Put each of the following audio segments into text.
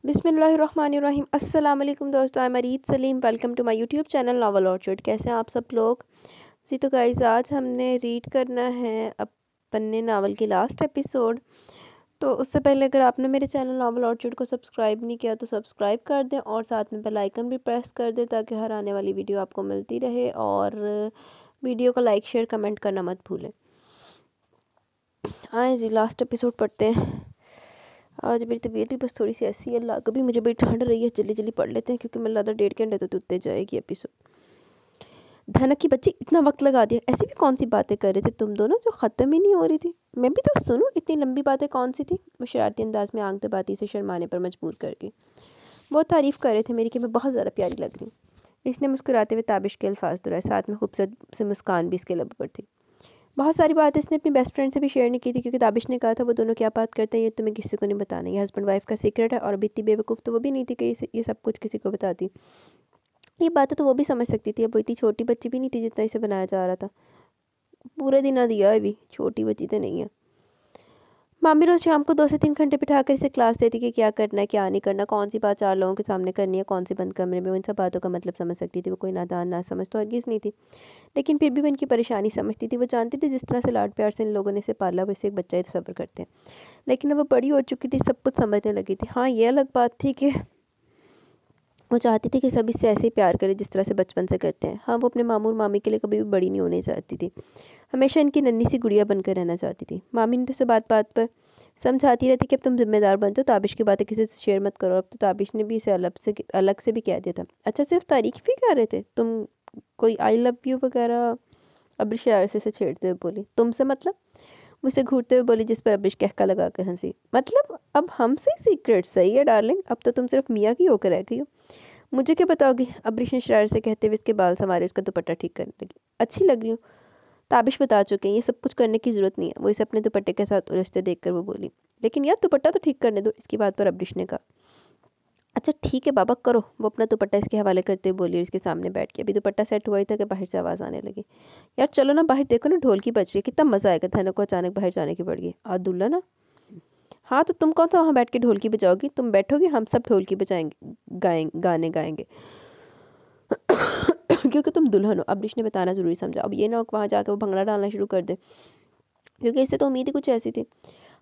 बिस्मिल्लाहिर्रहमानिर्रहीम। अस्सलाम वालेकुम दोस्तों, I am Areed Saleem. Welcome to my YouTube channel Novel Orchard. कैसे हैं आप सब लोग जी? तो गाइस, आज हमने रीड करना है अपने नावल की लास्ट एपिसोड। तो उससे पहले अगर आपने मेरे चैनल नॉवल ऑर्चर्ड को सब्सक्राइब नहीं किया तो सब्सक्राइब कर दें और साथ में बेल आइकन भी प्रेस कर दें ताकि हर आने वाली वीडियो आपको मिलती रहे। और वीडियो को लाइक शेयर कमेंट करना मत भूलें। आए जी, लास्ट एपिसोड पढ़ते हैं। आज मेरी तबीयत भी बस थोड़ी सी ऐसी है, अल्लाह कभी मुझे बड़ी ठंड रही है। जल्दी जल्दी पढ़ लेते हैं क्योंकि मैं ज़्यादा 1.5 घंटे तो तुरते जाएगी एपिसोड। धनक की बच्ची, इतना वक्त लगा दिया। ऐसी भी कौन सी बातें कर रहे थे तुम दोनों जो ख़त्म ही नहीं हो रही थी? मैं भी तो सुनूं, इतनी लंबी बातें कौन सी थी? वो शरारती अंदाज में आंख दबाती से शर्माने पर मजबूर करके बहुत तारीफ़ कर रहे थे मेरी कि मैं बहुत ज़्यादा प्यारी लग रही हूँ। इसने मुस्कुराते हुए ताबिश के अल्फाज दोहराए, साथ में खूबसूरत से मुस्कान भी इसके लब पर थी। बहुत सारी बातें इसने अपनी बेस्ट फ्रेंड से भी शेयर नहीं की थी क्योंकि ताबिश ने कहा था वो दोनों क्या बात करते हैं ये तुम्हें किसी को नहीं बताना, ये हस्बैंड वाइफ का सीक्रेट है। और अभी इतनी बेवकूफ़ तो वो भी नहीं थी कि ये सब कुछ किसी को बताती। ये बातें तो वो भी समझ सकती थी, अब वो इतनी छोटी बच्ची भी नहीं थी जितना इसे बनाया जा रहा था। पूरे दिन आ दिया, अभी छोटी बच्ची तो नहीं है। मामी रोज़ शाम को 2 से 3 घंटे बिठाकर इसे क्लास देती कि क्या करना है क्या नहीं करना, कौन सी बात 4 लोगों के सामने करनी है, कौन सी बंद कमरे में। वो इन सब बातों का मतलब समझ सकती थी। वो कोई नादान ना समझ तो हरगिज़ नहीं थी, लेकिन फिर भी वो इनकी परेशानी समझती थी। वो जानती थी जिस तरह से लाड प्यार से इन लोगों ने इसे पाला वो इसे एक बच्चा ही तस्वर करते हैं। लेकिन अब वो बड़ी हो चुकी थी, सब कुछ समझने लगी थी। हाँ, ये अलग बात थी कि वो चाहती थी कि सब इससे ऐसे ही प्यार करे जिस तरह से बचपन से करते हैं। हाँ, वो अपने मामू और मामी के लिए कभी भी बड़ी नहीं होने चाहती थी, हमेशा इनकी नन्ही सी गुड़िया बनकर रहना चाहती थी। मामी ने तो उसे बात बात पर समझाती रहती कि अब तुम जिम्मेदार बन जाओ, ताबिश की बातें किसी से शेयर मत करो। अब तो ताबिश ने भी इसे अलग से भी कह दिया था। अच्छा, सिर्फ तारीफ भी कर रहे थे तुम? कोई आई लव यू वगैरह? अब्रिश शरारत से छेड़ते हुए बोली। तुमसे मतलब? मुझसे घूरते हुए बोली, जिस पर अब्रिश कहका लगा कर हंसी। मतलब अब हमसे सीक्रेट? सही है डार्लिंग, अब तो तुम सिर्फ मियाँ की होकर रह गई हो। मुझे क्या बताओगी? अब्रिश ने शरारत से कहते हुए इसके बाल संवारे उसका दुपट्टा ठीक करने लगी। अच्छी लग रही हूँ, ताबिश बता चुके हैं, ये सब कुछ करने की ज़रूरत नहीं है। वो इसे अपने दुपट्टे के साथ उलझते देखकर वो बोली। लेकिन यार, दुपट्टा तो ठीक करने दो। इसकी बात पर अब्रिश ने कहा। अच्छा ठीक है बाबा, करो। वो अपना दुपट्टा इसके हवाले करते हुए बोली और इसके सामने बैठ के। अभी दुपट्टा सेट हुआ ही था कि बाहर से आवाज़ आने लगी। यार चलो ना बाहर, देखो ना ढोल की बज रही है, कितना मज़ा आएगा। धनक को अचानक बाहर जाने की पड़ गई। दुल्ला ना? हाँ, तो तुम कौन सा वहाँ बैठ के ढोलकी बजाओगी? तुम बैठोगी, हम सब ढोलकी बजाएंगे, गाने गाएंगे क्योंकि तुम दुल्हन हो। अब्रिश ने बताना ज़रूरी समझा। अब ये ना हो वहाँ जाकर वो भंगड़ा डालना शुरू कर दे, क्योंकि इससे तो उम्मीद ही कुछ ऐसी थी।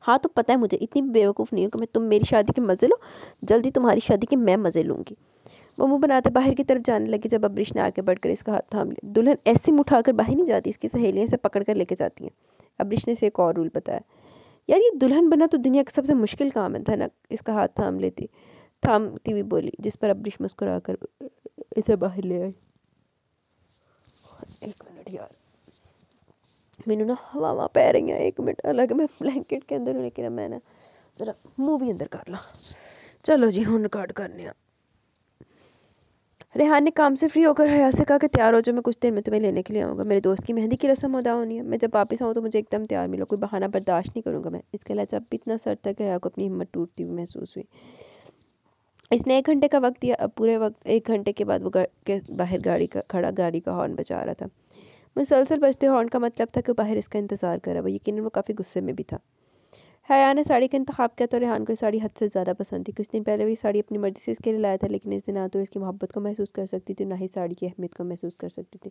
हाँ, तो पता है मुझे, इतनी बेवकूफ़ नहीं हूँ कि तुम मेरी शादी के मज़े लो। जल्दी तुम्हारी शादी के मैं मज़े लूँगी। वो मुंह बनाते बाहर की तरफ जाने लगी जब अब्रिश ने आगे बढ़कर इसका हाथ थाम लिया। दुल्हन ऐसे मुँह उठाकर बाहर नहीं जाती, इसकी सहेलियाँ इसे पकड़ कर लेके जाती हैं। अब्रिश ने इसे एक और रूल बताया। यार, ये दुल्हन बना तो दुनिया का सबसे मुश्किल काम है। धनक इसका हाथ थामती हुई बोली, जिस पर अब्रिश मुस्कुरा कर इसे बाहर ले आई। एक मिनट यार, मैनू ना हवा पै रही हैं। एक मिनट, अलग मैं ब्लैंकेट के अंदर हूँ, लेकिन मैं ना जरा मुँह भी अंदर कर ला। चलो जी, हूँ रिकॉर्ड करने। रेहान ने काम से फ्री होकर हया से कहा कि तैयार हो जाओ, मैं कुछ देर में तुम्हें लेने के लिए आऊँगा। मेरे दोस्त की मेहंदी की रस्म अदा होनी है, मैं जब वापस आऊँ तो मुझे एकदम तैयार मिलो, कोई बहाना बर्दाश्त नहीं करूँगा मैं। इसके लहजा अब भी इतना सर तक हया को अपनी हिम्मत टूटती हुई महसूस हुई। इसने 1 घंटे का वक्त दिया। अब पूरे वक्त 1 घंटे के बाद वो घर के बाहर गाड़ी का हॉर्न बजा रहा था। मुसलसल बजते हॉर्न का मतलब था कि बाहर इसका इंतज़ार कर रहा। वो यकीनन वो काफ़ी गुस्से में भी था। हया ने साड़ी का इंतखाब किया तो रेहान को साड़ी हद से ज़्यादा पसंद थी। कुछ दिन पहले भी साड़ी अपनी मर्ज़ी से इसके लिए लाया था, लेकिन इस दिन ना तो इसकी मोहब्बत को महसूस कर सकती थी, ना ही साड़ी की अहमियत को महसूस कर सकती थी।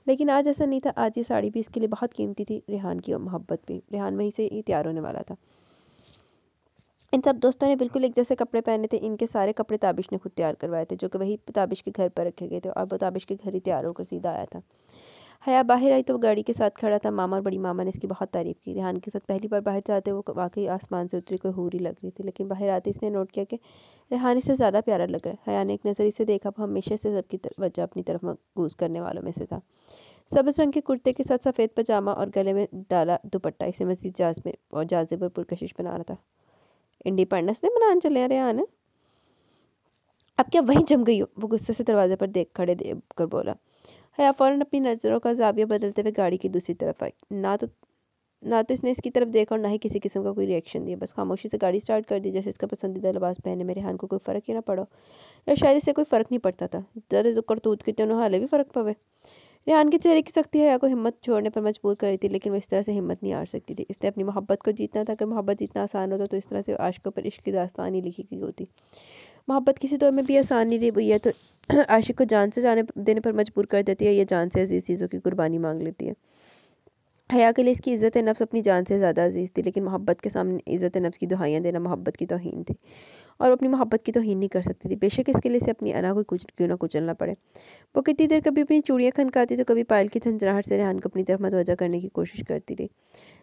लेकिन आज ऐसा नहीं था। आज ये साड़ी भी इसके लिए बहुत कीमती थी, रेहान की मोहब्बत भी। रेहान वहीं से ही तैयार होने वाला था। इन सब दोस्तों ने बिल्कुल एक जैसे कपड़े पहने थे। इनके सारे कपड़े ताबिश ने खुद तैयार करवाए थे, जो कि वही ताबिश के घर पर रखे गए थे, और वो ताबिश के घर ही तैयार होकर सीधा आया था। हया बाहर आई तो वो गाड़ी के साथ खड़ा था। मामा और बड़ी मामा ने इसकी बहुत तारीफ़ की। रेहान के साथ पहली बार बाहर जाते वो वाकई आसमान से उतरी कोई हूरी लग रही थी, लेकिन बाहर आते इसने नोट किया कि रेहान इससे ज़्यादा प्यारा लग रहा है। हया ने एक नज़र इसे देखा। वो हमेशा से सबकी वजह अपनी तरफ मकबूज करने वालों में से था। सब्ज़ रंग के कुर्ते के साथ सफ़ेद पजामा और गले में डाला दुपट्टा इसे मज़ीद जाज़ और जाज़िब और पुरकशिश बना रहा था। इंडिपेंडेंस डे मनाने चले हैं रेहान? अब क्या वहीं जम गई हो? वो गुस्से से दरवाजे पर देख कर बोला। हया फ़ौरन अपनी नज़रों का जाविया बदलते हुए गाड़ी की दूसरी तरफ आई। ना तो इसने इसकी तरफ देखा और ना ही किसी किस्म का कोई रिएक्शन दिया। बस खामोशी से गाड़ी स्टार्ट कर दी, जैसे इसका पसंदीदा लिबास पहने में रेहान को कोई फ़र्क ही ना पड़ो, या शायद इसे कोई फ़र्क नहीं पड़ता था। ज़रा जो करतूत की तेनों हाले भी फ़र्क पवे। रेहान के चेहरे की सख्ती हया को हिम्मत छोड़ने पर मजबूर कर रही थी, लेकिन वो इस तरह से हिम्मत नहीं हार सकती थी। इसने अपनी मोहब्बत को जीतना था। अगर मोहब्बत जीतना आसान होता तो इस तरह से आशिकों पर इश्क की दास्तान ही लिखी गई होती। मोहब्बत किसी दौर में भी आसान नहीं रही हुई है, तो आशिक को जान से जाने देने पर मजबूर कर देती है, या जान से अजीज़ चीज़ों की कुर्बानी मांग लेती है। हया के लिए इसकी इज़्ज़त नफ्स अपनी जान से ज़्यादा अजीज़ थी, लेकिन मोहब्बत के सामने इज़्ज़त नफ्स की दुहाइयाँ देना मोहब्बत की तौहीन थी, और वो अपनी मोहब्बत की तौहीन नहीं कर सकती थी, बेशक इसके लिए इसे अपनी अना को कुछ क्यों ना कुचलना पड़े। वो कितनी देर कभी अपनी चूड़ियाँ खनकाती तो कभी पायल की झंझनाहट से रेहान को अपनी तरफ मतवजा करने की कोशिश करती रही।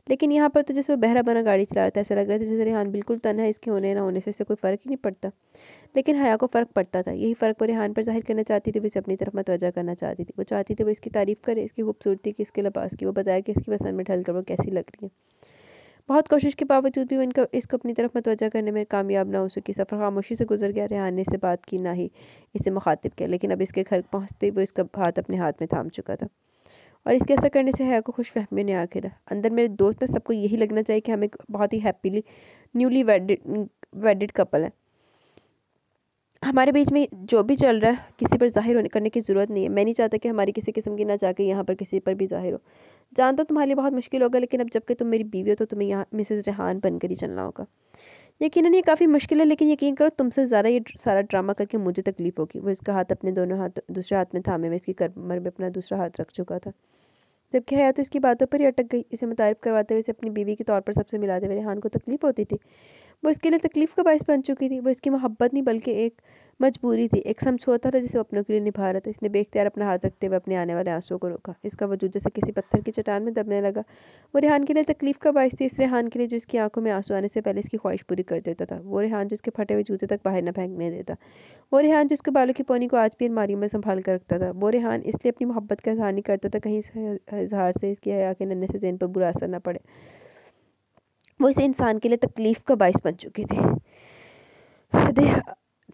लेकिन यहाँ पर तो जैसे वो बहरा बना गाड़ी चला रहा था, ऐसा लग रहा था जैसे रेहान बिल्कुल तन्हा है, इसके होने ना होने से इससे कोई फ़र्क ही नहीं पड़ता। लेकिन हया को फ़र्क पड़ता था। यही फ़र्क वो रेहान पर ज़ाहिर करना चाहती थी, वो इसे अपनी तरफ मतवजा करना चाहती थी। वो चाहती थी वो इसकी तारीफ़ करे, इसकी खूबसूरती की, इसके लिबास की। वो बताया कि इसकी पसंद में ढल कर वो कैसी लग रही है। बहुत कोशिश के बावजूद भी वो इसको अपनी तरफ मतवजा करने में कामयाब ना हो सकी। सफ़र खामोशी से गुजर गया। रेहान ने इससे बात की, ना ही इसे मुखातिब किया, लेकिन अब इसके घर पहुँचते वो इसका हाथ अपने हाथ में थाम चुका था, और इसके ऐसा करने से हया को खुशफहमी ने आखिर अंदर मेरे दोस्त ने सबको यही लगना चाहिए कि हम एक बहुत ही हैप्पीली न्यूली वेडिड कपल है। हमारे बीच में जो भी चल रहा है किसी पर ज़ाहिर होने करने की ज़रूरत नहीं है। मैं नहीं चाहता कि हमारी किसी किस्म की ना जाके यहाँ पर किसी पर भी ज़ाहिर हो। जानता तुम्हारे लिए बहुत मुश्किल होगा, लेकिन अब जबकि तुम मेरी बीवी हो तो तुम्हें यहाँ मिसेस रेहान बनकर ही चलना होगा। यकीनन ये काफ़ी मुश्किल है, लेकिन यकीन करो तुमसे ज़्यादा ये सारा ड्रामा करके मुझे तकलीफ़ होगी। वो इसका हाथ अपने दोनों हाथ दूसरे हाथ में थामे हुए इसकी कमर में अपना दूसरा हाथ रख चुका था, जबकि हया तो इसकी बातों पर ही अटक गई। इसे मुतारिफ करवाते हुए इसे अपनी बीवी के तौर पर सबसे मिलाते हुए रेहान को तकलीफ़ होती थी। वो इसके लिए तकलीफ़ का बायस बन चुकी थी। वो इसकी मोहब्बत नहीं बल्कि एक मजबूरी थी, एक समझौता था जिसे वो अपनों के लिए निभा रहा था। इसने बेख्तियार अपना हाथ रखते हुए अपने आने वाले आंसुओं को रोका। इसका वजूद जैसे किसी पत्थर की चट्टान में दबने लगा। वो रेहान के लिए तकलीफ़ का बायस थी, इस रेहान के लिए जो इसकी आंखों में आंसू आने से पहले इसकी ख्वाहिश पूरी कर देता था। वो रेहान जिसके फटे हुए जूते तक बाहर न फेंकने देता। वो रेहान जिसके बालों की पोनी को आज भी अलमारियों में संभाल कर रखता था। वो रेहान इसलिए अपनी मोहब्बत का इज़हार नहीं करता था कहीं इस इज़हार से इसकी हया के नन्हे से ज़हन पर बुरा असर न पड़े। वो इस इंसान के लिए तकलीफ़ का बायस बन चुकी थी।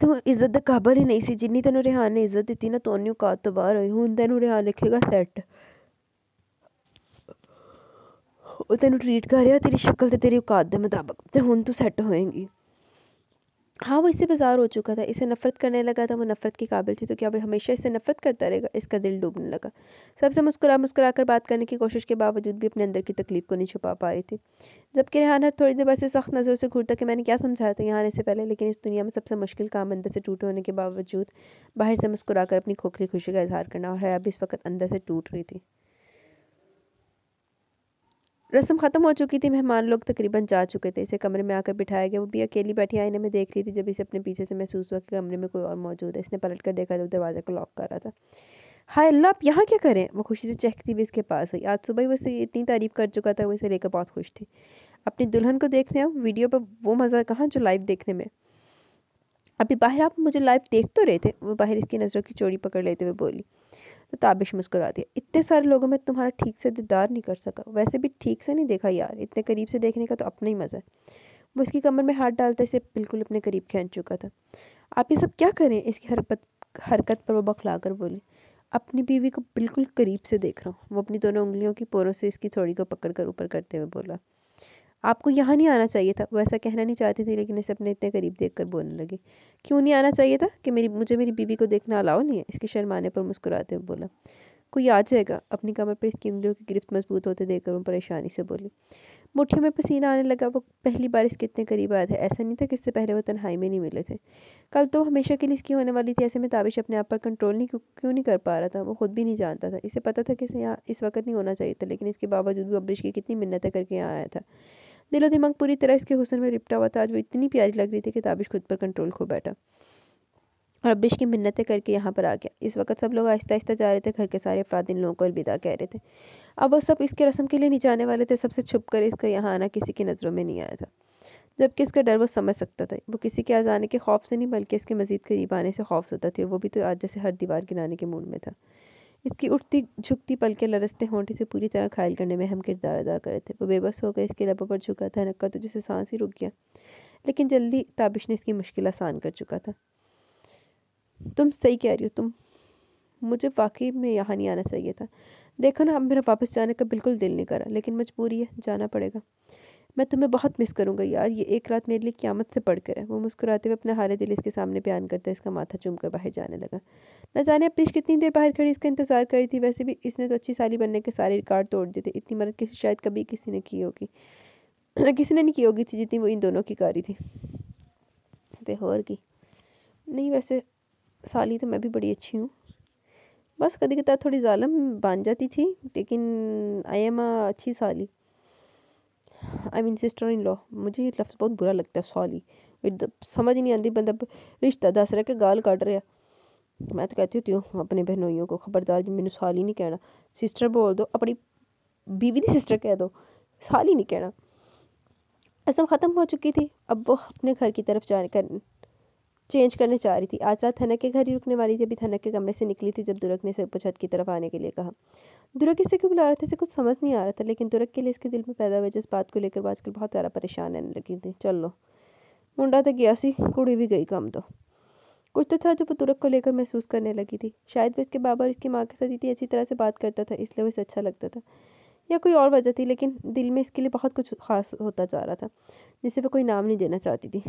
तू इज्जत दा काबल ही नहीं सी, जिन्नी तेनों रेहान ने इज्जत दी ना तो औकात तो बाहर होई। हुण तेनों रेहान रखेगा सैट, वो तेनों ट्रीट कर रहा तेरी शक्ल ते तेरी औकात दे मुताबिक, ते हुण तू सैट होएगी। हाँ, वो इससे बेजार हो चुका था, इसे नफ़रत करने लगा था। वो नफ़रत की काबिल थी, तो क्या वो हमेशा इससे नफ़रत करता रहेगा? इसका दिल डूबने लगा। सबसे मुस्कुरा कर बात करने की कोशिश के बावजूद भी अपने अंदर की तकलीफ़ को नहीं छुपा पा रही थी। जबकि रेहान हर थोड़ी देर बाद से सख्त नज़रों से घूरता कि मैंने क्या समझाया था यहाँ आने से पहले, लेकिन इस दुनिया में सबसे मुश्किल काम अंदर से टूटे होने के बावजूद बाहर से मुस्कुरा कर अपनी खोखली खुशी का इज़हार करना, और हया भी इस वक्त अंदर से टूट रही थी। रस्म ख़त्म हो चुकी थी। मेहमान लोग तकरीबन जा चुके थे। इसे कमरे में आकर बिठाया गया। वो भी अकेली बैठी आईने में देख रही थी, जब इसे अपने पीछे से महसूस हुआ कि कमरे में कोई और मौजूद है। इसने पलट कर देखा तो दरवाज़े को लॉक कर रहा था। हाय अल्लाह, आप यहाँ क्या करें? वो खुशी से चहकती हुई इसके पास आई। आज सुबह ही वो इसे इतनी तारीफ़ कर चुका था, वो इसे लेकर बहुत खुश थी। अपनी दुल्हन को देखने आओ, वीडियो पर वो मज़ा कहाँ जो लाइव देखने में। अभी बाहर आप मुझे लाइव देख तो रहे थे? वो बाहर इसकी नज़रों की चोरी पकड़ लेते हुए बोली। तो ताबिश मुस्कुरा दिया। इतने सारे लोगों में तुम्हारा ठीक से दीदार नहीं कर सका। वैसे भी ठीक से नहीं देखा यार, इतने करीब से देखने का तो अपना ही मज़ा है। वो इसकी कमर में हाथ डालता इसे बिल्कुल अपने करीब खींच चुका था। आप ये सब क्या करें? इसकी हरकत पर वो बखला कर बोली। अपनी बीवी को बिल्कुल करीब से देख रहा हूँ। वो अपनी दोनों उंगलियों की पोरों से इसकी थोड़ी को पकड़ कर ऊपर करते हुए बोला। आपको यहाँ नहीं आना चाहिए था। वो ऐसा कहना नहीं चाहती थी, लेकिन इसे अपने इतने करीब देखकर बोलने लगी। क्यों नहीं आना चाहिए था? कि मुझे मेरी बीवी को देखना अलाउ नहीं है? इसके शर्माने पर मुस्कुराते हुए बोला। कोई आ जाएगा। अपनी कमर पर इसकी उंगलियों की गिरफ्त मजबूत होते देखकर वो परेशानी से बोली। मुट्ठियों में पसीना आने लगा। वो पहली बार इसके इतने करीब आया था। ऐसा नहीं था कि इससे पहले वो तन्हाई में नहीं मिले थे। कल तो हमेशा के लिए इसकी होने वाली थी। ऐसे में ताबिश अपने आप पर कंट्रोल क्यों नहीं कर पा रहा था? वो खुद भी नहीं जानता था। इसे पता था कि इसे यहाँ इस वक्त नहीं होना चाहिए था, लेकिन इसके बावजूद भी अब्रिश की कितनी मिन्नतें करके यहाँ आया था। दिलो दिमाग पूरी तरह इसके हुस्न में लिपटा हुआ था। आज वो इतनी प्यारी लग रही थी कि ताबिश खुद पर कंट्रोल खो बैठा और अब्रिश की मिन्नतें करके यहाँ पर आ गया। इस वक्त सब लोग आहिस्ता आहिस्ता जा रहे थे। घर के सारे अफराद इन लोगों को अलविदा कह रहे थे। अब वो सब इसके रस्म के लिए नहीं जाने वाले थे। सबसे छुप कर इसका यहाँ आना किसी की नज़रों में नहीं आया था, जबकि इसका डर वो समझ सकता था। वो किसी के आ जाने के खौफ से नहीं, बल्कि इसके मज़ीद करीब आने से खौफ ज़दा थी, और वो भी तो आज जैसे हर दीवार गिराने के मूड में था। इसकी उठती झुकती पलके लरसते होंठ से पूरी तरह घायल करने में अहम किरदार अदा करे थे। वो बेबस हो गए। इसके लबों पर झुका था नक्का तो जैसे सांस ही रुक गया, लेकिन जल्दी ताबिश ने इसकी मुश्किल आसान कर चुका था। तुम सही कह रही हो, मुझे वाकई में यहाँ नहीं आना चाहिए था। देखो ना, अब मेरा वापस जाने का बिल्कुल दिल नहीं करा, लेकिन मजबूरी है, जाना पड़ेगा। मैं तुम्हें बहुत मिस करूँगा यार, ये एक रात मेरे लिए क़यामत से बढ़कर है। वो मुस्कुराते हुए अपना हाल दिल इसके सामने बयान करता है, इसका माथा चूमकर बाहर जाने लगा। न जाने अप्रीश कितनी देर बाहर खड़ी इसका इंतज़ार कर रही थी। वैसे भी इसने तो अच्छी साली बनने के सारे रिकॉर्ड तोड़ दिए थे। इतनी मदद किसी शायद कभी किसी ने की होगी किसी ने नहीं की होगी थी जितनी वो इन दोनों की कारी थी। तो और की नहीं, वैसे साली तो मैं भी बड़ी अच्छी हूँ, बस कभी कदार थोड़ी जालिम बन जाती थी, लेकिन आई एम अ अच्छी साली। I mean sister in law. मुझे ये लफ्ज़ बहुत बुरा लगता है साली, समझ ही नहीं आती। बंदा रिश्ता दस रहा के गाल काट रहा। मैं तो कहती होती हूँ अपने बहनोइयों को, खबरदार जी मैंने साली नहीं कहना, सिस्टर बोल दो, अपनी बीवी दी सिस्टर कह दो, साली नहीं कहना। असम ख़त्म हो चुकी थी, अब वो अपने घर की तरफ चेंज करने जा रही थी। आज रात थनक के घर ही रुकने वाली थी। अभी थनक के कमरे से निकली थी जब दुरक ने इसे ऊपर छत की तरफ आने के लिए कहा। दुरक इसे क्यों बुला रहा था, इसे कुछ समझ नहीं आ रहा था, लेकिन दुरक के लिए इसके दिल में पैदा हुए जिस बात को लेकर वो आजकल बहुत ज़्यादा परेशान रहने लगी थी। चलो मुंडा तो गया सी, कुड़ी भी गई कम। तो कुछ तो था जो वो दुरक को लेकर महसूस करने लगी थी। शायद वो इसके बाबा और इसकी माँ के साथ इतनी अच्छी तरह से बात करता था इसलिए वो इसे अच्छा लगता था, या कोई और वजह थी, लेकिन दिल में इसके लिए बहुत कुछ खास होता जा रहा था जिसे वो कोई नाम नहीं देना चाहती थी।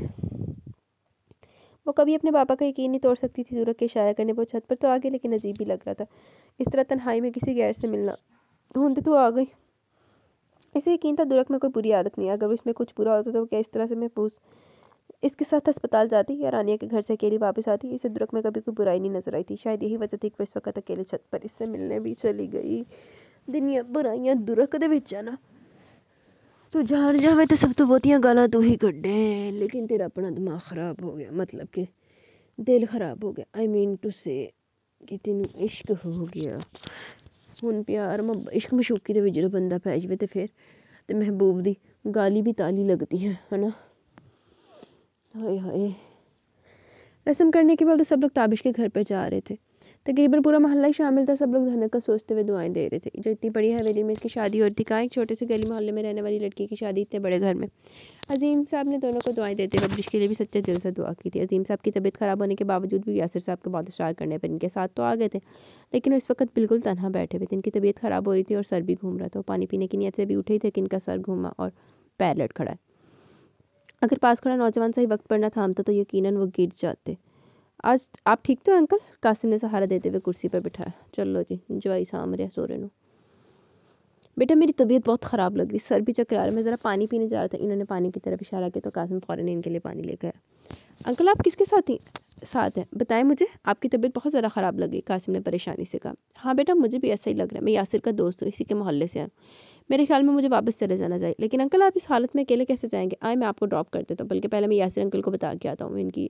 वो कभी अपने पापा का यकीन नहीं तोड़ सकती थी। दुरक के इशारा करने पर छत पर तो आ गई, लेकिन अजीब भी लग रहा था इस तरह तन्हाई में किसी गैर से मिलना। ढूंढते तो आ गई। इसे यकीन था दुरक में कोई बुरी आदत नहीं है, अगर इसमें कुछ बुरा होता तो क्या इस तरह से महसूस इसके साथ अस्पताल जाती या रानिया के घर से अकेली वापस आती। इसे दुरक में कभी कोई बुराई नहीं नजर आई थी। शायद यही वजह थी कि इस वक्त अकेले छत पर इससे मिलने भी चली गई। दुनिया बुराइयां दुरक दे विच ना, तू जान जावे तो सब तो बहुतियां गालां तू ही कड्डे, लेकिन तेरा अपना दिमाग ख़राब हो गया, मतलब कि दिल ख़राब हो गया। आई मीन टू से कि तेनू इश्क हो गया। हुण प्यार इश्क मशूकी दे विच जो बंदा पै जावे तो फिर तो महबूब दी गाली भी ताली लगती है ना। हाय हाय। रस्म करने के बाद सब लोग ताबिश के घर पर जा रहे थे। तकरीबन पूरा मोहल्ला ही शामिल था। सब लोग धनक का सोचते हुए दुआएं दे रहे थे। जो इतनी बड़ी हवेली में इसकी शादी होती, कहाँ एक छोटे से गली मोहल्ले में रहने वाली लड़की की शादी इतने बड़े घर में। अजीम साहब ने दोनों को दुआएं देते हुए अब्रिश के लिए भी सच्चे दिल से दुआ की थी। अजीम साहब की तबीयत ख़राब होने के बावजूद भी यासिर साहब के बहुत इशरार करने पर इनके साथ तो आ गए थे, लेकिन वो इस वक्त बिल्कुल तनहा बैठे हुए थे। इनकी तबीयत ख़राब हो रही थी और सर भी घूम रहा था। वो पानी पीने की नीयत से भी उठे ही थे कि इनका सर घूमा और पैर लट खड़ा है। अगर पास खड़ा नौजवान सही वक्त पर न थामता तो यकीनन वो गिर जाते। आज आप ठीक तो अंकल? कासिम ने सहारा देते हुए कुर्सी पर बिठाया। चलो जी, जवाई साम रहा सोरे नो। बेटा मेरी तबीयत बहुत ख़राब लग रही, सर भी चकरा रहा है, मैं ज़रा पानी पीने जा रहा था। इन्होंने पानी की तरफ इशारा किया तो कासिम फ़ौरन इनके लिए पानी लेकर आया। अंकल आप किसके साथ हैं बताएं मुझे, आपकी तबीयत बहुत ज़्यादा ख़राब लग रही। कासिम ने परेशानी से कहा। हाँ बेटा मुझे भी ऐसा ही लग रहा है, मैं यासिर का दोस्त हूँ, इसी के मोहल्ले से आया। मेरे ख्याल में मुझे वापस चले जाना चाहिए। लेकिन अंकल आप इस हालत में अकेले कैसे जाएंगे? आए मैं आपको ड्रॉप कर देता हूँ, बल्कि पहले मैं यासिर अंकल को बता के आता हूँ। इनकी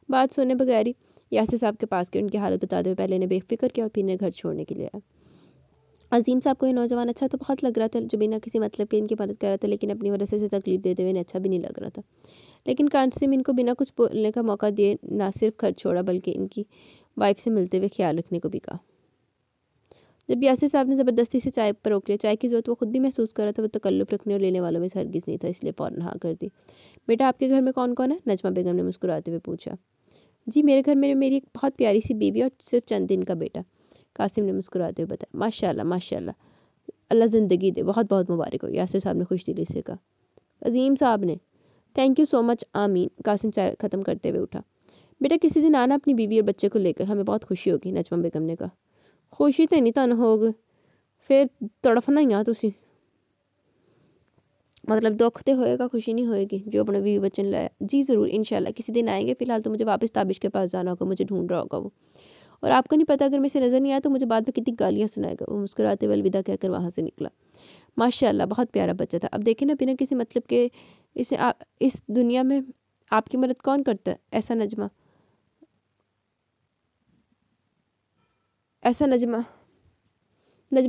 बात सुनने बगैर ही यासिर साहब के पास के उनकी हालत बताते हुए पहले इन्हें बेफिक्र किया और फिर इन्हें घर छोड़ने के लिए आया। अजीम साहब को ये नौजवान अच्छा तो बहुत लग रहा था, जो बिना किसी मतलब के इनकी मदद कर रहा था, लेकिन अपनी वजह से तकलीफ देते हुए इन्हें अच्छा भी नहीं लग रहा था। लेकिन कासिम इनको बिना कुछ बोलने का मौका दिए ना सिर्फ घर छोड़ा, बल्कि इनकी वाइफ से मिलते हुए ख्याल रखने को भी कहा। जब यासिर साहब ने ज़बरदस्ती से चाय पर रोक लिया, चाय की ज़रूरत वो खुद भी महसूस कर रहा था, वो तकल्लुफ़ रखने और लेने वालों में से हरगिज़ नहीं था, इसलिए फ़ौरन हाँ कर दी। बेटा आपके घर में कौन कौन है? नजमा बेगम ने मुस्कुराते हुए पूछा। जी मेरे घर में मेरी एक बहुत प्यारी सी बीवी और सिर्फ चंद दिन का बेटा, कासिम ने मुस्कुराते हुए बताया। माशाल्लाह माशाल्लाह, अल्लाह ज़िंदगी दे, बहुत बहुत मुबारक हो, यासिर साहब ने खुश दिली से कहा। अजीम साहब ने थैंक यू सो मच आमीन। कासिम चाय ख़त्म करते हुए उठा। बेटा किसी दिन आना अपनी बीवी और बच्चे को लेकर, हमें बहुत खुशी होगी, नजमा बेगम ने कहा। खुशी तो नहीं तन होग, फिर तड़फना ही आ तुसी, मतलब दुख तो होएगा, खुशी नहीं होएगी जो अपने बीवी बच्चे ने लाया। जी ज़रूर इंशाल्लाह किसी दिन आएंगे, फ़िलहाल तो मुझे वापस ताबिश के पास जाना होगा, मुझे ढूंढ रहा होगा वो, और आपको नहीं पता अगर मैं इसे नज़र नहीं आया तो मुझे बाद में कितनी गालियाँ सुनाएगा। वो मुस्कुराते हुए अलविदा कहकर वहाँ से निकला। माशाल्लाह बहुत प्यारा बच्चा था। अब देखें ना, बिना किसी मतलब के इसे इस दुनिया में आपकी मदद कौन करता है? ऐसा नजमा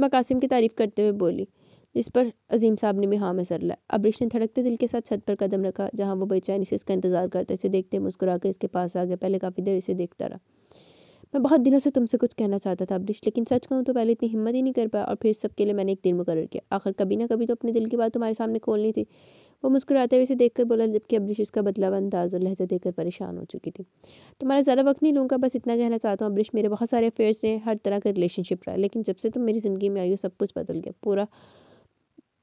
कासिम की तारीफ़ करते हुए बोली, जिस पर अजीम साहब ने भी हाँ में सर लाया। अब्रिश ने धड़कते दिल के साथ छत पर कदम रखा, जहाँ वो बेचैनी से इसका इंतज़ार करते। इसे देखते मुस्कुराकर इसके पास आ गया। पहले काफ़ी देर इसे देखता रहा। मैं बहुत दिनों से तुमसे कुछ कहना चाहता था अब्रिश, लेकिन सच कहूँ तो पहले इतनी हिम्मत ही नहीं कर पाया, और फिर इस सब के लिए मैंने एक दिन मुकर्रर किया। आखिर कभी ना कभी तो अपने दिल की बात तुम्हारे सामने खोलनी थी। वो मुस्कुराते हुए इसे देखकर बोला, जबकि अब्रिश इसका बदलाव अंदाज और लहजा देखकर परेशान हो चुकी थी। तुम्हारा ज़्यादा वक्त नहीं लूँगा, बस इतना कहना चाहता हूँ अब्रिश, मेरे बहुत सारे अफेयर्स हैं, हर तरह का रिलेशनशिप रहा है, लेकिन जब से तुम मेरी ज़िंदगी में आई हो सब कुछ बदल गया।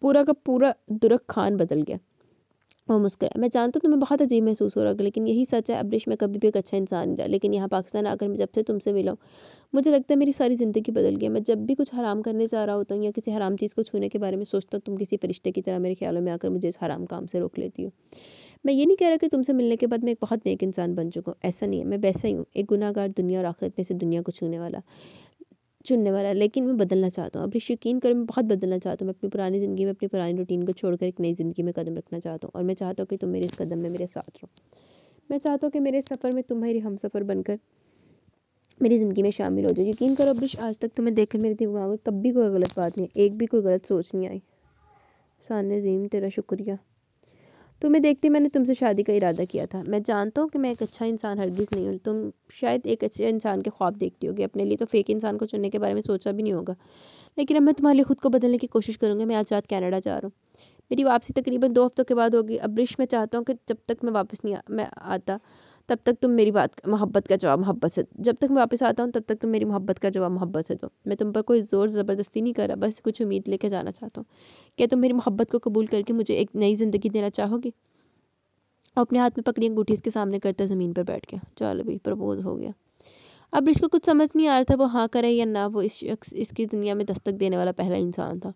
पूरा का पूरा दुरक खान बदल गया। वो मुस्कुराया। मैं जानता हूँ तुम्हें बहुत अजीब महसूस हो रहा होगा, लेकिन यही सच है अब्रिश, मैं कभी भी एक अच्छा इंसान नहीं रहा, लेकिन यहाँ पाकिस्तान आकर मैं जब से तुमसे मिला हूँ मुझे लगता है मेरी सारी ज़िंदगी बदल गई है। मैं जब भी कुछ हराम करने जा रहा होता हूँ या किसी हराम चीज़ को छूने के बारे में सोचता हूँ, तुम किसी फरिश्ते की तरह मेरे ख्यालों में आकर मुझे इस हराम काम से रोक लेती हो। मैं ये नहीं कह रहा कि तुमसे मिलने के बाद मैं एक बहुत नेक इंसान बन चुका हूँ, ऐसा नहीं है। मैं वैसा ही हूँ, एक गुनाहगार, दुनिया और आखिरत में से दुनिया को चुनने वाला, लेकिन मैं बदलना चाहता हूँ। अब यकीन करो, मैं बहुत बदलना चाहता हूँ। मैं अपनी पुरानी ज़िंदगी में अपनी पुरानी रूटीन को छोड़कर एक नई ज़िंदगी में कदम रखना चाहता हूँ, और मैं चाहता हूँ कि तुम मेरे इस कदम में मेरे साथ रहो। मैं चाहता हूँ कि मेरे सफ़र में तुम मेरी हमसफ़र बनकर मेरी ज़िंदगी में शामिल हो जाओ। यकीन करो अब्रिश, आज तक तुम्हें देखकर मेरे दिमाग में कभी कोई गलत बात नहीं, एक भी कोई गलत सोच नहीं आई। साने ज़ीम, तेरा शुक्रिया। तुम्हें देखते मैंने तुमसे शादी का इरादा किया था। मैं जानता हूँ कि मैं एक अच्छा इंसान हरगिज़ नहीं हूँ। तुम शायद एक अच्छे इंसान के ख्वाब देखती होगी, अपने लिए तो फेक इंसान को चुनने के बारे में सोचा भी नहीं होगा, लेकिन अब मैं तुम्हारे लिए खुद को बदलने की कोशिश करूँगी। मैं आज रात कनाडा जा रहा हूँ। मेरी वापसी तकरीबन 2 हफ्तों के बाद होगी। अब्रिश, मैं चाहता हूँ कि जब तक मैं वापस नहीं मैं आता तब तक तुम मेरी बात मोहब्बत का जवाब मोहब्बत से, जब तक मैं वापस आता हूँ तब तक तुम मेरी मोहब्बत का जवाब मोहब्बत से दो। मैं तुम पर कोई ज़ोर ज़बरदस्ती नहीं कर रहा, बस कुछ उम्मीद लेके जाना चाहता हूँ। क्या तुम मेरी मोहब्बत को कबूल करके मुझे एक नई ज़िंदगी देना चाहोगी? और अपने हाथ में पकड़ी अंगूठी इसके सामने करता ज़मीन पर बैठ गया। चलो भाई, प्रपोज हो गया। अब इसको कुछ समझ नहीं आ रहा था वो हाँ करे या ना। वो इस शख्स इसकी दुनिया में दस्तक देने वाला पहला इंसान था।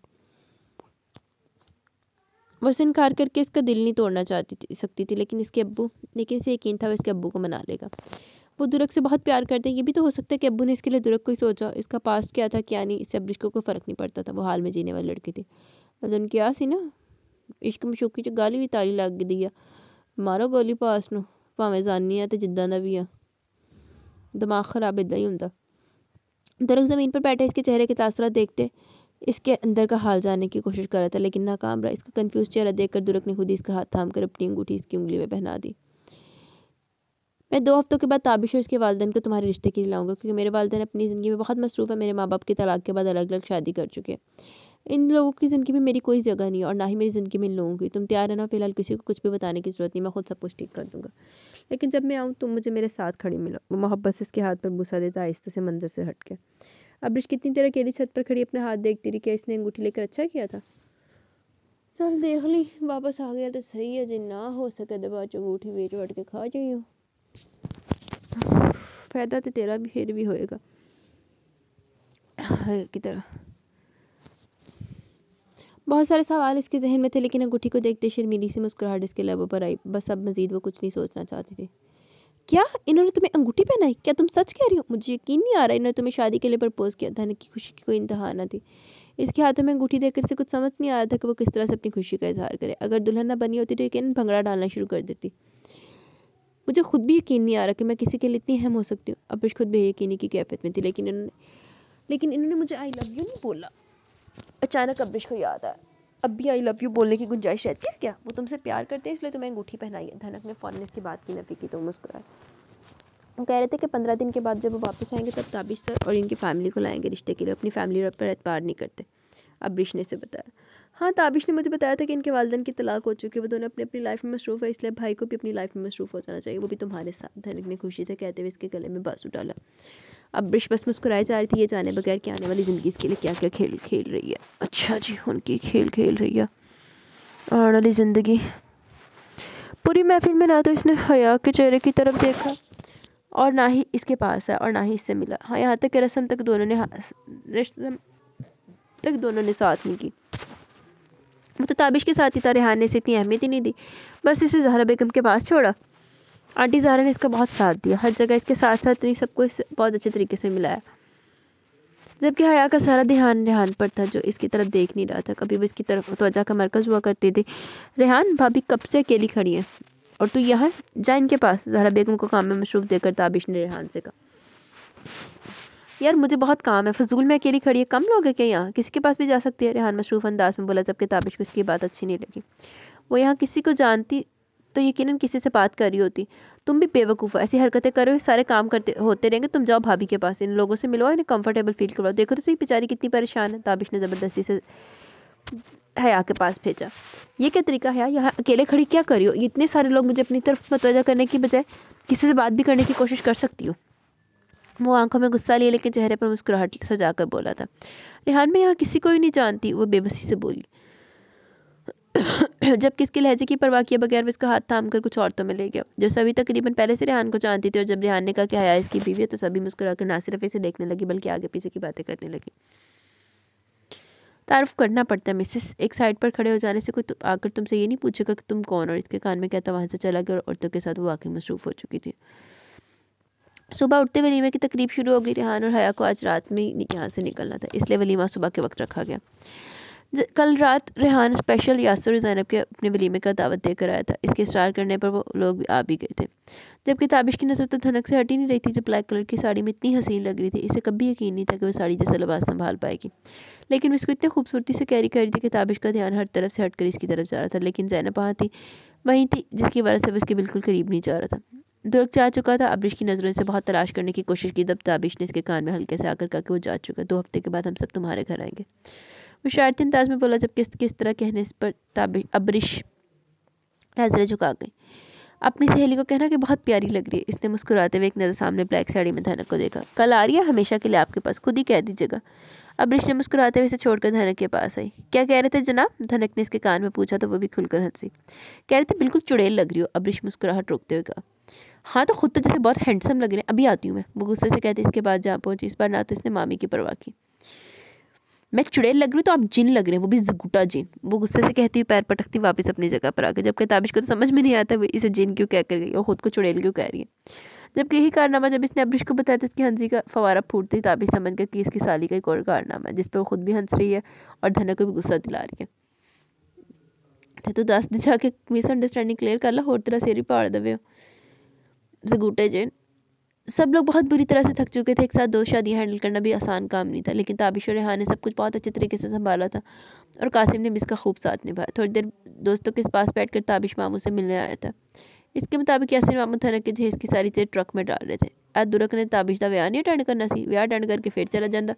वो इसे इनकार करके इसका दिल नहीं तोड़ना सकती थी, लेकिन इसे यकीन था वो इसके अब्बू को मना लेगा। वो दुरक से बहुत प्यार करते हैं। ये भी तो हो सकता है कि अब्बू ने इसके लिए दुरक को ही सोचा। इसका पास्ट क्या था क्या नहीं, इससे अब्रिश को कोई फ़र्क नहीं पड़ता था। वो हाल में जीने वाली लड़की थी। मतलब उनकी आस ही ना, इश्क मशूकी च गाली भी ताली लग दी है। मारो गोली पास नू, भावें जानी है तो जिद्दां दा भी है। दिमाग ख़राब इदा ही होंदा। दरक ज़मीन पर बैठे इसके चेहरे के तासरात देखते इसके अंदर का हाल जानने की कोशिश कर रहा था, लेकिन नाकाम रहा। इसका कंफ्यूज चेहरा देखकर दुरक ने खुद ही इसका हाथ थाम कर अपनी अंगूठी इसकी उंगली में पहना दी। मैं 2 हफ्तों के बाद ताबिश और इसके वालिदैन को तुम्हारे रिश्ते के लिए लाऊंगा, क्योंकि मेरे वालिदैन अपनी ज़िंदगी में बहुत मसरूफ़ है। मेरे माँ बाप की तलाक के बाद अलग अलग शादी कर चुके हैं। इन लोगों की ज़िंदगी में मेरी कोई जगह नहीं है, और ना ही मेरी ज़िंदगी में इन लोगों की। तुम तैयार रहना, फिलहाल किसी को कुछ भी बताने की ज़रूरत नहीं, मैं खुद सब कुछ ठीक कर दूँगा। लेकिन जब मैं आऊँ तुम मुझे मेरे साथ खड़ी मिलो। वो मोहब्बत से इसके हाथ पर बुसा देता, आहिस्ते से मंजर से हट के। अब्रिश कितनी देर अकेली छत पर खड़ी अपने हाथ देखती रही। क्या इसने अंगूठी लेकर अच्छा किया था? चल देख ली, वापस आ गया तो सही है, जिन ना हो सके तो बाद अंगूठी बेच वट के खा जाइयो। फ़ायदा तो तेरा भी फिर भी होएगा की तरह। बहुत सारे सवाल इसके जहन में थे, लेकिन अंगूठी को देखते शर्मीली सी मुस्कुराहट इसके लबों पर आई। बस अब मज़ीद वो कुछ नहीं सोचना चाहती थी। क्या इन्होंने तुम्हें अंगूठी पहनाई? क्या तुम सच कह रही हो? मुझे यकीन नहीं आ रहा इन्होंने तुम्हें शादी के लिए प्रपोज़ किया। धन की खुशी की कोई इंतहा न थी। इसके हाथों में अंगूठी देखकर से कुछ समझ नहीं आ रहा था कि वो किस तरह से अपनी खुशी का इजहार करे। अगर दुल्हन ना बनी होती तो यकीन भंगड़ा डालना शुरू कर देती। मुझे खुद भी यकीन नहीं आ रहा कि मैं किसी के लिए इतनी अहम हो सकती हूँ। अब्रिश खुद बेयकीनी की कैफियत में थी, लेकिन इन्होंने मुझे आई लव यू नहीं बोला। अचानक अब्रिश को याद आया, अब भी आई लव यू बोलने की गुंजाइश रहती है क्या? वो तुमसे प्यार करते हैं इसलिए तुम्हें अंगूठी पहनाई है। धनक ने फ़ौरन इसकी बात की नफ़ी की तो मुस्कुराए। वो कह रहे थे कि 15 दिन के बाद जब वो वापस आएंगे तब ताबिश सर और इनकी फैमिली को लाएंगे रिश्ते के लिए। अपनी फैमिली पर एतबार नहीं करते, अब्रिश ने इसे बताया। हाँ, ताबिश ने मुझे बताया था कि इनके वालिदैन की तलाक हो चुकी है। वो दोनों अपनी अपनी लाइफ में मसरूफ़ है, इसलिए भाई को भी अपनी लाइफ में मसरूफ़ हो जाना चाहिए, वो भी तुम्हारे साथ। धनक ने खुशी से कहते हुए इसके गले में बाजू डाला। अब्रिश बस मुस्कुराई जा रही थी, ये जाने बगैर कि आने वाली ज़िंदगी इसके लिए क्या क्या खेल खेल रही है। अच्छा जी, उनकी खेल खेल रही है आने वाली ज़िंदगी। पूरी महफिल में ना तो इसने हया के चेहरे की तरफ देखा और ना ही इसके पास है और ना ही इससे मिला। हाँ, यहाँ तक कि रस्म तक दोनों ने साथ नहीं की। वो तो ताबिश के साथ ही था, रेहान ने इसे इतनी अहमियत ही नहीं दी, बस इसे जहरा बेगम के पास छोड़ा। आंटी ज़हरा ने इसका बहुत साथ दिया, हर जगह इसके साथ साथ नहीं सबको इस बहुत अच्छे तरीके से मिलाया, जबकि हया का सारा ध्यान रेहान पर था जो इसकी तरफ देख नहीं रहा था। कभी भी इसकी तरफ तवज्जो का मरकज़ हुआ करती थी। रेहान भाभी कब से अकेली खड़ी है और तू यहाँ जा इनके पास। ज़हरा बेगम को काम में मशरूफ़ देकर ताबिश ने रेहान से कहा, यार मुझे बहुत काम है, फजूल में अकेली खड़ी है, कम लोग हैं क्या यहाँ? किसी के पास भी जा सकती है। रेहान मशरूफ़ अंदाज में बोला, जबकि ताबिश को इसकी बात अच्छी नहीं लगी। वो यहाँ किसी को जानती तो यकीनन किसी से बात कर रही होती। तुम भी बेवकूफ़ हो, ऐसी हरकतें करो, सारे काम करते होते रहेंगे। तुम जाओ भाभी के पास, इन लोगों से मिलो, इन्हें कंफर्टेबल फील करवाओ। देखो तो सही बेचारी कितनी परेशान है। ताबिश ने ज़बरदस्ती से हया के पास भेजा। ये क्या तरीका है? यहाँ अकेले खड़ी क्या कर रही हो? इतने सारे लोग, मुझे अपनी तरफ मतवजा करने की बजाय किसी से बात भी करने की कोशिश कर सकती हो। वो आंखों में गुस्सा लिए लेकिन चेहरे पर मुस्कुराहट सजा कर बोला था, रेहान मैं यहाँ किसी को ही नहीं जानती। वो बेबसी से बोली। जबकि इसके लहजे की परवाह किए बगैर वो इसका हाथ थाम कर कुछ औरतों में ले गया जो सभी तकरीबन पहले से रेहान को जानती थी। और जब रेहान ने कहा कि हया इसकी बीवी है तो सभी मुस्कुराकर ना सिर्फ इसे देखने लगी बल्कि आगे पीछे की बातें करने लगी। तारुफ करना पड़ता है मिसेस, एक साइड पर खड़े हो जाने से कोई आकर तुमसे ये नहीं पूछेगा कि तुम कौन। और इसके कान में कहता वहाँ से चला गया और औरतों के साथ वो वाकई मसरूफ़ हो चुकी थी। सुबह उठते वलीमे की तकरीब शुरू हो गई। रेहान और हया को आज रात में यहाँ से निकलना था, इसलिए वलीमा सुबह के वक्त रखा गया। कल रात रेहान स्पेशल यासर और ज़ैनब के अपने वलीमे का दावत देकर आया था। इसके इसरार करने पर वो लोग आ भी गए थे। जबकि ताबिश की नज़र तो धनक से हटी नहीं रही थी जो ब्लैक कलर की साड़ी में इतनी हसीन लग रही थी। इसे कभी यकीन नहीं था कि वो साड़ी जैसा लिबास संभाल पाएगी, लेकिन इसको इतनी खूबसूरती से कैरी कर रही थी कि ताबिश का ध्यान हर तरफ से हटकर इसकी तरफ जा रहा था। लेकिन ज़ैनब वहाँ थी, वहीं थी, जिसकी वजह से वो इसके बिल्कुल करीब नहीं जा रहा था। दुर्ग जा चुका था। अब्रिश की नज़रों से बहुत तलाश करने की कोशिश की। तब ताबिश ने इसके कान में हल्के से आकर कहा कि वो जा चुका है, 2 हफ्ते के बाद हम सब तुम्हारे घर आएंगे। वो शरारती अंदाज में बोला, जबकि किस तरह कहने पर अब्रिश नजरें झुका गई। अपनी सहेली को कहना कि बहुत प्यारी लग रही है। इसने मुस्कुराते हुए एक नज़र सामने ब्लैक साड़ी में धनक को देखा। कल आ रही है हमेशा के लिए आपके पास, खुद ही कह दीजिएगा। अब्रिश ने मुस्कुराते हुए इसे छोड़कर धनक के पास आई। क्या कह रहे थे जनाब? धनक ने इसके कान में पूछा तो वो भी खुलकर हंसी। कह रहे थे बिल्कुल चुड़ैल लग रही हो। अब्रिश मुस्कुराहट रोकते हुए कहा। हाँ तो खुद तो जैसे बहुत हैंडसम लग रहे हैं, अभी आती हूँ मैं, वो गुस्से से कहती। इसके बाद जहाँ पहुँची इस बार ना तो इसने मामी की परवाह की। मैं चुड़ैल लग रही हूँ तो आप जिन लग रहे हैं, वो भी ज़गूटा जिन, वो गुस्से से कहती हुई पैर पटकती वापस अपनी जगह पर आकर। जबकि ताबिश को तो समझ में नहीं आता वो इसे जिन क्यों कह कर गई और ख़ुद को चुड़ैल क्यों कह रही है। जबकि यही कारनामा जब इसने अब्रिश को बताया तो उसकी हंसी का फवारा फूटती। ताबिश समझ गया कि इसकी साली का एक और कारनामा है जिस पर वो खुद भी हंस रही है और धनक को भी गुस्सा दिला रही है। तो दस जाके मिसअंडरस्टैंडिंग क्लियर कर ला, होर तरह सेरी पहाड़ दबे ज़गूटे जिन। सब लोग बहुत बुरी तरह से थक चुके थे। एक साथ 2 शादियाँ हैंडल करना भी आसान काम नहीं था, लेकिन ताबिश और रेहान ने सब कुछ बहुत अच्छे तरीके से संभाला था और कासिम ने भी इसका खूब साथ निभाया। थोड़ी देर दोस्तों के पास बैठकर ताबिश मामू से मिलने आया था। इसके मुताबिक यासिर मामू धनक के जहेज की सारी चीज़ें ट्रक में डाल रहे थे। आज दुरक ने ताबिश का ब्याह नहीं अटेंड करना सी, ब्याह अटेंड करके फिर चला जाता।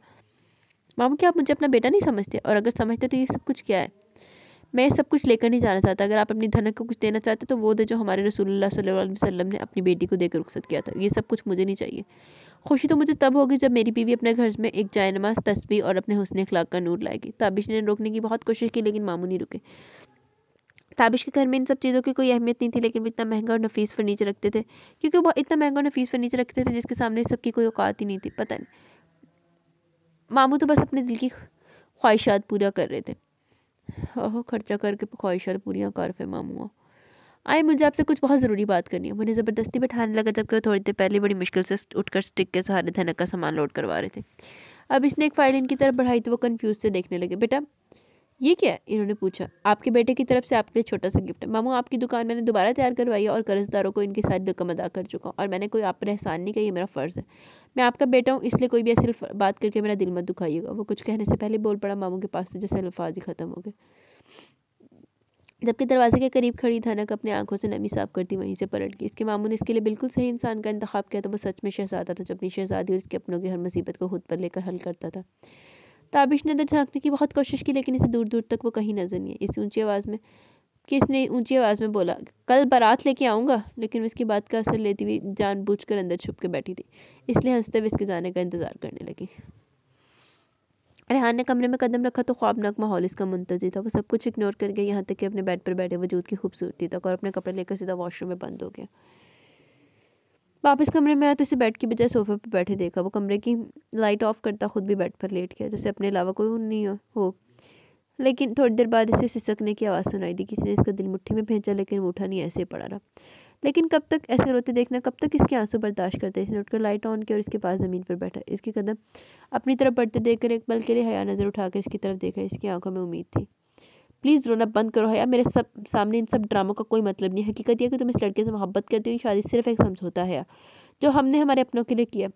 मामू क्या आप मुझे अपना बेटा नहीं समझते? और अगर समझते तो ये सब कुछ क्या है? मैं सब कुछ लेकर नहीं जाना चाहता। अगर आप अपनी धनक को कुछ देना चाहते तो वो दे जो हमारे रसूलुल्लाह सल्लल्लाहु अलैहि वसल्लम ने अपनी बेटी को देकर रुखसत किया था। ये सब कुछ मुझे नहीं चाहिए। खुशी तो मुझे तब होगी जब मेरी बीवी अपने घर में एक जायनमाज, तस्बीह और अपने हुस्न अखलाक का नूर लाएगी। ताबिश ने रोकने की बहुत कोशिश की लेकिन मामू नहीं रुके। ताबिश के घर में इन सब चीज़ों की कोई अहमियत नहीं थी, लेकिन वो इतना महंगा और नफीस फर्नीचर रखते थे, क्योंकि वो इतना महंगा और नफीस फर्नीचर रखते थे जिसके सामने सबकी कोई औकात ही नहीं थी। पता नहीं, मामू तो बस अपने दिल की ख्वाहिशात पूरा कर रहे थे। ओहो, खर्चा करके ख्वाहिशात पूरियाँ कर फे मामू। आए, मुझे आपसे कुछ बहुत ज़रूरी बात करनी है। मुझे ज़बरदस्ती बैठाने लगा जबकि वो थोड़ी देर पहले बड़ी मुश्किल से उठकर स्टिक के सहारे धनक का सामान लोड करवा रहे थे। अब इसने एक फाइल इनकी तरफ बढ़ाई तो वो कन्फ्यूज से देखने लगे। बेटा ये क्या है? इन्होंने पूछा। आपके बेटे की तरफ से आपके लिए छोटा सा गिफ्ट है मामू। आपकी दुकान मैंने दोबारा तैयार करवाई है और कर्जदारों को इनकी सारी रकम अदा कर चुका हूँ और मैंने कोई आप पर एहसान नहीं किया, ये मेरा फ़र्ज़ है। मैं आपका बेटा हूँ, इसलिए कोई भी ऐसी बात करके मेरा दिल मत दुखाइएगा। वो कुछ कहने से पहले बोल पड़ा। मामू के पास तो जैसे अल्फाज ही ख़त्म हो गए। जबकि दरवाजे के करीब खड़ी धनक अपने आंखों से नमी साफ करती वहीं से पलट गई। इसके मामू ने इसके लिए बिल्कुल सही इंसान का इंतखाब किया तो वो सच में शहजादा था जो अपनी शहजादी और उसके अपनों की हर मुसीबत को खुद पर लेकर हल करता था। ताबिश ने अंदर झांकने की बहुत कोशिश की लेकिन इसे दूर दूर तक वो कहीं नजर नहीं है। इसने ऊंची आवाज़ में बोला, कल बारात लेके आऊँगा। लेकिन वो इसकी बात का असर लेती हुई जानबूझकर अंदर छुप के बैठी थी, इसलिए हंसते हुए इसके जाने का इंतज़ार करने लगी। रेहान ने कमरे में कदम रखा तो ख्वाबनाक माहौल इसका मुंतज़िर था। वो सब कुछ इग्नोर कर गया, यहाँ तक कि अपने बेड पर बैठे वजूद की खूबसूरती तक, और अपने कपड़े लेकर सीधा वॉशरूम में बंद हो गया। वापस कमरे में आया तो इसे बेड की बजाय सोफे पर बैठे देखा। वो कमरे की लाइट ऑफ करता खुद भी बेड पर लेट गया जैसे अपने अलावा कोई नहीं हो। लेकिन थोड़ी देर बाद इसे सिसकने की आवाज़ सुनाई दी। किसी ने इसका दिल मुट्ठी में भेजा लेकिन वो उठा नहीं, ऐसे ही पड़ा रहा। लेकिन कब तक ऐसे रोते देखना, कब तक इसके आंसू बर्दाश्त करते? इसने उठकर लाइट ऑन किया और इसके पास ज़मीन पर बैठा। इसके कदम अपनी तरफ बढ़ते देखकर एक पल के लिए हया नज़र उठाकर इसकी तरफ देखा। इसकी आंखों में उम्मीद थी। प्लीज़ रोना बंद करो हया, मेरे सब सामने इन सब ड्रामों का कोई मतलब नहीं। हकीकत यह कि तुम इस लड़के से मोहब्बत करती हुई शादी सिर्फ एक समझौता है जो हमने हमारे अपनों के लिए किया।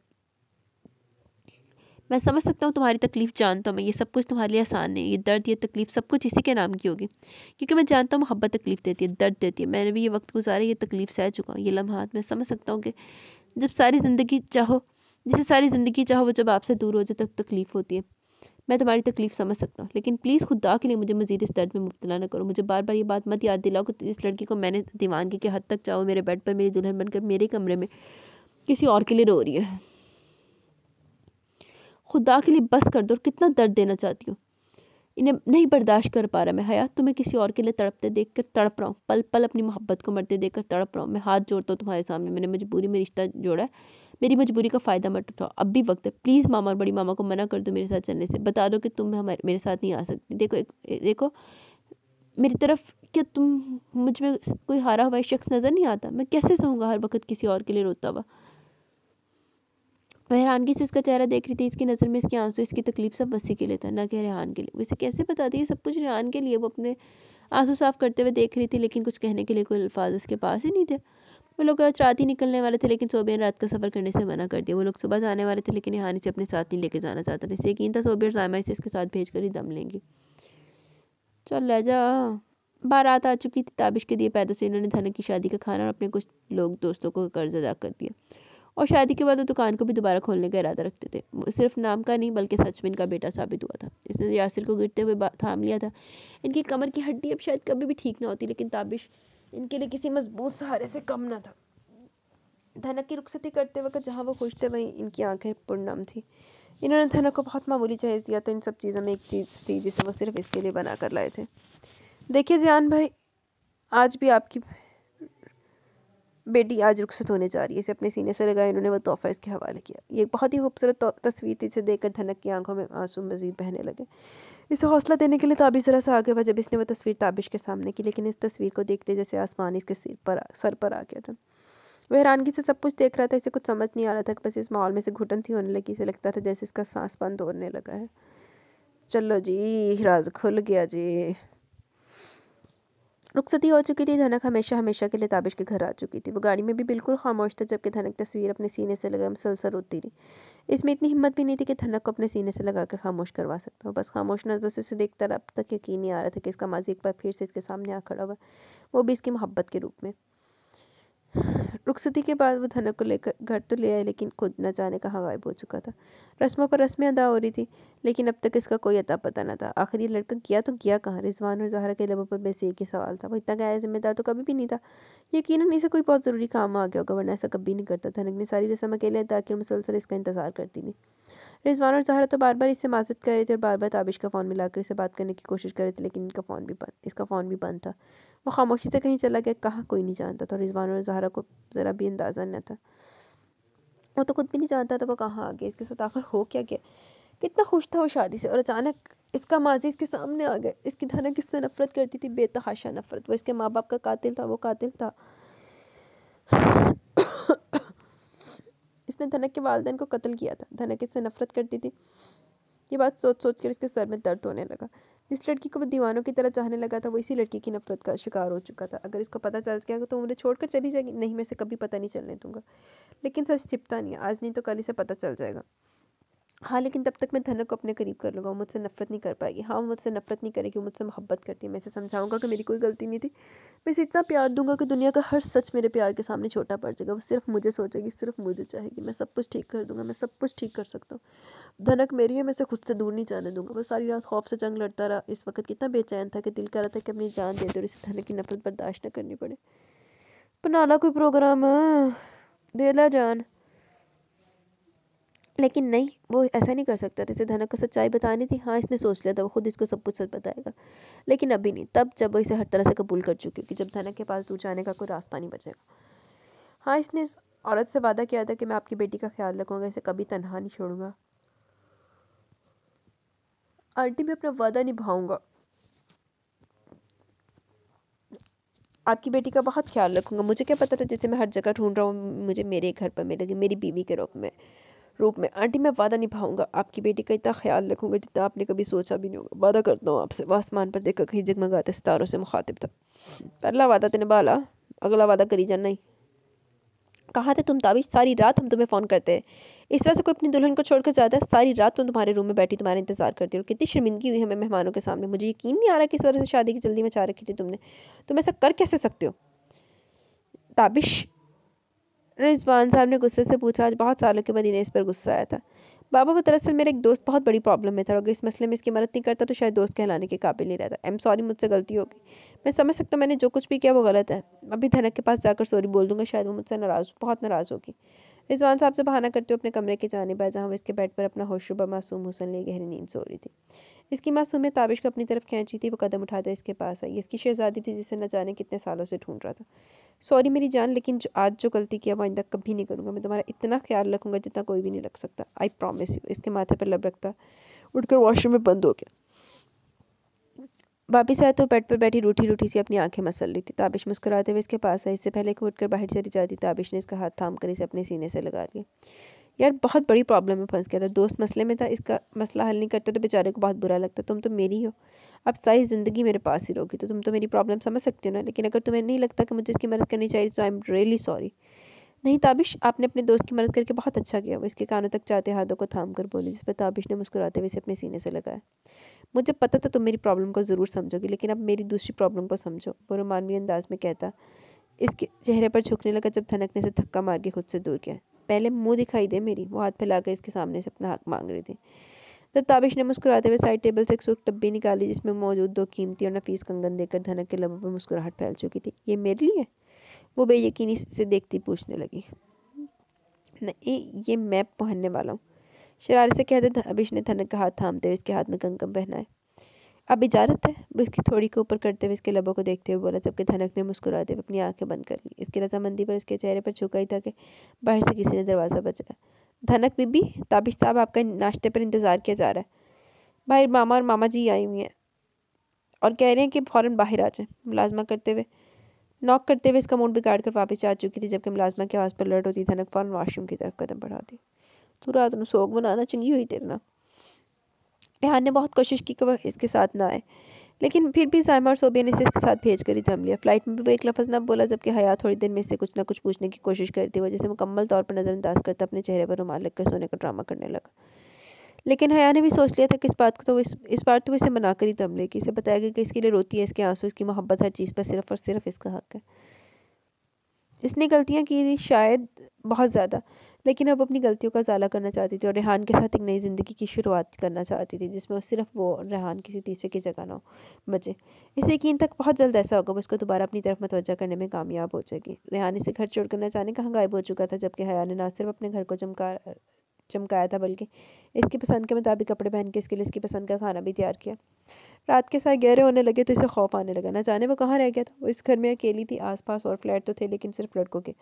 मैं समझ सकता हूँ तुम्हारी तकलीफ़, जानता हूँ मैं, ये सब कुछ तुम्हारे लिए आसान नहीं। ये दर्द, ये तकलीफ़ सब कुछ इसी के नाम की होगी, क्योंकि मैं जानता हूँ मोहब्बत तकलीफ़ देती है, दर्द देती है। मैंने भी ये वक्त गुजारा, ये तकलीफ़ सह चुका हूँ। ये लम्हात मैं समझ सकता हूँ कि जब सारी ज़िंदगी चाहो, जिसे सारी ज़िंदगी चाहो वो जब आपसे दूर हो जाए तब तकलीफ़ होती है। मैं तुम्हारी तकलीफ़ समझ सकता हूँ, लेकिन प्लीज़ खुदा के लिए मुझे मज़ीद इस दर्द में मुब्तला न करो। मुझे बार बार ये बात मत याद दिलाओ कि इस लड़की को मैंने दीवानगी के हद तक चाहो मेरे बेड पर मेरी दुल्हन बनकर मेरे कमरे में किसी और के लिए रो रही है। खुदा के लिए बस कर दो, कितना दर्द देना चाहती हूँ। इन्हें नहीं बर्दाश्त कर पा रहा मैं। हयात तुम्हें किसी और के लिए तड़पते देख कर तड़प रहा हूँ, पल पल अपनी मोहब्बत को मरते देख कर तड़प रहा हूँ। मैं हाथ जोड़ता हूँ तुम्हारे सामने, मैंने मजबूरी में रिश्ता जोड़ा है, मेरी मजबूरी का फ़ायदा मत उठाओ, अब भी वक्त है। प्लीज़ मामा और बड़ी मामा को मना कर दो मेरे साथ चलने से, बता दो कि तुम मेरे साथ नहीं आ सकती। देखो मेरी तरफ, क्या तुम मुझ में कोई हारा हुआ शख्स नज़र नहीं आता? मैं कैसे सहूँगा हर वक्त किसी और के लिए रोता हुआ? मैं हैरानगी से इसका चेहरा देख रही थी, इसकी नज़र में इसके आंसू, इसकी तकलीफ सब वसी के लिए था, ना कि रेहान के लिए। वैसे कैसे बता दी सब कुछ रेहान के लिए? वो अपने आंसू साफ करते हुए देख रही थी, लेकिन कुछ कहने के लिए कोई अल्फाज उसके पास ही नहीं थे। वो लोग आज रात ही निकलने वाले थे, लेकिन सोबिया ने रात का सफ़र करने से मना कर दिया। वो लोग सुबह जाने वाले थे, लेकिन रेहान इसे अपने साथ नहीं लेके जाना चाहता था। इसे यकीन था सोबिया और सायमा इसे इसके साथ भेज कर ही दम लेंगी। चल ले जा। बारात आ चुकी थी, ताबिश के दिए पैदों से इन्होंने धनक की शादी का खाना और अपने कुछ लोग दोस्तों को कर्ज अदा कर दिया, और शादी के बाद वो दुकान को भी दोबारा खोलने का इरादा रखते थे। वो सिर्फ नाम का नहीं बल्कि सच में इनका बेटा साबित हुआ था। इसने यासिर को गिरते हुए थाम लिया था। इनकी कमर की हड्डी अब शायद कभी भी ठीक ना होती, लेकिन ताबिश इनके लिए किसी मजबूत सहारे से कम ना था। धनक की रुखसती करते वक्त जहाँ वो खुश थे वहीं इनकी आंखें पुरनम थी। इन्होंने धनक को बहुत मामूली जहेज दिया, तो इन सब चीज़ों में एक चीज़ थी जिसे वो सिर्फ इसके लिए बना कर लाए थे। देखिए ज़ियान भाई, आज भी आपकी बेटी आज रुखसत होने जा रही है, इसे अपने सीने से लगाया इन्होंने, वो तोहफा इसके हवाले किया। ये बहुत ही खूबसूरत तस्वीर थी, इसे देखकर धनक की आंखों में आंसू मजीद बहने लगे। इसे हौसला देने के लिए ताबिश ज़रा सा आगे हुआ जब इसने वो तस्वीर ताबिश के सामने की, लेकिन इस तस्वीर को देखते जैसे आसमान इसके सर पर आ गया था। वह हैरानगी से सब कुछ देख रहा था, इसे कुछ समझ नहीं आ रहा था, बस इस माहौल में से घुटन सी होने लगी। इसे लगता था जैसे इसका सांस बंद होने लगा है। चलो जी, राज खुल गया जी। रुखसती हो चुकी थी, धनक हमेशा हमेशा के लिए ताबिश के घर आ चुकी थी। वो गाड़ी में भी बिल्कुल खामोश था, जबकि धनक तस्वीर अपने सीने से लगा मुसलसल रोती रही। इसमें इतनी हिम्मत भी नहीं थी कि धनक को अपने सीने से लगाकर खामोश करवा सकता हो। बस खामोश नजरों से देखता रहा। अब तक यकीन नहीं आ रहा था कि इसका माजी एक बार फिर से इसके सामने आ खड़ा हुआ, वो भी इसकी मोहब्बत के रूप में। रुखसती के बाद वो धनक को लेकर घर तो ले आए, लेकिन खुद न जाने कहाँ गायब हो चुका था। रस्मों पर रस्में अदा हो रही थी, लेकिन अब तक इसका कोई अता पता न था। आखिर ये लड़का गया तो गया कहाँ? रिजवान और ज़हरा के लबों पर बस एक ही सवाल था। वो इतना गैर जिम्मेदार तो कभी भी नहीं था। यकीनन इसे कोई बहुत ज़रूरी काम आ गया होगा, वरना ऐसा कभी नहीं करता। धनक ने सारी रस्म अकेले अदा की और मुसलसल इसका इंतजार करती रही। रिजवान और ज़हरा तो बार बार इससे माजरत कर रहे थे और बार बार ताबिश का फ़ोन मिलाकर इसे बात करने की कोशिश कर रहे थे, लेकिन इसका फ़ोन भी बंद था। वो खामोशी से कहीं चला गया, कहाँ कोई नहीं जानता था। रिजवान और ज़हरा को ज़रा भी अंदाज़ा न था, वो तो खुद भी नहीं जानता था वो कहाँ आ गया, इसके साथ आखिर हो क्या गया। कितना खुश था वो शादी से, और अचानक इसका माजी इसके सामने आ गया। इसकी धनक इससे नफरत करती थी, बेतहाशा नफरत। वो इसके माँ बाप का कातिल था, वो कातिल था। इसने धनक के वालिदैन को कत्ल किया था। धनक इससे नफरत करती थी। ये बात सोच सोच कर इसके सर में दर्द होने लगा। जिस लड़की को वो दीवानों की तरह चाहने लगा था, वो इसी लड़की की नफरत का शिकार हो चुका था। अगर इसको पता चल गया तो मुझे छोड़कर चली जाएगी? नहीं, मैं इसे कभी पता नहीं चलने दूंगा। लेकिन सच छिपता नहीं है, आज नहीं तो कल इसे पता चल जाएगा। हाँ, लेकिन तब तक मैं धनक को अपने करीब कर लूँगा। वो मुझसे नफरत नहीं कर पाएगी। हाँ, वो मुझसे नफरत नहीं करेगी, वो मुझसे मोहब्बत करती है। मैं इसे समझाऊंगा कि मेरी कोई गलती नहीं थी। मैं इसे इतना प्यार दूंगा कि दुनिया का हर सच मेरे प्यार के सामने छोटा पड़ जाएगा। वो सिर्फ मुझे सोचेगी, सिर्फ मुझे चाहेगी। मैं सब कुछ ठीक कर दूंगा, मैं सब कुछ ठीक कर सकता हूँ। धनक मेरी है, मैं इसे खुद से दूर नहीं जाने दूंगा। वो सारी रात खौफ से जंग लड़ता रहा। इस वक्त कितना बेचैन था कि दिल कर रहा था कि अपनी जान दे दे और इसे धनक की नफरत बर्दाश्त न करनी पड़े। बना ला कोई प्रोग्राम, दे ला जान। लेकिन नहीं, वो ऐसा नहीं कर सकता था। इसे धनक को सच्चाई बतानी थी। हाँ, इसने सोच लिया था वो खुद इसको सब कुछ सच बताएगा, लेकिन अभी नहीं, तब जब वो इसे हर तरह से कबूल कर चुकी कि जब धनक के पास दूर जाने का कोई रास्ता नहीं बचेगा। हाँ, इसने इस औरत से वादा किया था कि मैं आपकी बेटी का ख्याल रखूँगा, इसे कभी तन्हा नहीं छोड़ूंगा। आंटी, मैं अपना वादा निभाऊंगा, आपकी बेटी का बहुत ख्याल रखूँगा। मुझे क्या पता था जिसे मैं हर जगह ढूंढ रहा हूँ मुझे मेरे घर पर मिलेगी, मेरी बीवी के रूप में। आंटी, मैं वादा निभाऊंगा, आपकी बेटी का इतना ख्याल रखूँगा जितना आपने कभी सोचा भी नहीं होगा। वादा करता हूँ आपसे। वो आसमान पर देखकर कहीं जगमगाते सितारों से मुखातिब था। पहला वादा तो निभा ला, अगला वादा करी जाना ही। कहाँ थे तुम ताबिश? सारी रात हम तुम्हें फ़ोन करते हैं। इस तरह से कोई अपनी दुल्हन को छोड़कर जाता है? सारी रात तुम तुम्हारे रूम में बैठी तुम्हारा इंतजार करती हो। कितनी शर्मिंदगी हुई हमें मेहमानों के सामने। मुझे यकीन नहीं आ रहा कि इस वजह से शादी की जल्दी मचा रखी थी तुमने। तुम ऐसा कर कैसे सकते हो ताबिश? रिजवान साहब ने गुस्से से पूछा। आज बहुत सालों के बाद इन्हें इस पर गुस्सा आया था। बाबा, वो दरअसल मेरा एक दोस्त बहुत बड़ी प्रॉब्लम में था, और अगर इस मसले में इसकी मदद नहीं करता तो शायद दोस्त कहलाने के काबिल नहीं रहता। आई एम सॉरी, मुझसे गलती हो गई। मैं समझ सकता हूँ मैंने जो कुछ भी किया वो गलत है। अभी धनक के पास जाकर सॉरी बोल दूंगा, शायद वो मुझसे बहुत नाराज़ होगी। रिजवान साहब से बहाना करते हुए अपने कमरे के जानिब आए, जहाँ वो इसके बेड पर अपना होशरुबा मासूम हुसन लिए गहरी नींद सो रही थी। इसकी मासूमियत ताबिश को अपनी तरफ खींची थी। वो कदम उठाकर इसके पास आई। इसकी शहजादी थी जिसे न जाने कितने सालों से ढूंढ रहा था। सॉरी मेरी जान, लेकिन आज जो गलती किया वो आइंदा कभी नहीं करूँगा। मैं तुम्हारा इतना ख्याल रखूँगा जितना कोई भी नहीं रख सकता। I promise you. इसके माथे पर लब रखता उठकर वॉशरूम में बंद हो गया। वापिस आया तो बेड पर बैठी रूठी रूठी सी अपनी आंखें मसल रही थी। ताबिश मुस्कुराते हुए इसके पास आई। इससे पहले कि उठकर बाहर चली जाती, ताबिश ने इसका हाथ थाम कर इसे अपने सीने से लगा लिया। यार बहुत बड़ी प्रॉब्लम में फंस गया था। दोस्त मसले में था, इसका मसला हल नहीं करता तो बेचारे को बहुत बुरा लगता। तुम तो मेरी हो, अब सारी ज़िंदगी मेरे पास ही रहोगी, तो तुम तो मेरी प्रॉब्लम समझ सकती हो ना। लेकिन अगर तुम्हें नहीं लगता कि मुझे इसकी मदद करनी चाहिए तो आई एम रियली सॉरी। नहीं ताबिश, आपने अपने दोस्त की मदद करके बहुत अच्छा किया। वो इसके कानों तक जाते हाथों को थाम कर बोली, जिस पर ताबिश ने मुस्कुराते हुए इसे अपने सीने से लगाया। मुझे पता था तुम मेरी प्रॉब्लम को ज़रूर समझोगी, लेकिन अब मेरी दूसरी प्रॉब्लम को समझो, वो रोमानवी अंदाज में कहता इसके चेहरे पर झुकने लगा जब धनक ने इसे धक्का मार के खुद से दूर किया। पहले मुंह दिखाई दे मेरी। वो हाथ फैलाकर इसके सामने से अपना हक मांग रही थी। तब ताबिश ने मुस्कुराते हुए साइड टेबल से एक सूख डब्बी निकाली, जिसमें मौजूद 2 कीमती और नफीस कंगन देकर धनक के लबों पर मुस्कुराहट फैल चुकी थी। ये मेरे लिए? वो बेयकीनी से देखती पूछने लगी। नहीं, ये मैं पहनने वाला हूँ, शरारत से कहते ताबिश ने धनक का हाथ थामते हुए इसके हाथ में कंगन पहनाए। अब इजाज़त है? वो इसकी थोड़ी को ऊपर करते हुए इसके लबों को देखते हुए बोला, जबकि धनक ने मुस्कुराते हुए अपनी आंखें बंद कर ली। इसकी रजामंदी पर इसके चेहरे पर झुका ही था कि बाहर से किसी ने दरवाज़ा बजाया। धनक बीबी, ताबिश साहब आपका नाश्ते पर इंतज़ार किया जा रहा है। बाहर मामा और मामा जी आई हुई हैं और कह रहे हैं कि फ़ौरन बाहर आ जाएं। मुलाजमा करते हुए नॉक करते हुए इसका मूड बिगाड़ कर वापस आ चुकी थी। जबकि मुलाजमा की आवाज़ पर अलर्ट होती, धनक फ़ौरन वॉशरूम की तरफ कदम बढ़ाती। तू रात में सोग बनाना चंगी हुई तेरे ना। रेहान ने बहुत कोशिश की कि वह इसके साथ ना आए, लेकिन फिर भी साइमा और सोबिया ने इसे इसके साथ भेज कर ही थम लिया। फ्लाइट में भी वो एक लफ्ज़ न बोला, जबकि हया थोड़ी देर में इससे कुछ ना कुछ पूछने की कोशिश करती हुई जिसे मुकम्मल तौर पर नज़रअंदाज करता अपने चेहरे पर रुमाल रखकर सोने का ड्रामा करने लगा। लेकिन हया ने भी सोच लिया था कि इस बात को तो इस बार तो इसे मना कर ही दम लेगी। इसे बताया गया कि इसके लिए रोती है, इसके आंसू, इसकी मोहब्बत, हर चीज़ पर सिर्फ और सिर्फ इसका हक है। इसने गलतियाँ की थी शायद बहुत ज़्यादा, लेकिन अब अपनी गलतियों का उजाला करना चाहती थी और रेहान के साथ एक नई ज़िंदगी की शुरुआत करना चाहती थी, जिसमें सिर्फ वो और रेहान किसी तीसरे की जगह ना बचे। इस यकीन तक बहुत जल्द ऐसा होगा, वो उसको दोबारा अपनी तरफ मतवज्जा करने में कामयाब हो जाएगी। रेहान इसे घर छोड़कर न जाने कहाँ गायब हो चुका था, जबकि हया ने ना सिर्फ अपने घर को चमकाया था, बल्कि इसकी पसंद के मुताबिक कपड़े पहन के इसके लिए इसकी पसंद का खाना भी तैयार किया। रात के साथ गहरे होने लगे तो इसे खौफ आने लगा। न जाने वो कहाँ रह गया था। वो इस घर में अकेली थी। आसपास और फ्लैट तो थे, लेकिन सिर्फ लड़कों के।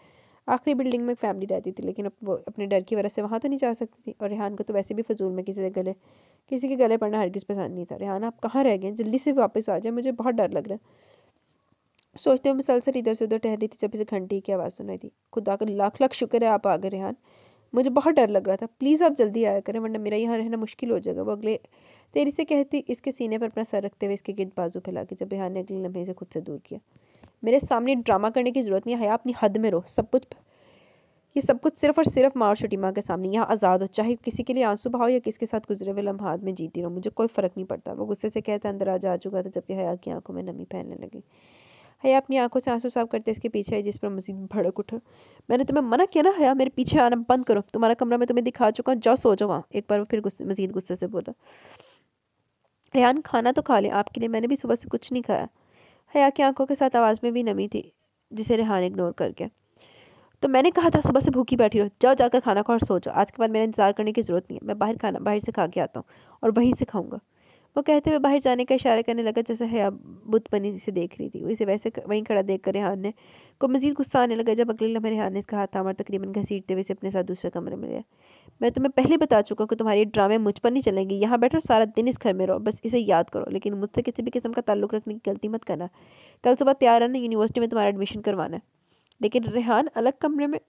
आखिरी बिल्डिंग में एक फैमिली रहती थी, लेकिन अब वो अपने डर की वजह से वहाँ तो नहीं जा सकती थी। और रेहान को तो वैसे भी फजूल में किसी के गले पड़ना हरगिज़ पसंद नहीं था। रेहान आप कहाँ रह गए? जल्दी से वापस आ जाए, मुझे बहुत डर लग रहा है। सोचते हुए मुसलसल इधर से उधर टहरी थी जब इसे घंटी की आवाज़ सुनाई थी। खुदा का लाख लाख शुक्र है आप आ गए रेहान, मुझे बहुत डर लग रहा था। प्लीज़ आप जल्दी आया करें, वरना मेरा यहाँ रहना मुश्किल हो जाएगा। वो अगले तेरी से कहती इसके सीने पर अपना सर रखते हुए इसके गिर्द बाजू फैला के, जब रेहान ने अगले लम्हे से खुद से दूर किया। मेरे सामने ड्रामा करने की ज़रूरत नहीं है, अपनी हद में रहो। ये सब कुछ सिर्फ और सिर्फ माँ और छोटी माँ के सामने। यहाँ आज़ाद हो, चाहे किसी के लिए आंसू बहाओ या किसके साथ गुजरे हुए लम्हात में जीती रहो, मुझे कोई फ़र्क नहीं पड़ता। वो गुस्से से कहता अंदर आ जा चुका था, जबकि हया की आंखों में नमी फैलने लगी। हया अपनी आंखों से आंसू साफ करते इसके पीछे आई, जिस पर मजीद भड़क उठा। मैंने तुम्हें मना किया ना हया, मेरे पीछे आना बंद करो। तुम्हारा कमरा मैं तुम्हें दिखा चुका हूँ, जाओ सो जाओ वहाँ। एक बार फिर मजीद गुस्से से बोला। रेहान खाना तो खा ले, आपके लिए मैंने भी सुबह से कुछ नहीं खाया। हया की आंखों के साथ आवाज़ में भी नमी थी, जिसे रेहान इग्नोर करके। तो मैंने कहा था सुबह से भूखी बैठी रहो, जाओ जाकर खाना खाओ और सो जाओ। आज के बाद मेरा इंतजार करने की ज़रूरत नहीं है, मैं बाहर से खा के आता हूँ और वहीं से खाऊंगा। वो कहते हुए बाहर जाने का इशारा करने लगा, जैसे हया बुत बनी से देख रही थी। वो इसे वैसे वहीं खड़ा देख कर रेहान ने को मजीद गुस्सा आने लगा, जब अगले लम्हे रेहान ने इसका हाथ थामा और तकरीबन घसीटते हुए इसे अपने साथ दूसरे कमरे में लिया। मैं तुम्हें पहले बता चुका हूँ कि तुम्हारी ड्रामे मुझ पर नहीं चलेंगी। यहाँ बैठो, सारा दिन इस घर में रहो, बस इसे याद करो। लेकिन मुझसे किसी भी किस्म का ताल्लुक़ रखने की गलती मत करना। कल सुबह तैयार रहना, यूनिवर्सिटी में तुम्हारा एडमिशन करवाना है। लेकिन रेहान अलग कमरे में?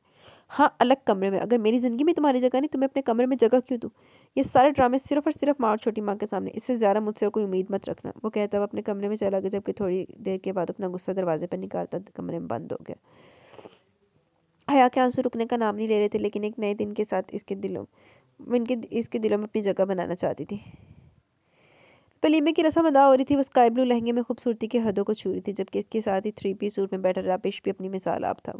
हाँ, अलग कमरे में। अगर मेरी ज़िंदगी में तुम्हारी जगह नहीं, तुम्हें अपने कमरे में जगह क्यों दूँ? ये सारे ड्रामे सिर्फ और सिर्फ माँ और छोटी माँ के सामने। इससे ज़्यादा मुझसे और कोई उम्मीद मत रखना। वो कहता हुआ अपने कमरे में चला गया, जबकि थोड़ी देर के बाद अपना गुस्सा दरवाजे पर निकालता कमरे में बंद हो गया। हया के आंसू रुकने का नाम नहीं ले रहे थे, लेकिन एक नए दिन के साथ इसके दिलों में अपनी जगह बनाना चाहती थी। वलीमे की रस्म अदा हो रही थी। वो स्काई ब्लू लहंगे में खूबसूरती की हदों को छू रही थी, जबकि इसके साथ ही 3 पीस सूट में बैठा राबिश भी अपनी मिसाल आप था।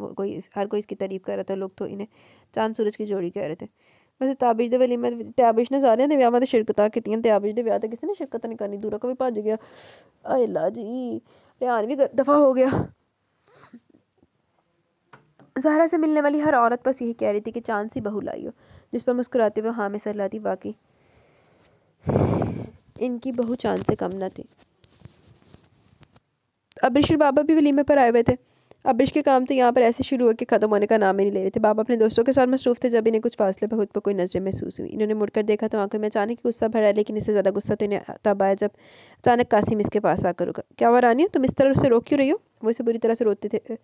हर कोई इसकी तारीफ कर रहा था। लोग तो इन्हें चांद सूरज की जोड़ी कह रहे थे। वैसे ताबिश दे वलीमे ताबिश ने सारे दे विआह में शिरकत कीतियां। ताबिश दे विआह किसी ने शिरकत नहीं करनी, दूरा को भी भज गया। अल्लाह जी, रेहान भी दफा हो गया। ज़हरा से मिलने वाली हर औरत बस यही कह रही थी कि चांद सी बहू लाई हो, जिस पर मुस्कुराते हुए हाँ में सर लाती। वाकई इनकी बहू चांद से कम न थी। अब्रिश और बाबा भी वलीमे पर आए हुए थे। अब्रिश के काम तो यहाँ पर ऐसे शुरू होकर ख़त्म होने का नाम ही नहीं ले रहे थे। बाबा अपने दोस्तों के साथ मसरूफ़ थे जब इन्हें कुछ फासले पर खुद पर कोई नज़रें महसूस हुई। इन्होंने मुड़कर देखा तो आंखों में अचानक गुस्सा भरा, लेकिन इससे ज़्यादा गुस्सा तो इन्हें तब आया जब अचानक कासिम इसके पास आकर रुका। क्या हुआ रानिया, तुम इस तरह से रो क्यों रही हो? वो इसे बुरी तरह से रोते थे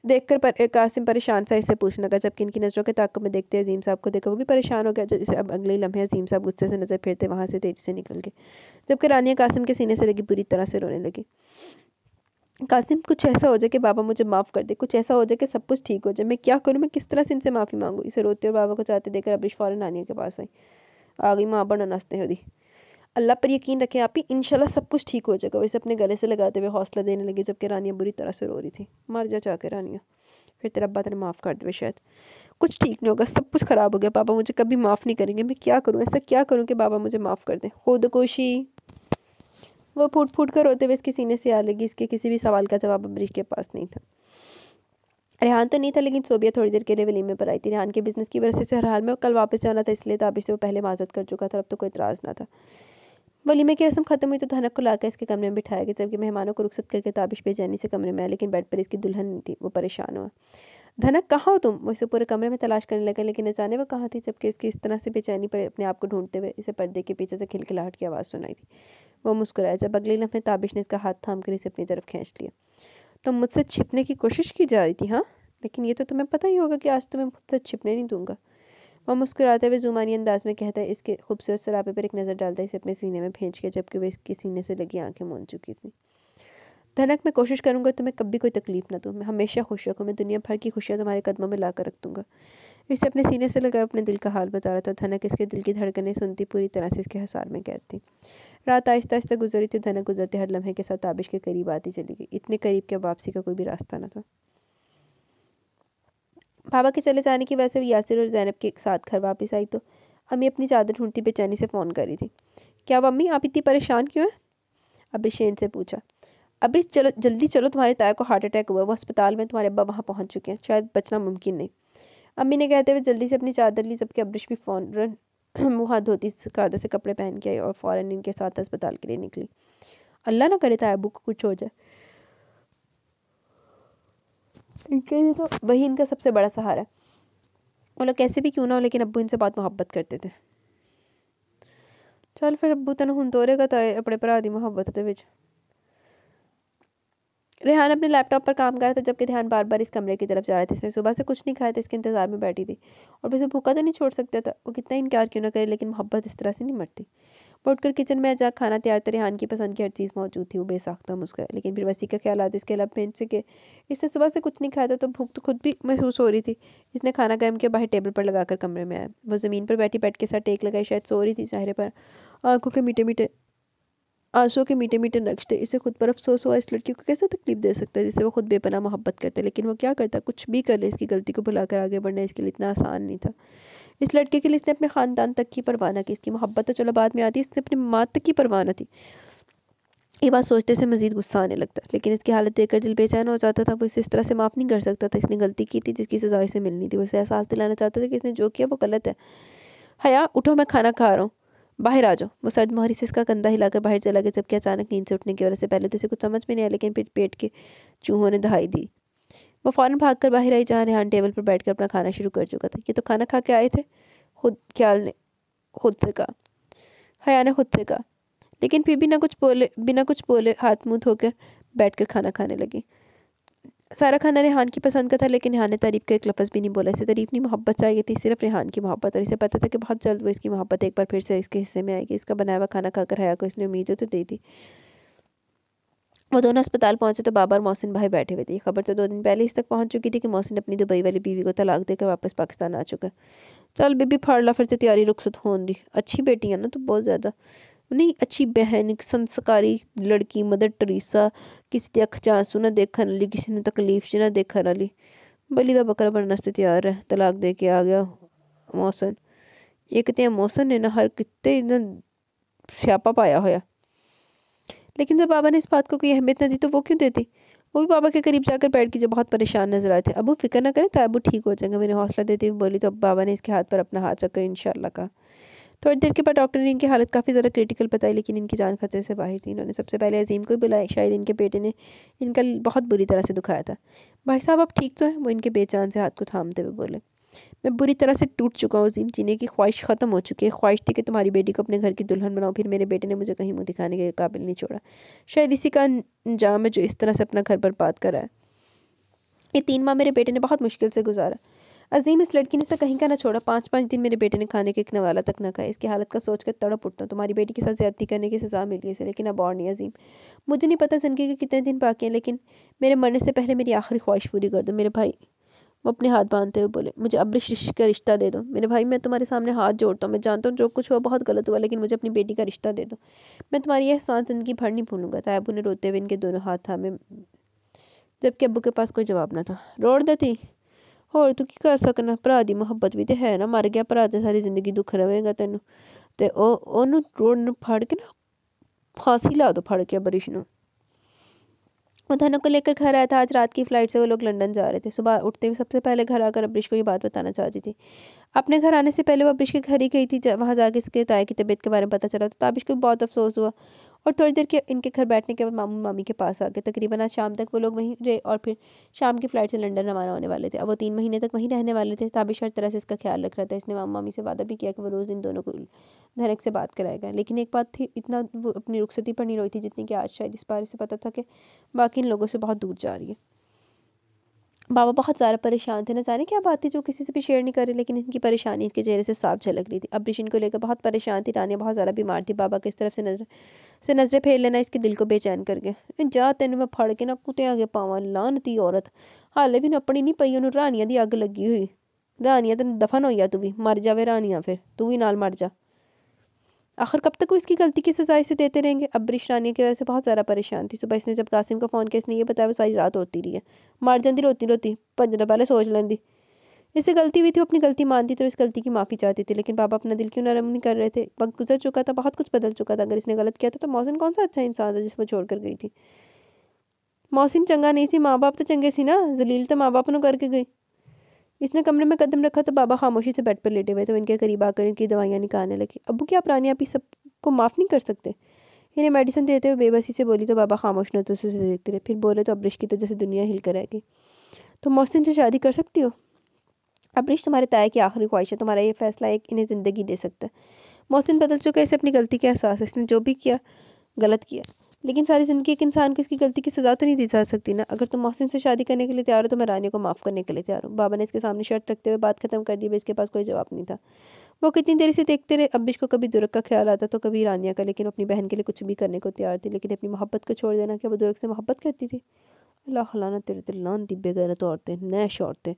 देखकर कासिम परेशान सा इससे पूछने लगा, जबकि इनकी नज़रों के ताक़ुब में देखते अजीम साहब को देखकर वो भी परेशान हो गया। जब इसे अब अगले लम्हे अजीम साहब गुस्से से नज़र फिरते वहाँ से तेज़ी से निकल गए, जबकि रानिया कासिम के सीने से लगी बुरी तरह से रोने लगी। कासिम, कुछ ऐसा हो जाए कि बाबा मुझे माफ़ कर दे, कुछ ऐसा हो जाए कि सब कुछ ठीक हो जाए। मैं क्या करूँ, मैं किस तरह से इनसे माफ़ी मांगूँ? इसे रोते और बाबा को चाहते देखकर अब्रिश फ़ौरन नानिया के पास आई। आ गई माँ बना नाचते हुई। अल्लाह पर यकीन रखें आप ही, इंशाल्लाह सब कुछ ठीक हो जाएगा। वो इसे अपने गले से लगाते हुए हौसला देने लगी, जबकि रानिया बुरी तरह से रो रही थी। मर जा चाह के रानिया, फिर तेरा अब्बा तेरे माफ़ कर दे। शायद कुछ ठीक नहीं होगा, सब कुछ ख़राब हो गया। पापा मुझे कभी माफ़ नहीं करेंगे। मैं क्या करूँ, ऐसा क्या करूँ कि बाबा मुझे माफ़ कर दें? खुदकुशी। वो फूट फूट कर रोते हुए इसके सीने से आ लगी। इसके किसी भी सवाल का जवाब अब्रिश के पास नहीं था। रेहान तो नहीं था, लेकिन सोबिया थोड़ी देर के लिए वलीमे पर आई थी। रेहान के बिज़नेस की वजह से हर हाल में कल वापस जाना था, इसलिए ताबिश से वो पहले माजरत कर चुका था। अब तो कोई इतराज़ ना था। वलीमे की रस्म खत्म हुई तो धनक को लाकर इसके कमरे में बिठाया गया, जबकि मेहमानों को रुखसत करके ताबिश बेचैनी से कमरे में आया, लेकिन बेड पर इसकी दुल्हन नहीं थी। वो परेशान हुआ। धनक, कहाँ हो तुम? वो इसे पूरे कमरे में तलाश करने लगा, लेकिन न जाने वो कहाँ थी, जबकि इसकी इस तरह से बेचैनी पर अपने आप को ढूंढते हुए इसे पर्दे के पीछे से खिलखिलाहट की आवाज़ सुनाई थी। वो मुस्कुराया जब अगले लम्हे ताबिश ने इसका हाथ थाम कर इसे अपनी तरफ खींच लिया। तुम मुझसे छिपने की कोशिश की जा रही थी, हाँ? लेकिन ये तो तुम्हें पता ही होगा कि आज तुम्हें मुझसे छिपने नहीं दूंगा। वह मुस्कुराते हुए जुमानी अंदाज में कहता है। इसके खूबसूरत सरापे पर एक नज़र डालता इसे अपने सीने में भेज के, जबकि वह इसके सीने से लगी आंखें मूंद चुकी थी। धनक, मैं कोशिश करूंगा तुम्हें कभी कोई तकलीफ ना दूँ। मैं हमेशा खुश रखूँ। मैं दुनिया भर की खुशियाँ तुम्हारे कदमों में ला कर रख दूँगा। इसे अपने सीने से लगा अपने दिल का हाल बता रहा था। धनक इसके दिल की धड़कनें सुनती पूरी तरह से इसके हसार में कैद थी। रात आहिस्ता आहिस्ता गुजरी थी। धनक गुजरते हर लम्हे के साथ ताबिश के करीब आती चली गई, इतने करीब कि वापसी का कोई भी रास्ता न था। बाबा के चले जाने की वजह से यासिर और ज़ैनब के साथ घर वापस आई तो अम्मी अपनी चादर ढूंढती बेचैनी से फ़ोन कर रही थी। क्या वो अम्मी, आप इतनी परेशान क्यों हैं? अब्रिश से पूछा। अब्रिश, चलो जल्दी चलो, तुम्हारे ताया को हार्ट अटैक हुआ, वो अस्पताल में, तुम्हारे अब्बा वहाँ पहुँच चुके हैं, शायद बचना मुमकिन नहीं। अम्मी ने कहते हुए जल्दी से अपनी चादर ली, जबकि अब्रिश भी फ़ौरन मुँह हाथ धोती कायदे से कपड़े पहन के आई और फ़ौरन इनके साथ अस्पताल के लिए निकली। अल्लाह ना करे ताया अब्बू को कुछ हो जाए। इनके लिए तो वही इनका सबसे बड़ा सहारा है। वो लोग कैसे भी क्यों ना हो, लेकिन अब्बू इनसे बहुत मोहब्बत करते थे। चल फिर अब्बू तन हुन तोरेगा ताए अपने भरा दी मोहब्बत दे विच। रेहान अपने लैपटॉप पर काम कर रहा था, जबकि ध्यान बार बार इस कमरे की तरफ जा रहा था। इसने सुबह से कुछ नहीं खाया था, इसके इंतजार में बैठी थी और वैसे भूखा तो नहीं छोड़ सकता था। वो कितना इनकार क्यों ना करे, लेकिन मोहब्बत इस तरह से नहीं मरती। वो उठकर किचन में जा खाना तैयार था। रेहान की पसंद की हर चीज़ मौजूद थी। वो बेसाख्ता मुस्कुराया, लेकिन फिर वसी का ख्याल आता इसके अलावा बेंच से कि इसने सुबह से कुछ नहीं खाया था, तो भूख तो खुद भी महसूस हो रही थी। इसने खाना गर्म के बाहर टेबल पर लगाकर कमरे में आया। वो ज़मीन पर बैठी बेड के साथ टेक लगाई, शायद सो रही थी। चेहरे पर आंखों के मीठे मीठे आंसुओं के मीठे मीठे नक्श थे। इसे खुद पर अफसोस हुआ, इस लड़की को कैसे तकलीफ दे सकता है जिसे वो खुद बेपनाह मोहब्बत करते, लेकिन वो क्या करता, कुछ भी कर ले। इसकी गलती को भुलाकर आगे बढ़ना इसके लिए इतना आसान नहीं था। इस लड़के के लिए इसने अपने ख़ानदान तक की परवाह न की। इसकी मोहब्बत तो चलो बाद में आती, इसने अपनी माँ तक की परवाह न थी। ये बात सोचते से मज़ीद गुस्सा आने लगता, लेकिन इसकी हालत देखकर दिल बेचैन हो जाता था। वो इसे इस तरह से माफ़ नहीं कर सकता था। इसने गलती की थी जिसकी सज़ा इसे मिलनी थी। वो इसे एहसास दिलाना चाहता था कि इसने जो किया वो गलत है। हया, उठो, मैं खाना खा रहा हूँ, बाहर आ जाओ। वो सर्द मोहरी से इसका कंधा हिलाकर बाहर चला गया, जबकि अचानक नींद से उठने की वजह से पहले तो इसे कुछ समझ में नहीं आया, लेकिन फिर पेट के चूहों ने दहाई दी। वो फ़ौरन भागकर बाहर आई, जहाँ रेहान टेबल पर बैठकर अपना खाना शुरू कर चुका था। ये तो खाना खा के आए थे, ख्याल ने खुद से कहा, हया ने खुद से कहा, लेकिन फिर भी बिना कुछ बोले हाथ मुँह धोकर बैठकर खाना खाने लगी। सारा खाना रेहान की पसंद का था, लेकिन रेहान ने तारीफ़ का एक लफ्ज़ भी नहीं बोला। इसे तारीफ़ नहीं, मोहब्बत चाहिए थी, सिर्फ रेहान की मोहब्बत। और इसे पता था कि बहुत जल्द वो इसकी मोहब्बत एक बार फिर से इसके हिस्से में आएगी। इसका बनाया हुआ खाना खाकर हया को इसने उम्मीदें तो दी थी। वो दोनों अस्पताल पहुंचे तो बाबा और मोहसिन भाई बैठे हुए थे। ये खबर तो 2 दिन पहले इस तक पहुंच चुकी थी कि मोहसिन अपनी दुबई वाली बीवी को तलाक देकर वापस पाकिस्तान आ चुका। चल बीबी फाड़ ला, फिर से तैयारी रुखसत होने दी। अच्छी बेटी है ना तो बहुत ज़्यादा नहीं, अच्छी बहन, एक संस्कारी लड़की, मदर टेरेसा, किसी की अख च आंसू ना देखने वाली, किसी ने तकलीफ च ना देखने वाली, बली का बकरा बनने वास्ते तैयार है। तलाक दे के आ गया मोहसिन। एक तो मोहसिन ने ना हर किते ना स्यापा पाया होया। लेकिन जब बाबा ने इस बात को कोई अहमियत न दी तो वो क्यों देती? वो भी बाबा के करीब जाकर बैठ के जो बहुत परेशान नजर आए थे। अबू फिक्र ना करें, तो अबू ठीक हो जाएंगे, मैंने हौसला देते हुए बोली। तो अब बाबा ने इसके हाथ पर अपना हाथ रखकर इंशाल्लाह कहा। थोड़ी देर के बाद डॉक्टर ने इनकी हालत काफ़ी ज़्यादा क्रिटिकल बताई, लेकिन इनकी जान खतरे से बाहर थी। इन्होंने सबसे पहले अजीम को ही बुलाया, शायद इनके बेटे ने इनका बहुत बुरी तरह से दुखाया था। भाई साहब आप ठीक तो हैं? वो इनके बेजान से हाथ को थामते हुए बोले। मैं बुरी तरह से टूट चुका हूँ अजीम, जीने की ख्वाहिश ख़त्म हो चुकी है। ख्वाहिश थी कि तुम्हारी बेटी को अपने घर की दुल्हन बनाओ, फिर मेरे बेटे ने मुझे कहीं मुँह दिखाने के काबिल नहीं छोड़ा। शायद इसी का अंजाम है जो इस तरह से अपना घर बर्बाद करा है। ये 3 माह मेरे बेटे ने बहुत मुश्किल से गुजारा। अजीम, इस लड़की ने से कहीं का ना छोड़ा। 5-5 दिन मेरे बेटे ने खाने के एक नवाला तक ना खाया। इसकी हालत का सोच कर तड़प उठता हूँ। तुम्हारी बेटी के साथ ज़्यादती करने की सज़ा मिली इसे, लेकिन अब और नहीं अजीम। मुझे नहीं पता ज़िंदगी के कितने दिन बाकी हैं, लेकिन मेरे मरने से पहले मेरी आखिरी ख्वाहिश पूरी कर दो मेरे भाई। वो अपने हाथ बांधते हुए बोले, मुझे अब्रिश का रिश्ता दे दो मेरे भाई। मैं तुम्हारे सामने हाथ जोड़ता हूँ। मैं जानता हूँ जो कुछ हुआ बहुत गलत हुआ, लेकिन मुझे अपनी बेटी का रिश्ता दे दो। मैं तुम्हारी यह एहसान ज़िंदगी भर नहीं भूलूंगा। तायबू ने रोते हुए इनके दोनों हाथ थामे, जबकि अब्बू के पास कोई जवाब ना था। रोड़ देती होर तू की कर सकना, भरा दी मुहब्बत भी तो है ना। मर गया भरा तो सारी जिंदगी दुख रहेगा तेनू। ते ओनू रोड नू फड़ के ना फांसी ला दो फड़ के अबरीश नू। वो धनू को लेकर घर आया था। आज रात की फ्लाइट से वो लोग लंदन जा रहे थे। सुबह उठते हुए सबसे पहले घर आकर अबरीश को ये बात बताना चाहती थी। अपने घर आने से पहले वो अबरीश के घर ही गई थी। वहाँ जाके इसके ताए की तबीयत के बारे में पता चला तो ताबिश को बहुत अफसोस हुआ। और थोड़ी देर के इनके घर बैठने के बाद मामू मामी के पास आ गए। तकरीबन आज शाम तक वो लोग वहीं रहे और फिर शाम की फ़्लाइट से लंदन रवाना होने वाले थे। अब वो 3 महीने तक वहीं रहने वाले थे। ताबिश हर तरह से इसका ख्याल रख रहा था। इसने मामू मामी से वादा भी किया कि वो रोज़ इन दोनों को धनक से बात कराएगा। लेकिन एक बात थी, इतना वो अपनी रुखसती पर नहीं रोई थी जितनी कि आज शायद इस बारे से पता था कि बाकी इन लोगों से बहुत दूर जा रही है। बाबा बहुत ज़्यादा परेशान थे। न जाने क्या बात थी जो किसी से भी शेयर नहीं कर रही, लेकिन इनकी परेशानी इसके चेहरे से साफ झलक रही थी। अब्रिश इनको लेकर बहुत परेशान थी। रानिया बहुत ज़्यादा बीमार थी। बाबा की इस तरफ से नज़रें फेर लेना इसके दिल को बेचैन कर गया। जा तेन मैं फड़ के ना कुत्ते आगे पावां, लानती औरत। हाले भी नपनी नहीं पई, उन्होंने रानिया की अग लगी हुई। रानिया तेन दफन हो जा, तू भी मर जावे रानिया, फिर तू भी नाल मर जा। आखिर कब तक वो इसकी गलती की सजा इसे देते रहेंगे। अब्रिश रानिया की वजह से बहुत ज़्यादा परेशान थी। सुबह इसने जब कासिम को फ़ोन किया, इसने ये बताया वो सारी रात रोती रही है। मर जाती रोती रोती, भजन पहले सोच लेंदी। इससे गलती हुई थी, वो अपनी गलती मानती तो इस गलती की माफ़ी चाहती थी, लेकिन पापा अपना दिल क्यों नरम नहीं कर रहे थे। वक्त गुजर चुका था, बहुत कुछ बदल चुका था। अगर इसने गलत किया था तो मोहसिन कौन सा अच्छा इंसान था जिसको छोड़ कर गई थी। मोहसिन चंगा नहीं सी, माँ बाप तो चंगे सी ना। जलील तो माँ बाप ने करके गई। इसने कमरे में कदम रखा तो बाबा खामोशी से बेड पर लेटे हुए थे। वो इनके करीब आकर इनकी दवाइयाँ निकालने लगी। अब्बू क्या आप रानी आप ही सबको माफ़ नहीं कर सकते? इन्हें मेडिसिन देते हुए बेबसी से बोली तो बाबा खामोश नजरों से देखते रहे। फिर बोले तो अब्रिश की तो जैसे दुनिया हिल कर रहेगी। तो मोहसिन से शादी कर सकती हो? अब्रिश तुम्हारे ताए की आखिरी ख्वाहिश है। तुम्हारा ये फैसला एक इन्हें ज़िंदगी दे सकता है। मोहसिन बदल चुका है, इसे अपनी गलती का एहसास है। इसने जो भी किया गलत किया, लेकिन सारी ज़िंदगी एक इंसान को इसकी गलती की सज़ा तो नहीं दी जा सकती ना। अगर तुम मोहसिन से शादी करने के लिए तैयार हो तो मैं रानिया को माफ़ करने के लिए तैयार हूँ। बाबा ने इसके सामने शर्त रखते हुए बात खत्म कर दी। इसके पास कोई जवाब नहीं था। वो कितनी देर से देखते रहे। अब्रिश को कभी दुर्ग का ख्याल आता तो कभी रानिया का, लेकिन अपनी बहन के लिए कुछ भी करने को तैयार थी। लेकिन अपनी मोहब्बत को छोड़ देना, क्या वो दुर्ग से मोहब्बत करती थी? अल्लाह खलाना तेरे दिल लान दी बेगैरत औरतें, नैश औरतें।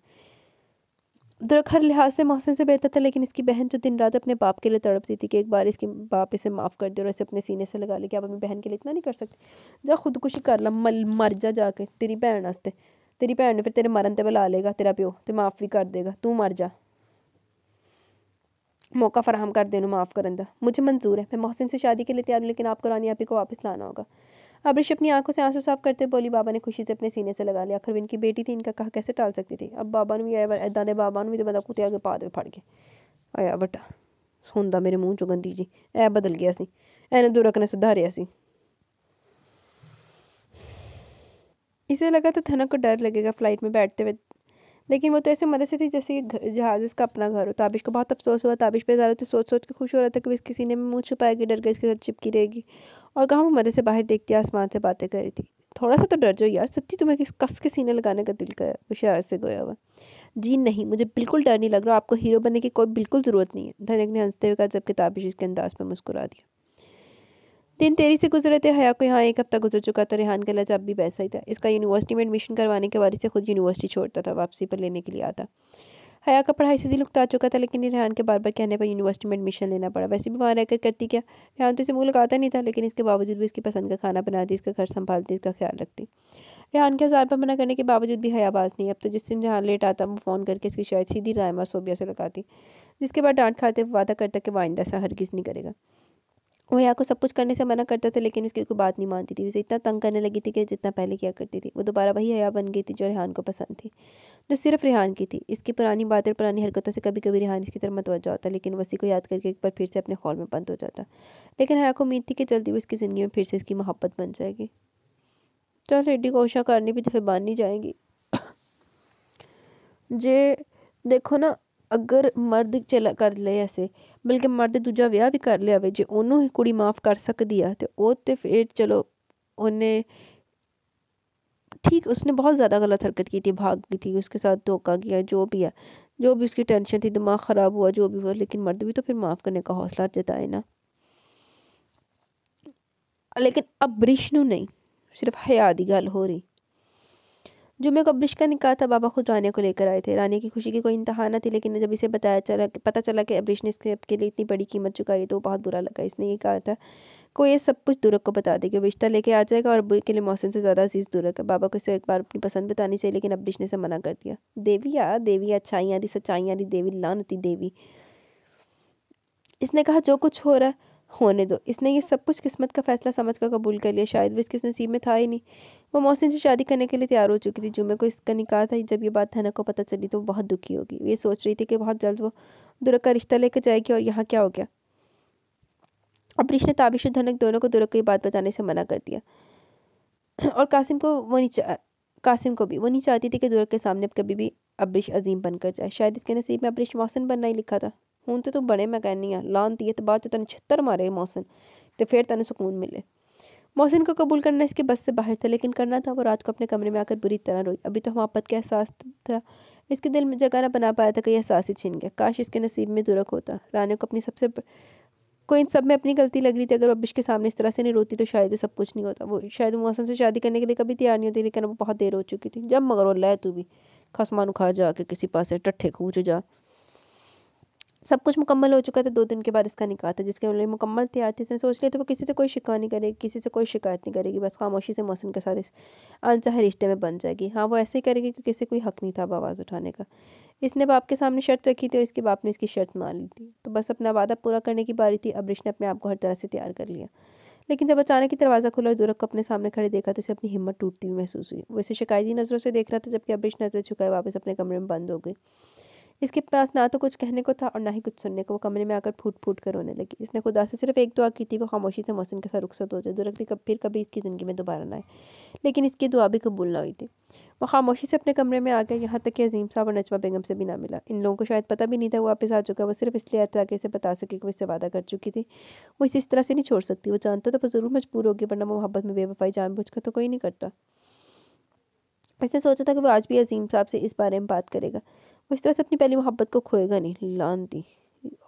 दुर्ग हर लिहाज से मोहसिन से बेहतर था, लेकिन इसकी बहन जो दिन रात अपने बाप के लिए तड़पती थी कि एक बार इसके बाप इसे माफ़ कर दे और इसे अपने सीने से लगा ले। कि आप अपनी बहन के लिए इतना नहीं कर सकते? जा खुदकुशी कर ला, मर जा जाके तेरी भैन वास्ते। तेरी भैन ने फिर तेरे मरन ते बुला लेगा तेरा प्यो, तो माफ़ भी कर देगा। तू मर जा, मौका फराहम कर देनू माफ़ करन दा। मुझे मंजूर है, मैं मोहसिन से शादी के लिए तैयार हूँ, लेकिन आपको रानी आपी को वापस लाना होगा। अब्रिश अपनी आंखों से आंसू साफ करते बोली। बाबा ने खुशी से अपने सीने से लगा लिया। आखिर इनकी बेटी थी, इनका कहा कैसे टाल सकती थी। अब बाबा ने भी आया, इदा दे बाबा ने भी तो बंदा कुत्ते आगे पा दे फड़ के आया बटा सुनदा मेरे मुँह चो गंदी जी। ऐ बदल गया सी, एने दुरक ने सुधारिया सी। इसे लगा तो धनक को डर लगेगा फ्लाइट में बैठते हुए, लेकिन वो तो ऐसे मज़े से थी जैसे ये जहाज़ इसका अपना घर हो। ताबिश को बहुत अफसोस हुआ। ताबिश पे ज़्यादा तो सोच सोच के खुश हो रहा था कि वो इसके सीने में मुँह छुपाएगी, डर कर इसके साथ चिपकी रहेगी। और कहाँ वो मज़े से बाहर देखती आसमान से बातें कर रही थी। थोड़ा सा तो डर जाओ यार, सच्ची तुम्हें किस कस के सीने लगाने का दिल कर वो शरारत से गोया हुआ। जी नहीं, मुझे बिल्कुल डर नहीं लग रहा। आपको हीरो बनने की कोई बिल्कुल ज़रूरत नहीं है, धनक ने हंसते हुए कहा, जबकि ताबिश इसके अंदाज पर मुस्कुरा दिया। दिन तेरी से गुजरे थे। हया को यहाँ 1 हफ्ता गुजर चुका था। रेहान का लहजा अब भी वैसा ही था। इसका यूनिवर्सिटी में एडमिशन करवाने के बाद इसे खुद यूनिवर्सिटी छोड़ता था, वापसी पर लेने के लिए आता। हया का पढ़ाई से दिल उकता चुका था, लेकिन रेहान के बार बार कहने पर यूनिवर्सिटी में एडमिशन लेना पड़ा। वैसे भी वहाँ रहकर करती क्या, रेहान तो इसे मुँह लगाता नहीं था, लेकिन इसके बावजूद भी इसकी पसंद का खाना बनाती, इसका घर संभालती, इसका ख्याल रखती। रेहान के 1000 बार मना करने के बावजूद भी हयाबाज नहीं। अब तो जिस दिन रेहान लेट आता वो फ़ोन करके इसकी शायद सीधी रायमा सोबिया से लगाती, जिसके बाद डांट खाते वादा करता कि वो आइंदा ऐसा हरगिज़ नहीं करेगा। वो हया को सब कुछ करने से मना करता था, लेकिन उसकी कोई बात नहीं मानती थी। उसे इतना तंग करने लगी थी कि जितना पहले किया करती थी। वो दोबारा वही हया बन गई थी जो रेहान को पसंद थी, जो सिर्फ रेहान की थी। इसकी पुरानी बातें और पुरानी हरकतों से कभी कभी रेहान इसकी तरफ मतवज्जा होता, लेकिन वो उसी को याद करके एक बार फिर से अपने खौल में बंद हो जाता। लेकिन हया को उम्मीद थी कि जल्दी वो इसकी ज़िंदगी में फिर से इसकी मोहब्बत बन जाएगी। चल रेडी कोशा करनी भी दफ़े बन नहीं जाएगी जे देखो ना, अगर मर्द चला कर ले ऐसे, बल्कि मर्द दूजा विआह भी कर लिया जे ओनू ही कुड़ी माफ़ कर सकती है, तो वो तो फिर चलो उन्हें ठीक, उसने बहुत ज़्यादा गलत हरकत की थी, भाग गई थी, उसके साथ धोखा किया, जो भी है, जो भी उसकी टेंशन थी, दिमाग ख़राब हुआ, जो भी हुआ, लेकिन मर्द भी तो फिर माफ़ करने का हौसला जताए ना। लेकिन अब ब्रिशनू नहीं, सिर्फ हया दी गल हो रही। जुम्मे को अब्रिश का निकाह था। बाबा खुद रानिया को लेकर आए थे। रानिया की खुशी की कोई इंतहा न थी, लेकिन जब इसे पता चला कि अब्रिश ने इसके लिए इतनी बड़ी कीमत चुकाई तो बहुत बुरा लगा। इसने ये कहा था को ये सब कुछ दुर्ग को बता दे कि रिश्ता लेके आ जाएगा और अब्बू के लिए मोहसिन से ज़्यादा अजीज़ दुर्ग है। बाबा को इसे एक बार अपनी पसंद बतानी चाहिए, लेकिन अब्रिश ने इसे मना कर दिया। देवी अच्छाइयाँ दी सच्चाइयाँ दी देवी, लानती देवी। इसने कहा जो कुछ हो रहा है होने दो। इसने ये सब कुछ किस्मत का फैसला समझकर कबूल कर लिया। शायद वो इसके नसीब में था ही नहीं। वो मोहसिन से शादी करने के लिए तैयार हो चुकी थी। जुम्मे को इसका निकाह था। जब ये बात धनक को पता चली तो वो बहुत दुखी होगी। ये सोच रही थी कि बहुत जल्द वो दुर्ग का रिश्ता लेकर जाएगी, और यहाँ क्या हो गया। अब्रिश ने ताबिश और धनक दोनों को दुर्ग को ये बात बताने से मना कर दिया, और कासिम को भी वो नहीं चाहती थी कि दुर्ग के सामने कभी भी अब्रिश अजीम बनकर जाए। शायद इसके नसीब में अब्रिश मोहसिन बनना ही लिखा था। हूँ तो तू बड़े मैं कहनी आ लानती है, तो बाद तेन छित्तर मारे मोहसिन, तो फिर तेन सुकून मिले। मोहसिन को कबूल करना इसके बस से बाहर था, लेकिन करना था। वो रात को अपने कमरे में आकर बुरी तरह रोई। अभी तो मोहब्बत का एहसास था, इसके दिल में जगह न बना पाया था कि यह एहसास ही छिन गया। काश इसके नसीब में दुर्ग होता। रानी को अपनी इन सब में अपनी गलती लग रही थी। अगर अब्रिश के सामने इस तरह से नहीं रोती तो शायद सब कुछ नहीं होता। वो शायद मोहसिन से शादी करने के लिए कभी तैयार नहीं होती, लेकिन वो बहुत देर हो चुकी थी। जब मगर लै तू भी खसमान खा जाके किसी पास टट्ठे खूच जा। सब कुछ मुकम्मल हो चुका था। 2 दिन के बाद इसका निकाह था, जिसके लिए मुकम्मल तैयार थी। इसने सोच लिया था वो किसी से कोई शिकायत नहीं करेगी, किसी से कोई शिकायत नहीं करेगी, बस खामोशी से मोहसिन के साथ इस अनचाहे रिश्ते में बन जाएगी। हाँ, वो ऐसे ही करेगी क्योंकि इसे कोई हक नहीं था अब आवाज़ उठाने का। इसने बाप के सामने शर्त रखी थी और इसके बाप ने इसकी शर्त मान ली थी, तो बस अपना वादा पूरा करने की बारी थी। अब्रिश ने अपने आप को हर तरह से तैयार कर लिया, लेकिन जब अचानक ही दरवाज़ा खुला और दुर्ग को अपने सामने खड़े देखा तो इसे अपनी हिम्मत टूटती हुई महसूस हुई। वो इसे शिकायती नज़रों से देख रहा था, जबकि अब्रिश नज़र झुकाए वापस अपने कमरे में बंद हो गई। इसके पास ना तो कुछ कहने को था और ना ही कुछ सुनने को। वो कमरे में आकर फूट फूट कर रोने लगी। इसने खुदा से सिर्फ एक दुआ की थी, वो खामोशी से मोहसिन के साथ रुखसत हो जाए, दुर्ग भी फिर कभी इसकी ज़िंदगी में दोबारा ना आए। लेकिन इसकी दुआ भी कबूल ना हुई थी। वो खामोशी से अपने कमरे में आ गया, यहाँ तक कि अजीम साहब और नजमा बेगम से भी ना मिला। इन लोगों को शायद पता भी नहीं था वो वापस आ चुका। वो सिर्फ इसलिए आया था कि इसे बता सके कि वो इससे वादा कर चुकी थी। वो इसे इस तरह से नहीं छोड़ सकती। वो जानता था वो ज़रूर मजबूर होगी, वरना वो मोहब्बत में बेवफाई जानबूझकर तो कोई नहीं करता। इसने सोचा था कि वो आज भी अजीम साहब से इस बारे में बात करेगा। वो इस तरह से अपनी पहली मोहब्बत को खोएगा नहीं। लानती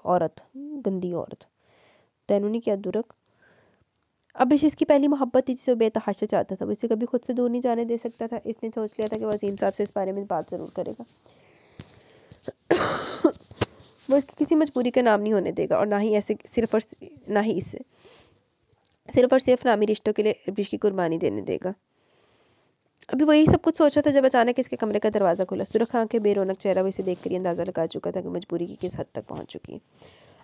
औरत, गंदी औरत, तैनू नहीं किया दुर्ग। अब्रिश इसकी पहली मोहब्बत थी जिसे वो बेतहाशा चाहता था। वो इसे कभी खुद से दूर नहीं जाने दे सकता था। इसने सोच लिया था कि वो अजीम साहब से इस बारे में बात ज़रूर करेगा। वो किसी मजबूरी का नाम नहीं होने देगा, और ना ही ऐसे सिर्फ और ना ही इससे सिर्फ और सिर्फ नामी रिश्तों के लिए अब्रिश की कुर्बानी देने देगा। अभी वही सब कुछ सोच रहा था जब अचानक इसके कमरे का दरवाज़ा खुला। सुरख आंखें, बेरौनक चेहरा, वो इसे देखकर ही अंदाज़ा लगा चुका था कि मजबूरी की किस हद तक पहुंच चुकी है।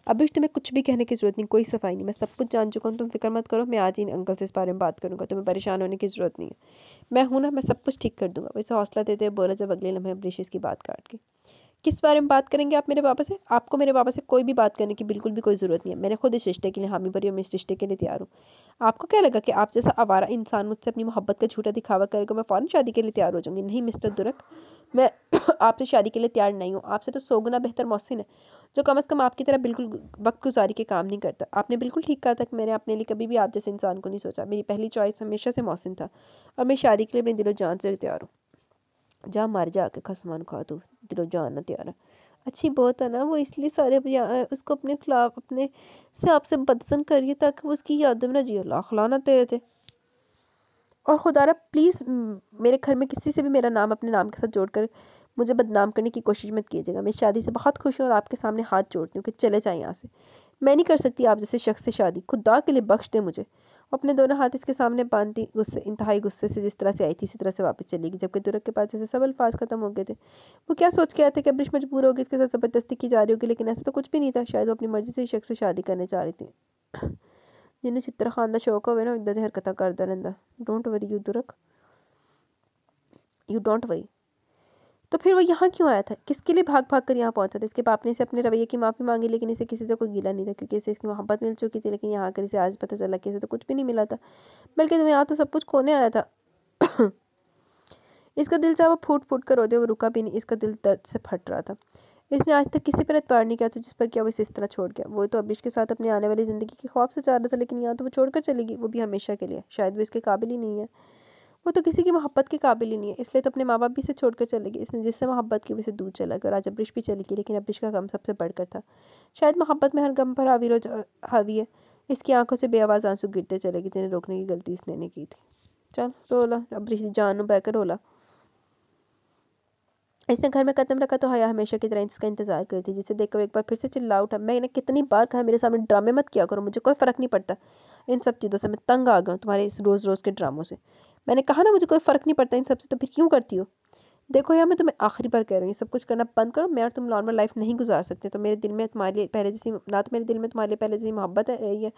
अभी तुम्हें कुछ भी कहने की ज़रूरत नहीं, कोई सफाई नहीं, मैं सब कुछ जान चुका हूँ। तुम फिक्र मत करो, मैं आज ही अंकल से इस बारे में बात करूँगा। तुम्हें परेशान होने की ज़रूरत नहीं है, मैं हूँ ना, मैं सब कुछ ठीक कर दूँगा। वैसे हौसला देते हुए बोला, जब अगले लम्हे अब्रिश इसकी बात काट के। किस बारे में बात करेंगे आप मेरे पापा से? आपको मेरे पापा से कोई भी बात करने की बिल्कुल भी कोई ज़रूरत नहीं है। मैंने खुद इस रिश्ते के लिए हामी भरी और मैं इस रिश्ते के लिए तैयार हूँ। आपको क्या लगा कि आप जैसा आवारा इंसान मुझसे अपनी मोहब्बत का झूठा दिखावा करेगा मैं फ़ौरन शादी के लिए तैयार हो जाऊँगी? नहीं मिस्टर दुर्ग, मैं आपसे शादी के लिए तैयार नहीं हूँ। आपसे तो 100 गुना बेहतर मोहसिन है, जो कम से कम आपकी तरह बिल्कुल वक्त गुजारी के काम नहीं करता। आपने बिल्कुल ठीक कहा था कि मैंने अपने लिए कभी भी आप जैसे इंसान को नहीं सोचा। मेरी पहली चॉइस हमेशा से मोहसिन था, और मैं शादी के लिए अपने दिलो जान से तैयार हूँ। जा मर जाके खसमान खा, तू दिलो जान ना तैयार है। अच्छी बहुत है ना, वो इसलिए सारे उसको अपने खिलाफ अपने से आपसे बदसन करिए ताकि वो उसकी यादों में ना जियो। लाख लाना तेरे थे। और खुदारा प्लीज़ मेरे घर में किसी से भी मेरा नाम अपने नाम के साथ जोड़कर मुझे बदनाम करने की कोशिश मत कीजिएगा। मैं इस शादी से बहुत खुश हूँ और आपके सामने हाथ जोड़ती हूँ कि चले जाएँ यहाँ से। मैं नहीं कर सकती आप जैसे शख्स से शादी, खुदा के लिए बख्श दे मुझे। अपने दोनों हाथ इसके सामने बांधती इंतहाई गुस्से से जिस तरह से आई थी इसी तरह से वापस चलेगी, जबकि दुर्ग के पास जैसे सब अल्फाज खत्म हो गए थे। वो क्या सोच के आए थे कि अब्रिश मजबूर होगी, इसके साथ ज़बरदस्ती की जा रही होगी, लेकिन ऐसा तो कुछ भी नहीं था। शायद वो अपनी मर्ज़ी से इस शख्स से शादी करने चाह रही थी। जिन्हें चित्र खान का शौक होवे ना इदा दी हरकत करता रहता। डोंट वरी यू दुरक, यू डोंट वरी। तो फिर वो यहाँ क्यों आया था, किसके लिए भाग भाग कर यहाँ पहुँचा था? इसके बाप ने इसे अपने रवैये की माफ़ी मांगी, लेकिन इसे किसी से कोई गिला नहीं था, क्योंकि इसे इसकी मोहब्बत मिल चुकी थी। लेकिन यहाँ आकर इसे आज पता चला कि इसे तो कुछ भी नहीं मिला था, बल्कि तो यहाँ तो सब कुछ खोने आया था। इसका दिल चाहे वो फूट फूट कर रोते, वो रुका भी नहीं। इसका दिल दर्द से फट रहा था। इसने आज तक किसी पर एतबार नहीं किया था, जिस पर क्या वो इसे इस तरह छोड़ गया। वो तो अबिश के साथ अपनी आने वाली ज़िंदगी के ख्वाब से चाह रहा था, लेकिन यहाँ तो वो छोड़कर चलेगी, वो भी हमेशा के लिए। शायद वो इसके काबिल ही नहीं है, वो तो किसी की मोहब्बत के काबिल ही नहीं है, इसलिए तो अपने माँ बाप भी इसे छोड़कर चलेगी। इसने जिससे मोहब्बत की उसे दूर चला गया, और आज अब्रिश भी चलेगी, लेकिन अब्रिश का गम सबसे बढ़कर था। शायद मोहब्बत में हर गम पर हावी है। इसकी आंखों से बेआवाज़ आंसू गिरते चलेगी, जिन्हें रोकने की गलती इसने नहीं की थी। चल रोला अब्रिश दी जान बहकर रोला। इसने घर में कदम रखा तो हया हमेशा की तरह इसका इंतजार करती, जिसे देखकर एक बार फिर से चिल्ला उठा। मैंने कितनी बार कहा मेरे सामने ड्रामे मत किया करो, मुझे कोई फ़र्क नहीं पड़ता इन सब चीज़ों से। मैं तंग आ गया हूँ तुम्हारे इस रोज़ रोज़ के ड्रामों से। मैंने कहा ना मुझे कोई फ़र्क नहीं पड़ता इन सब से, तो फिर क्यों करती हो? देखो यार, मैं तुम्हें आखिरी बार कह रही हूँ, ये सब कुछ करना बंद करो। मैं और तुम नॉर्मल लाइफ नहीं गुजार सकते। तो मेरे दिल में तुम्हारे लिए पहले जैसी ना तो मेरे दिल में तुम्हारे लिए पहले जैसी मोहब्बत है रही है,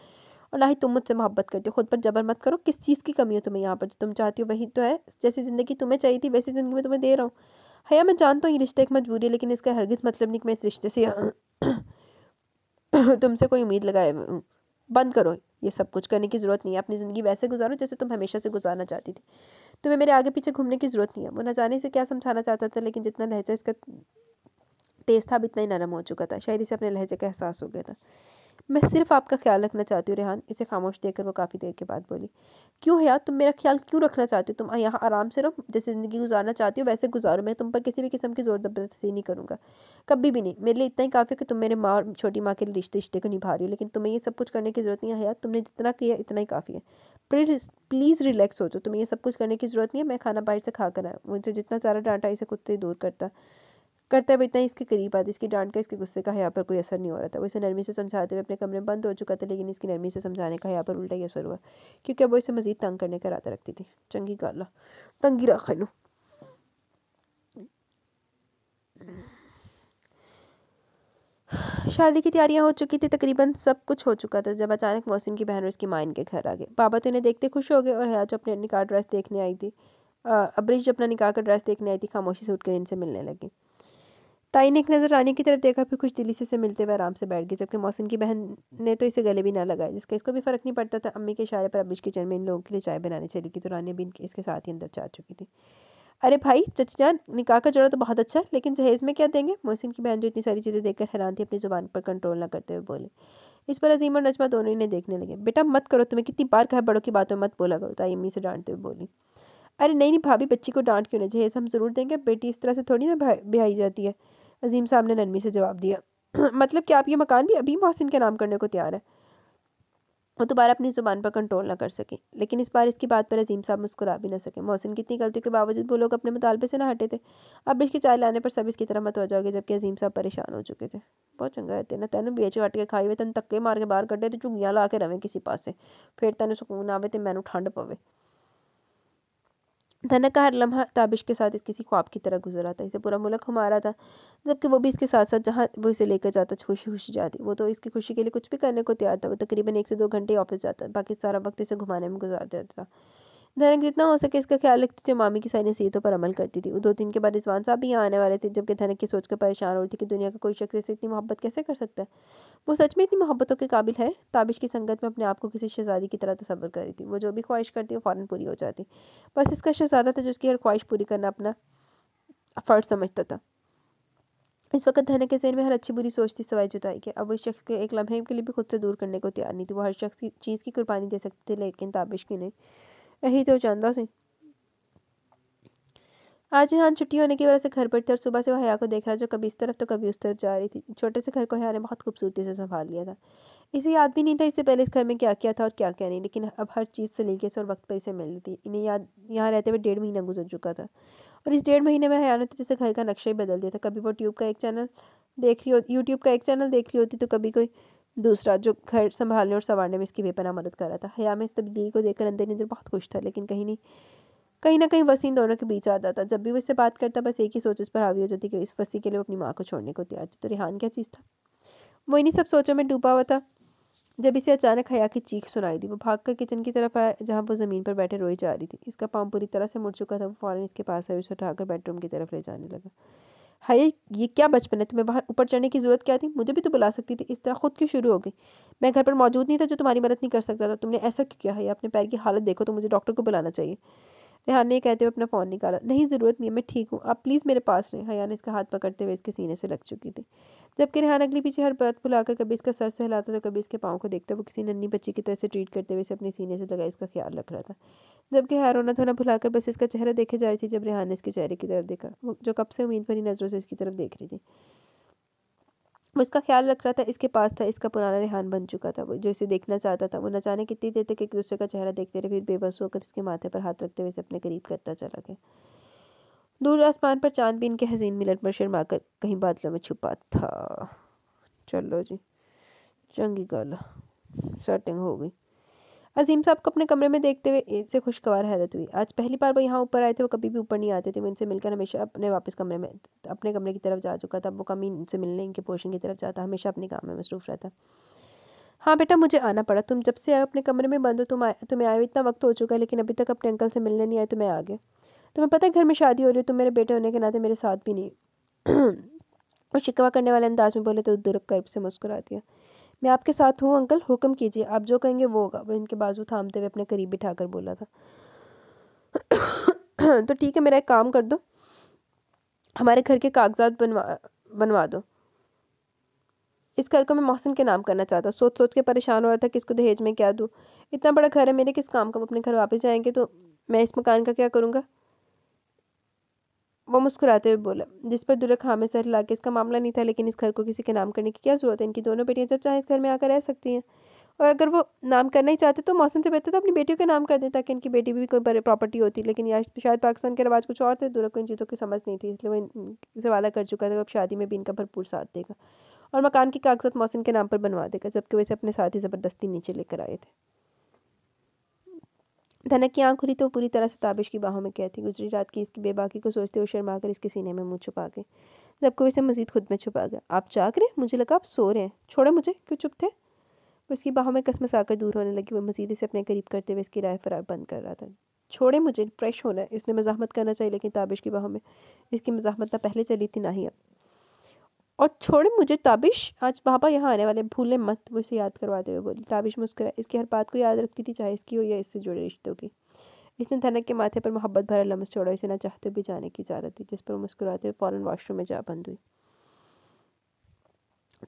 और ना ही तुम मुझसे मोहब्बत करती हो। खुद पर जबर मत करो। किस चीज़ की कमी है तुम्हें यहाँ पर? जो तुम चाहती हो वही तो है। जैसी ज़िंदगी तुम्हें चाहिए थी वैसी ज़िंदगी मैं तुम्हें दे रहा हूँ। हया, मैं जानता हूँ ये रिश्ता एक मजबूरी है, लेकिन इसका हरगिज़ मतलब नहीं कि मैं इस रिश्ते से तुमसे कोई उम्मीद लगाए। बंद करो, ये सब कुछ करने की ज़रूरत नहीं है। अपनी ज़िंदगी वैसे गुजारो जैसे तुम हमेशा से गुजारना चाहती थी। तुम्हें मेरे आगे पीछे घूमने की ज़रूरत नहीं है। वो न जाने से क्या समझाना चाहता था, लेकिन जितना लहजा इसका तेज़ था अब इतना ही नरम हो चुका था। शायद इसे अपने लहजे का एहसास हो गया था। मैं सिर्फ आपका ख्याल रखना चाहती हूँ रेहान। इसे खामोश देखकर वो काफ़ी देर के बाद बोली। क्यों हया, तुम मेरा ख्याल क्यों रखना चाहती हो? तुम यहाँ आराम से रहो, जैसे ज़िंदगी गुजारना चाहती हो वैसे गुजारो। मैं तुम पर किसी भी किस्म की ज़ोर ज़बरदस्ती नहीं करूँगा, कभी भी नहीं। मेरे लिए इतना ही काफ़ी है कि तुम मेरे माँ और छोटी माँ के लिए रिश्ते को निभा रही हो, लेकिन तुम्हें ये सब कुछ करने की ज़रूरत नहीं है हया। तुमने जितना किया इतना ही काफ़ी है। प्लीज़ रिलैक्स हो जाओ। तुम्हें ये सब कुछ करने की ज़रूरत नहीं है। मैं खाना बाहर से खा कर आया। मुझे जितना सारा डांटा इसे खुद से दूर करता है वो इतना ही इसके करीब आती। इसकी डांट का इसके गुस्से का हया पर कोई असर नहीं हो रहा था। वो इसे नरमी से समझाते हुए अपने कमरे में बंद हो चुका था, लेकिन इसकी नरमी से समझाने का हया पर उल्टा ही असर हुआ, क्योंकि अब वो इसे मज़ीद तंग करने का इरादा रखती थी। चंगी गाला टंगी रख लो। शादी की तैयारियां हो चुकी थी, तकरीबन सब कुछ हो चुका था, जब अचानक मोहसिन की बहन और उसकी माँ इनके घर आ गए। बाबा तो इन्हें देखते खुश हो गए, और हया जो अपने निकाह ड्रेस देखने आई थी अब्रिश जो अपना निकाह का ड्रेस देखने आई थी, खामोशी से उठकर इनसे मिलने लगी। ताई ने एक नज़र रानी की तरफ देखा, फिर कुछ दिली से मिलते हुए आराम से बैठ गई, जबकि मोहसिन की बहन ने तो इसे गले भी ना लगाया, जिसका इसको भी फ़र्क नहीं पड़ता था। अम्मी के इशारे पर अब्रिश किचन में इन लोगों के लिए चाय बनाने चली गई, तो रानी भी इसके साथ ही अंदर जा चुकी थी। अरे भाई चची जान, निकाह का जोड़ा तो बहुत अच्छा है, लेकिन जहेज़ में क्या देंगे? मोहसिन की बहन जो इतनी सारी चीज़ें देखकर हैरान थी, अपनी ज़ुबान पर कंट्रोल ना करते हुए बोले। इस पर अजीम और नजमा दोनों इन्हें देखने लगे। बेटा मत करो, तुम्हें कितनी बार कहा बड़ों की बातों में मत बोला करो, ताई अम्मी से डांटते हुए बोली। अरे नहीं नहीं भाभी, बच्ची को डांट क्यों नहीं? जहेज़ हम ज़रूर देंगे, बेटी इस तरह से थोड़ी ना ब्याई जाती है। अजीम साहब ने नरमी से जवाब दिया। मतलब कि आप ये मकान भी अभी मोहसिन के नाम करने को तैयार है? वो दोबारा अपनी ज़ुबान पर कंट्रोल ना कर सके, लेकिन इस बार इसकी बात पर अजीम साहब मुस्कुरा भी ना सके। मोहसिन की इतनी गलतियों के बावजूद वो लोग अपने मुतालबे से ना हटे थे। अब इसकी चाय लाने पर सब इसकी तरह मत हो जाओगे, जबकि अजीम साहब परेशान हो चुके थे। बहुत चंगा है तेना, तेन बेच वट के खाई हुए, तेन धक्के मार के बाहर कड्डे तो झुग्गियां ला के रवें किसी पासे, फिर तेन सुकून आवे तो मैनू ठंड पवे। धनक का हर लम्हा ताबिश के साथ इस किसी ख्वाब की तरह गुजरा था। इसे पूरा मुल्क घुमा रहा था, जबकि वो भी इसके साथ साथ जहाँ वो इसे लेकर जाता खुशी खुशी जाती। वो तो इसकी खुशी के लिए कुछ भी करने को तैयार था। वो तकरीबन 1 से 2 घंटे ऑफिस जाता, बाकी सारा वक्त इसे घुमाने में गुजार देता था। धनक जितना हो सके इसका ख्याल रखती थी, मामी की सारी नसीहतों पर अमल करती थी। वो 2 दिन के बाद रिजवान साहब भी यहाँ आने वाले थे, जबकि धनक की सोच कर परेशान हो रही थी कि दुनिया का कोई शख्स इसे इतनी मोहब्बत कैसे कर सकता है। वो सच में इतनी मोहब्बतों के काबिल है? ताबिश की संगत में अपने आप को किसी शहजादी की तरह तसव्वुर कर रही थी। वो जो भी ख्वाहिश करती वो फ़ौरन पूरी हो जाती। बस इसका शहजादा था जो उसकी हर ख्वाहिश पूरी करना अपना फ़र्ज समझता था। इस वक्त धनक के ज़हन में हर अच्छी बुरी सोच थी सवाए जुदाई के। अब वो इस शख्स के एक लम्हे के लिए भी खुद से दूर करने को तैयार नहीं थी। वो हर शख्स की चीज़ की कुर्बानी दे सकती थी, लेकिन ताबिश की नहीं। यही तो चाहता सी। आज यहाँ छुट्टी होने की वजह से घर पर थी, और सुबह से वो हया को देख रहा, जो कभी इस तरफ तो कभी उस तरफ जा रही थी। छोटे से घर को हया ने बहुत खूबसूरती से संभाल लिया था। इसे याद भी नहीं था इससे पहले इस घर में क्या क्या था और क्या क्या नहीं, लेकिन अब हर चीज़ सलीके से और वक्त पर इसे मिल रही थी। इन्हें याद यहाँ रहते हुए 1.5 महीना गुजर चुका था, और इस 1.5 महीने में हया ने तो जैसे घर का नक्शा ही बदल दिया था। कभी वो यूट्यूब का एक चैनल देख रही होती, तो कभी कोई दूसरा जो घर संभालने और संवारने में इसकी बेपनाह मदद कर रहा था। हया में इस तब्दीली को देखकर अंदर अंदर बहुत खुश था, लेकिन कहीं ना कहीं वसीम दोनों के बीच आता था। जब भी वो इससे बात करता, बस एक ही सोच इस पर हावी हो जाती कि इस वसी के लिए वो अपनी माँ को छोड़ने को तैयार थी। तो रिहान क्या चीज़ था? वो इन्हीं सब सोचों में डूबा हुआ था जब इसे अचानक हया की चीख सुनाई दी। वो भागकर किचन की तरफ आया जहाँ वो ज़मीन पर बैठे रोई जा रही थी। इसका पाँव पूरी तरह से मुड़ चुका था। वो फ़ौरन इसके पास आया, उसे उठाकर बेडरूम की तरफ ले जाने लगा। हया, ये क्या बचपन है, तुम्हें वहाँ ऊपर चढ़ने की ज़रूरत क्या थी? मुझे भी तो बुला सकती थी। इस तरह खुद क्यों शुरू हो गई? मैं घर पर मौजूद नहीं था जो तुम्हारी मदद नहीं कर सकता था। तुमने ऐसा क्यों किया? हया, अपने पैर की हालत देखो, तो मुझे डॉक्टर को बुलाना चाहिए। रेहान ने कहते हुए अपना फ़ोन निकाला। नहीं, ज़रूरत नहीं है, मैं ठीक हूँ, आप प्लीज़ मेरे पास रहें। हया ने इसका हाथ पकड़ते हुए इसके सीने से लग चुकी थी, जबकि रेहान अगली पीछे हर बात भुलाकर कभी इसका सर सहलाता तो कभी इसके पाँव को देखता। वो किसी नन्ही बच्ची की तरह से ट्रीट करते हुए इसे अपने सीने से लगा इसका ख्याल रख रहा था, जबकि हया रोना धोना भुलाकर बस इसका चेहरा देखे जा रही थी। जब रेहान ने इसके चेहरे की तरफ देखा, वो जो कब से उम्मीद भरी नज़रों से इसकी तरफ देख रही थी, वो इसका ख्याल रख रहा था, इसके पास था, इसका पुराना रेहान बन चुका था, वो जो इसे देखना चाहता था। वो न जाने कितनी देर तक एक दूसरे का चेहरा देखते रहे, फिर बेबस होकर इसके माथे पर हाथ रखते हुए इसे अपने करीब करता चला गया। दूर आसमान पर चांद भी इनके हसीन मिलन पर शर्माकर कहीं बादलों में छुपा था। चलो जी, चंगी गल, सेटिंग हो गई। अजीम साहब को अपने कमरे में देखते हुए इसे खुशगवार हैरत हुई। आज पहली बार वो यहाँ ऊपर आए थे। वो कभी भी ऊपर नहीं आते थे। वो इनसे मिलकर हमेशा अपने वापस कमरे में अपने कमरे की तरफ जा चुका था। वो कभी इनसे मिलने इनके पोर्शन की तरफ जाता, हमेशा अपने काम में मसरूफ़ रहता। हाँ बेटा, मुझे आना पड़ा। तुम जब से अपने कमरे में बंद हो, तुम्हें आए हुए इतना वक्त हो चुका है, लेकिन अभी तक अपने अंकल से मिलने नहीं आए, तो मैं आ गया। तुम्हें पता है घर में शादी हो रही है, तुम मेरे बेटे होने के नाते मेरे साथ भी नहीं। और शिकवा करने वाले अंदाज में बोले तो दुरुक कर से मुस्कुरा दिया। मैं आपके साथ हूँ अंकल, हुक्म कीजिए, आप जो कहेंगे वो होगा। वो इनके बाजू थामते हुए अपने करीब बिठाकर बोला था। तो ठीक है, मेरा एक काम कर दो, हमारे घर के कागजात बनवा दो। इस घर को मैं मोहसिन के नाम करना चाहता। सोच सोच के परेशान हो रहा था कि इसको दहेज में क्या दूँ। इतना बड़ा घर है, मेरे किस काम का? वो अपने घर वापस जाएंगे तो मैं इस मकान का क्या करूँगा? वो मुस्कुराते हुए बोला, जिस पर दुर्गा खां में सर हिला के, इसका मामला नहीं था, लेकिन इस घर को किसी के नाम करने की क्या जरूरत है? इनकी दोनों बेटियां जब चाहे इस घर में आकर रह सकती हैं। और अगर वो नाम करना ही चाहते तो मौसम से बेहतर तो अपनी बेटियों के नाम कर दें, ताकि इनकी बेटी भी कोई बड़ी प्रॉपर्टी होती। लेकिन यार शायद पाकिस्तान के रिवाज कुछ और थे। दुर्गा को इन चीज़ों की समझ नहीं थी, इसलिए वो इनसे वादा कर चुका था अब शादी में भी इनका भरपूर साथ देगा और मकान की कागजात मौसम के नाम पर बनवा देगा, जबकि वैसे अपने साथ ही ज़बरदस्ती नीचे लेकर आए थे। धनक की आंख खुली तो पूरी तरह से ताबिश की बाहों में कैद थी। गुजरी रात की इसकी बेबाकी को सोचते हुए शर्मा कर इसके सीने में मुंह छुपा गए, जबकि वैसे मजीद खुद में छुपा गया। आप जाग रहे? मुझे लगा आप सो रहे हैं। छोड़े मुझे, क्यों चुप थे? वो इसकी बाहों में कसमस आकर दूर होने लगी। वो मजीद इसे अपने करीब करते हुए इसकी राह फरार बंद कर रहा था। छोड़े मुझे, फ्रेश होना है। इसने मज़ाहमत करना चाहिए, लेकिन ताबिश की बाहों में इसकी मज़ाहमत ना पहले चली थी ना ही अब। और छोड़े मुझे ताबिश, आज बाबा यहाँ आने वाले, भूले मत। वो इसे याद करवाते हुए बोली। ताबिश मुस्कुरा, इसकी हर बात को याद रखती थी, चाहे इसकी हो या इससे जुड़े रिश्तों की। इसने धनक के माथे पर मोहब्बत भरा लम्स छोड़ा। इसे ना चाहते भी जाने की इजाज़त दी, जिस पर वो मुस्कुराते हुए फ़ौरन वॉशरूम में जा बंद हुई।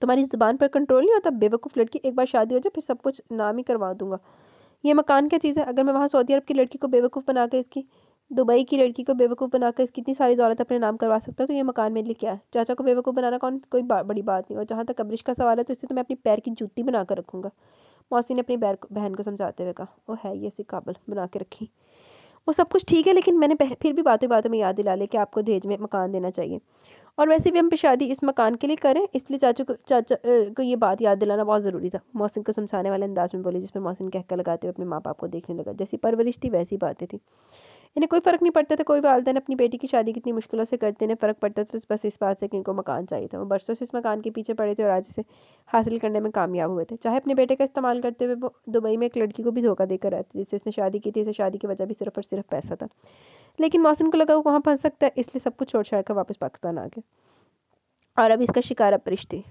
तुम्हारी ज़ुबान पर कंट्रोल नहीं होता बेवकूफ़ लड़की। एक बार शादी हो जाए फिर सब कुछ नाम ही करवा दूंगा। ये मकान क्या चीज़ है? अगर मैं वहाँ सऊदी अरब की लड़की को बेवकूफ़ बनाकर, इसकी दुबई की लड़की को बेवकूफ़ बनाकर इसकी इतनी सारी दौलत अपने नाम करवा सकता हूँ, तो ये मकान मेरे लिए क्या है? चाचा को बेवकूफ़ बनाना कोई बड़ी बात नहीं। और जहाँ तक अब्रिश का सवाल है, तो इससे तो मैं अपनी पैर की जूती बना कर रखूँगा। मौसी ने अपनी बहन को समझाते हुए कहा। वो है ये ऐसी काबिल बना के रखी। वो सब कुछ ठीक है, लेकिन मैंने फिर भी बातों बातों में याद दिला लिया कि आपको दहेज में मकान देना चाहिए, और वैसे भी हम पे शादी इस मकान के लिए करें, इसलिए चाचा को ये बात याद दिलाना बहुत ज़रूरी था। मौसिन को समझाने वाले अंदाज में बोली, जिस पर मौसिन कहकर लगाते हुए अपने माँ बाप को देखने लगा। जैसी परवरिश थी वैसी बातें थी। इन्हें कोई फ़र्क नहीं पड़ता था कोई वालिदैन अपनी बेटी की शादी कितनी मुश्किलों से करते। इन्हें फ़र्क पड़ता था बस इस बात से कि इनको मकान चाहिए था। वो बरसों से इस मकान के पीछे पड़े थे और आज इसे हासिल करने में कामयाब हुए थे। चाहे अपने बेटे का इस्तेमाल करते हुए वो दुबई में एक लड़की को भी धोखा देकर रहते, जिससे इसने शादी की थी। इसे शादी की वजह भी सिर्फ और सिर्फ पैसा था, लेकिन मौसिन को लगा वो वहाँ फंस सकता है, इसलिए सब कुछ छोड़ छाड़ कर वापस पाकिस्तान आ गया। और अब इसका शिकार अपरिश थी।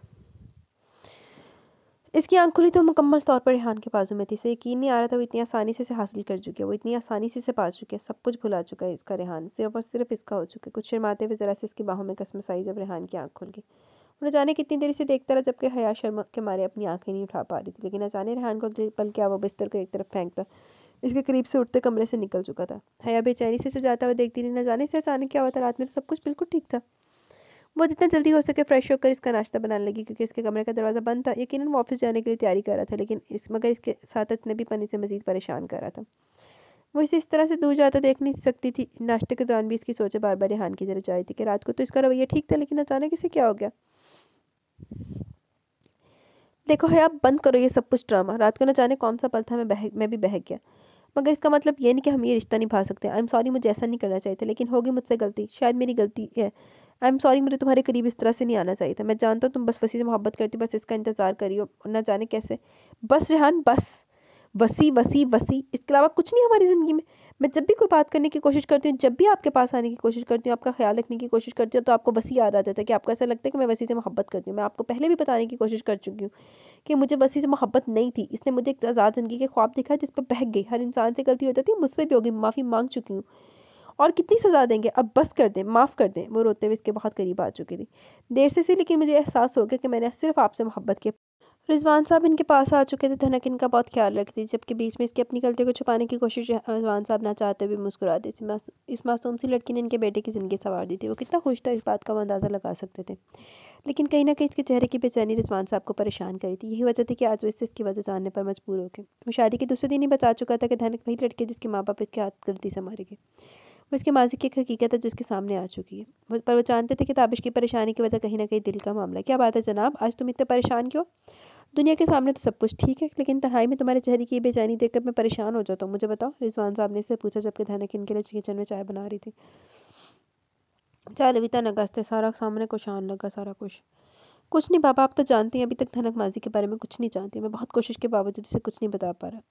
इसकी आंख खुली तो मुकम्मल तौर पर रेहान के बाजू में थी। इसे यकीन नहीं आ रहा था वो इतनी आसानी से इसे हासिल कर चुकी है, वो इतनी आसानी से इसे पा चुकी है। सब कुछ भुला चुका है इसका रेहान, सिर्फ और सिर्फ इसका हो चुका है। कुछ शर्माते हुए ज़रा से इसकी बाहों में कसमस आई जब रेहान की आंख खुल गई। उन्हें जाने कितनी देर से देखता रहा, जबकि हया शर्म के मारे अपनी आंखें नहीं उठा पा रही थी। लेकिन अचानक रेहान को अगले पल क्या वो बिस्तर को एक तरफ फेंकता इसके करीब से उठते कमरे से निकल चुका था। हया बेचैनी से इसे जाता हुआ देखती रही। न जाने से अचानक क्या हुआ था। रात में तो सब कुछ बिल्कुल ठीक था। वो जितना जल्दी हो सके फ्रेश होकर इसका नाश्ता बनाने लगी, क्योंकि इसके कमरे का दरवाज़ा बंद था। यकीनन वो ऑफिस जाने के लिए तैयारी कर रहा था, लेकिन मगर इसके साथ अजनबी पन इसे मज़ीद परेशान कर रहा था। वो इसे इस तरह से दूर जाता देख नहीं सकती थी। नाश्ते के दौरान भी इसकी सोचें बार बार रेहान की तरफ जा रही थी कि रात को तो इसका रवैया ठीक था, लेकिन अचानक इसे क्या हो गया। देखो है, आप बंद करो ये सब कुछ ड्रामा। रात को न जाने कौन सा पल था, मैं भी बहक गया। मगर इसका मतलब ये नहीं कि हम ये रिश्ता निभा सकते। आई एम सॉरी, मुझे ऐसा नहीं करना चाहिए था, लेकिन होगी मुझसे गलती। शायद मेरी गलती है, आई एम सॉरी, मुझे तुम्हारे करीब इस तरह से नहीं आना चाहिए था। मैं जानता हूँ तुम बस वसी से मोहब्बत करती हो, बस इसका इंतज़ार करी हो, और ना जाने कैसे। बस रेहान बस, वसी वसी वसी, इसके अलावा कुछ नहीं हमारी ज़िंदगी में। मैं जब भी कोई बात करने की कोशिश करती हूँ, जब भी आपके पास आने की कोशिश करती हूँ, आपका ख्याल रखने की कोशिश करती हूँ, तो आपको वसी याद आ जाता है कि आपको ऐसा लगता है कि मैं वसी से मोहब्बत करती हूँ। मैं आपको पहले भी बताने की कोशिश कर चुकी हूँ कि मुझे वसी से मोहब्बत नहीं थी। इसने मुझे एक आज़ाद ज़िंदगी के ख्वाब दिखा जिस पर बहक गई। हर इंसान से गलती हो जाती है, मुझसे भी होगी, माफ़ी मांग चुकी हूँ। और कितनी सज़ा देंगे, अब बस कर दें, माफ़ कर दें। वो रोते हुए इसके बहुत करीब आ चुकी थी। देर से लेकिन मुझे एहसास हो गया कि मैंने सिर्फ आपसे मोहब्बत की। रिजवान साहब इनके पास आ चुके थे। धनक इनका बहुत ख्याल रखती थी, जबकि बीच में इसकी अपनी गलती को छुपाने की कोशिश रिजवान साहब ना चाहते हुए मुस्कुरा दी। इस मासूम सी लड़की ने इनके बेटे की ज़िंदगी संवार दी थी। वो कितना खुश था, इस बात का वो अंदाज़ा लगा सकते थे। लेकिन कहीं ना कहीं इसके चेहरे की बेचैनी रिजवान साहब को परेशान करी थी। यही वजह थी कि आज वो इससे इसकी वजह जानने पर मजबूर हो गए। वो शादी के दूसरे दिन ही बता चुका था कि धनक वही लड़की है जिसके माँ बाप इसके हाथ गलती से मारेंगे। वो इसके माजी की एक हकीकत है जो इसके सामने आ चुकी है। पर वो जानते थे कि ताबिश की परेशानी की वजह कहीं ना कहीं दिल का मामला है। क्या बात है जनाब, आज तुम इतने परेशान क्यों? दुनिया के सामने तो सब कुछ ठीक है, लेकिन तन्हाई में तुम्हारे चेहरे की बेचैनी देखकर मैं परेशान हो जाता हूँ। मुझे बताओ, रिजवान साहब ने इससे पूछा जबकि धनक इनके लिए किचन में चाय बना रही थी। चाय लविता नगास्ते सारा सामने को शान लगा सारा कुछ नहीं पापा, आप तो जानती हैं अभी तक धनक माजी के बारे में कुछ नहीं जानती। मैं बहुत कोशिश के बावजूद इसे कुछ नहीं बता पा रहा।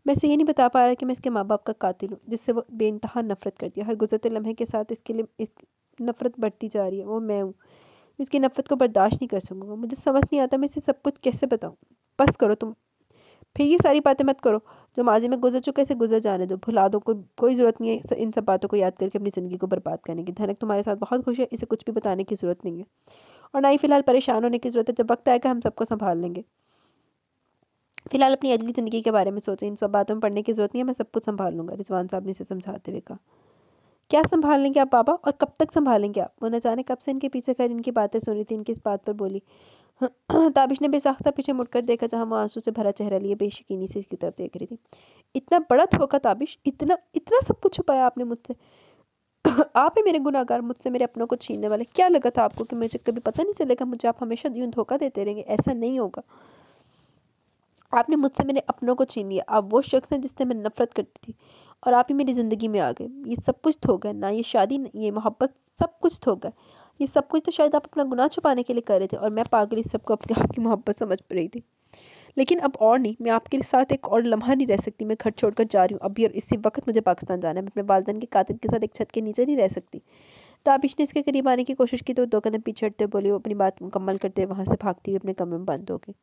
मैं इसे ये नहीं बता पा रहा कि मैं इसके माँ बाप का कातिल हूँ, जिससे वो बेइंतहा नफरत करती है। हर गुजरते लम्हे के साथ इसके लिए इस नफरत बढ़ती जा रही है। वो मैं हूँ, इसकी नफरत को बर्दाश्त नहीं कर सकूँगा। मुझे समझ नहीं आता मैं इसे सब कुछ कैसे बताऊँ। बस करो तुम, फिर ये सारी बातें मत करो जो माजी में गुजर चुका है, इसे गुजर जाने दो, भुला दो। कोई ज़रूरत नहीं है इन सब बातों को याद करके अपनी ज़िंदगी को बर्बाद करने की। धनक तुम्हारे साथ बहुत खुश है, इसे कुछ भी बताने की ज़रूरत नहीं है, और ना ही फिलहाल परेशान होने की ज़रूरत है। जब वक्त आएगा हम सबको संभाल लेंगे। फिलहाल अपनी अगली ज़िंदगी के बारे में सोचें, इन सब बातों में पढ़ने की ज़रूरत नहीं है, मैं सब कुछ संभाल लूँगा। रिजवान साहब ने इसे समझाते हुए कहा। क्या संभाल लेंगे आप बाबा, और कब तक संभालेंगे आप? वो न जाने कब से इनके पीछे खड़ी इनकी बातें सुनी थी, इनकी इस बात पर बोली। ताबिश ने बेसाख्ता पीछे मुड़कर देखा, जहाँ वो आंसू से भरा चेहरा लिए बेशकीनी से इसकी तरफ देख रही थी। इतना बड़ा धोखा ताबिश, इतना इतना सब कुछ छुपाया आपने मुझसे। आप ही मेरे गुनाहगार, मुझसे मेरे अपनों को छीनने वाले। क्या लगा था आपको कि मुझे कभी पता नहीं चलेगा? मुझे आप हमेशा यूँ धोखा देते रहेंगे? ऐसा नहीं होगा। आपने मुझसे मेरे अपनों को छीन लिया। आप वो शख्स हैं जिससे मैं नफरत करती थी, और आप ही मेरी ज़िंदगी में आ गए। ये सब कुछ थोक है ना, ये शादी, ये मोहब्बत, सब कुछ थोक है। ये सब कुछ तो शायद आप अपना गुनाह छुपाने के लिए कर रहे थे, और मैं पागल इस सबको अपने आपकी मोहब्बत समझ रही थी। लेकिन अब और नहीं, मैं आपके साथ एक और लम्हा नहीं रह सकती। मैं घर छोड़कर जा रही हूँ अभी, और इसी वक्त मुझे पाकिस्तान जाना है। मैं अपने वालिदैन के कातिल के साथ एक छत के नीचे नहीं रह सकती। ताबिश ने इसके करीब आने की कोशिश की तो दो कदम पीछे हटते बोली। वो अपनी बात मुकम्मल करते वहाँ से भागती हुई अपने कमरे में बंद हो गई।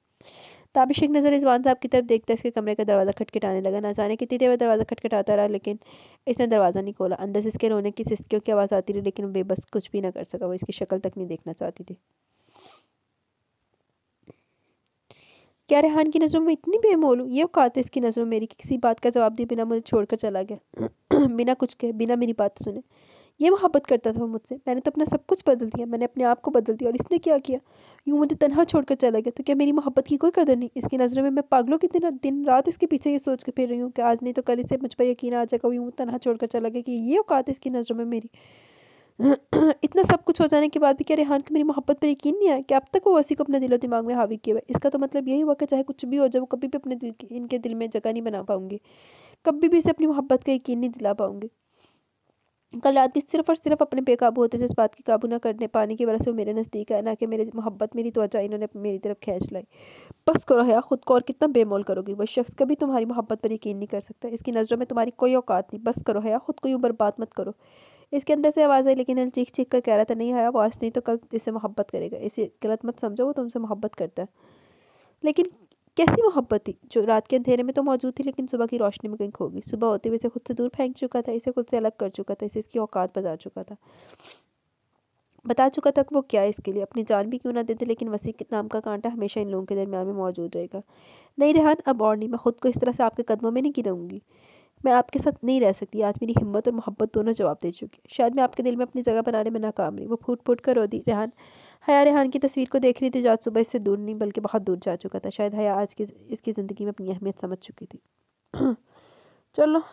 ताबिश एक नज़र रिजवान साहब की तरफ देखते इसके कमरे का दरवाज़ा खटखटाने लगा। ना जाने कितनी देर दरवाज़ा खटखटाता रहा, लेकिन इसने दरवाज़ा नहीं खोला। अंदर से इसके रोने की सिसकियों की आवाज़ आती रही, लेकिन वो बेबस कुछ भी ना कर सका। वो इसकी शक्ल तक नहीं देखना चाहती थी। क्या रेहान की नज़रों में इतनी बेमोल हूँ? ये औकात है इसकी नज़रों में मेरी कि किसी बात का जवाब दिए बिना मुझे छोड़कर चला गया। बिना कुछ कहे, बिना मेरी बात सुने। ये मोहब्बत करता था वो मुझसे। मैंने तो अपना सब कुछ बदल दिया, मैंने अपने आप को बदल दिया, और इसने क्या किया? यूँ मुझे तन्हा छोड़कर चला गया। तो क्या मेरी मोहब्बत की कोई कदर नहीं? इसकी नज़रों में मैं पागलों की दिन रात इसके पीछे ये सोच के फिर रही हूँ कि आज नहीं तो कल इसे मुझ पर यकीन आ जाएगा। वो यूँ तन्हा छोड़कर चला गया कि ये औकात है इसकी नज़रों में मेरी। इतना सब कुछ हो जाने के बाद भी क्या रेहान को मेरी मोहब्बत पर यकीन नहीं आया? कि अब तक वो वसी को अपने दिलो दिमाग में हावी किया हुआ है? इसका तो मतलब यही हुआ कि चाहे कुछ भी हो जाए, वो कभी भी अपने इनके दिल में जगह नहीं बना पाऊंगी, कभी भी इसे अपनी मोहब्बत का यकीन नहीं दिला पाऊंगी। कल रात भी सिर्फ और सिर्फ अपने बेकाबू होते जिस बात की काबू ना करने पाने की वजह से वो मेरे नज़दीक है, ना कि मेरी मोहब्बत, मेरी त्वचा इन्होंने मेरी तरफ खींच लाई। बस करो हया, खुद को और कितना बेमोल करोगी? वो शख्स कभी तुम्हारी मोहब्बत पर यकीन नहीं कर सकता। इसकी नज़रों में तुम्हारी कोई औकात नहीं। बस करो हया, खुद को यूँ बर्बाद मत करो। इसके अंदर से आवाज़ आई, लेकिन दिल चीख चीख कर कह रहा था, नहीं हया, वो आज नहीं तो कल इससे मोहब्बत करेगा। इसे गलत मत समझो, वो तुमसे मोहब्बत करता है। लेकिन कैसी मोहब्बत थी जो रात के अंधेरे में तो मौजूद थी, लेकिन सुबह की रोशनी में कहीं खो गई? सुबह होते हुए इसे खुद से दूर फेंक चुका था, इसे खुद से अलग कर चुका था, इसे इसकी औकात बता चुका था कि वो क्या है इसके लिए अपनी जान भी क्यों ना देते, लेकिन वसी नाम का कांटा हमेशा इन लोगों के दरमियान में मौजूद रहेगा। नहीं रेहान, अब और नहीं, मैं खुद को इस तरह से आपके कदमों में नहीं गिराऊंगी। मैं आपके साथ नहीं रह सकती। आज मेरी हिम्मत और मोहब्बत दोनों जवाब दे चुकी है। शायद मैं आपके दिल में अपनी जगह बनाने में नाकाम रही। वो फूट फूट कर रो दी। रेहान हया रेहान की तस्वीर को देख रही थी जो आज सुबह इससे दूर नहीं बल्कि बहुत दूर जा चुका था। शायद हया आज की इसकी ज़िंदगी में अपनी अहमियत समझ चुकी थी। चलो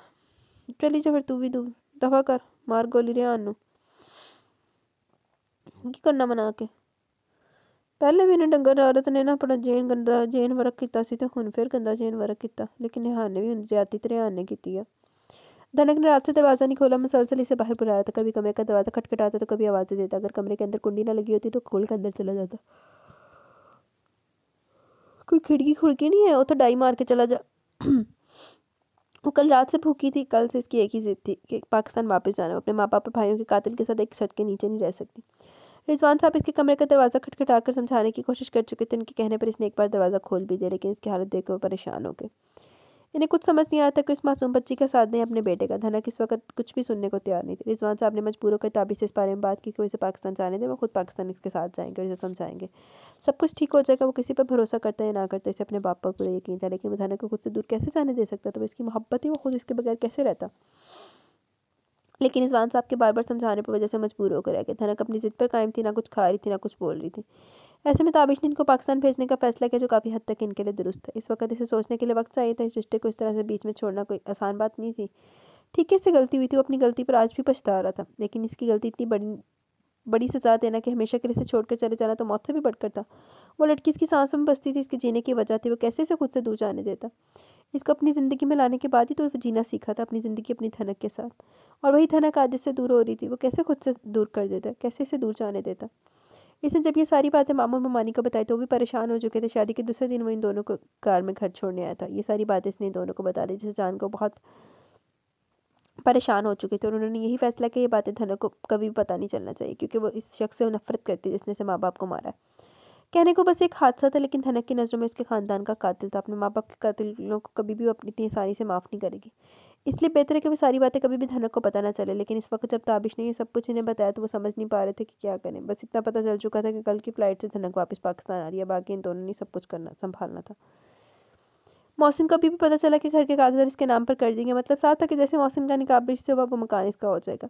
चली जा फिर, तू भी दूर दफा कर, मार गोली रेहान नू की करना मना के। पहले भी इन्हें डंगर औरत ने ना अपना जेन गंदा जेन वर्क किया सी, तो हुण फिर गंदा जेन वर्क किया, लेकिन रेहान ने भी ज्यादा तो रेहान ने की है। धनक ने रात से दरवाज़ा नहीं खोला, मुसलसल इसे बाहर बुलाया था। कभी कमरे का दरवाज़ा खटखटाता तो कभी आवाज़ें देता। अगर कमरे के अंदर कुंडी ना लगी होती तो खोल के अंदर चला जाता। कोई खिड़की खुड़की नहीं है, वो तो डाई मार के चला जा। वो कल रात से भूखी थी। कल से इसकी एक ही जिद थी कि पाकिस्तान वापस जाना। अपने माँ बाप और भाइयों के कातिल के साथ एक छत के नीचे नहीं रह सकती। रिजवान साहब इसके कमरे का दरवाज़ा खटखटाकर समझाने की कोशिश कर चुके थे। इनके कहने पर इसने एक बार दरवाज़ा खोल भी दिया, लेकिन इसकी हालत देखकर वो परेशान हो गए। इन्हें कुछ समझ नहीं आता कि इस मासूम बच्ची का साथ दें अपने बेटे का। धनक इस वक्त कुछ भी सुनने को तैयार नहीं थी। रिजवान साहब ने मजबूर होकर ताबी से इस बारे में बात की कि वो इसे पाकिस्तान जाने दें, वो खुद पाकिस्तान इसके साथ जाएंगे और इसे समझाएंगे सब कुछ ठीक हो जाएगा। वो किसी पर भरोसा करता है ना करता, इसे अपने बाप पर पूरा यकीन था, लेकिन वो धनक को खुद से दूर कैसे जाने दे सकता था। वो इसकी मोहब्बत ही, वो खुद इसके बगैर कैसे रहता। लेकिन रिजवान साहब के बार बार समझाने पर वजह से मजबूर होकर रह गए। धनक अपनी जिद पर कायम थी, ना कुछ खा रही थी ना कुछ बोल रही थी। ऐसे में ताबिश ने इनको पाकिस्तान भेजने का फैसला किया, जो काफ़ी हद तक इनके लिए दुरुस्त था। इस वक्त इसे सोचने के लिए वक्त चाहिए था। इस रिश्ते को इस तरह से बीच में छोड़ना कोई आसान बात नहीं थी। ठीक है, इससे गलती हुई थी, वो अपनी गलती पर आज भी पछता रहा था, लेकिन इसकी गलती इतनी बड़ी सजा देना कि हमेशा के लिए इसे छोड़कर चले जाना तो मौत से भी बढ़कर था। वो लड़की इसकी सांसों में बसती थी, इसके जीने की वजह थी। वो कैसे इसे खुद से दूर जाने देता। इसको अपनी ज़िंदगी में लाने के बाद ही तो जीना सीखा था, अपनी ज़िंदगी अपनी धनक के साथ। और वही धनक आज इससे दूर हो रही थी। वो कैसे खुद से दूर कर देता, कैसे इसे दूर जाने देता। इसने जब ये सारी बातें मामू और ममानी को बताई तो वो भी परेशान हो चुके थे। शादी के दूसरे दिन वो इन दोनों को कार में घर छोड़ने आया था। ये सारी बातें इसने इन दोनों को बता दी, जिससे जान को बहुत परेशान हो चुके थे। और उन्होंने यही फैसला किया ये बातें धनक को कभी भी पता नहीं चलना चाहिए, क्योंकि वो इस शख्स से नफरत करती थी जिसने इसे माँ बाप को मारा है। कहने को बस एक हादसा था, लेकिन धनक की नज़रों में उसके ख़ानदान का कातिल था। अपने माँ बाप के कातिलों को कभी भी वो अपनी इतनी आसानी से माफ़ नहीं करेगी। इसलिए बेहतर है कि वो सारी बातें कभी भी धनक को पता ना चले। लेकिन इस वक्त जब ताबिश ने ये सब कुछ इन्हें बताया तो वो समझ नहीं पा रहे थे कि क्या करें। बस इतना पता चल चुका था कि कल की फ़्लाइट से धनक वापस पाकिस्तान आ रही है। बाकी इन दोनों ने सब कुछ करना संभालना था। मौसम को अभी भी पता चला कि घर के कागजात इसके नाम पर कर देंगे। मतलब साफ था कि जैसे मौसम का निकाह ब्रिज से हुआ, वो मकान इसका हो जाएगा।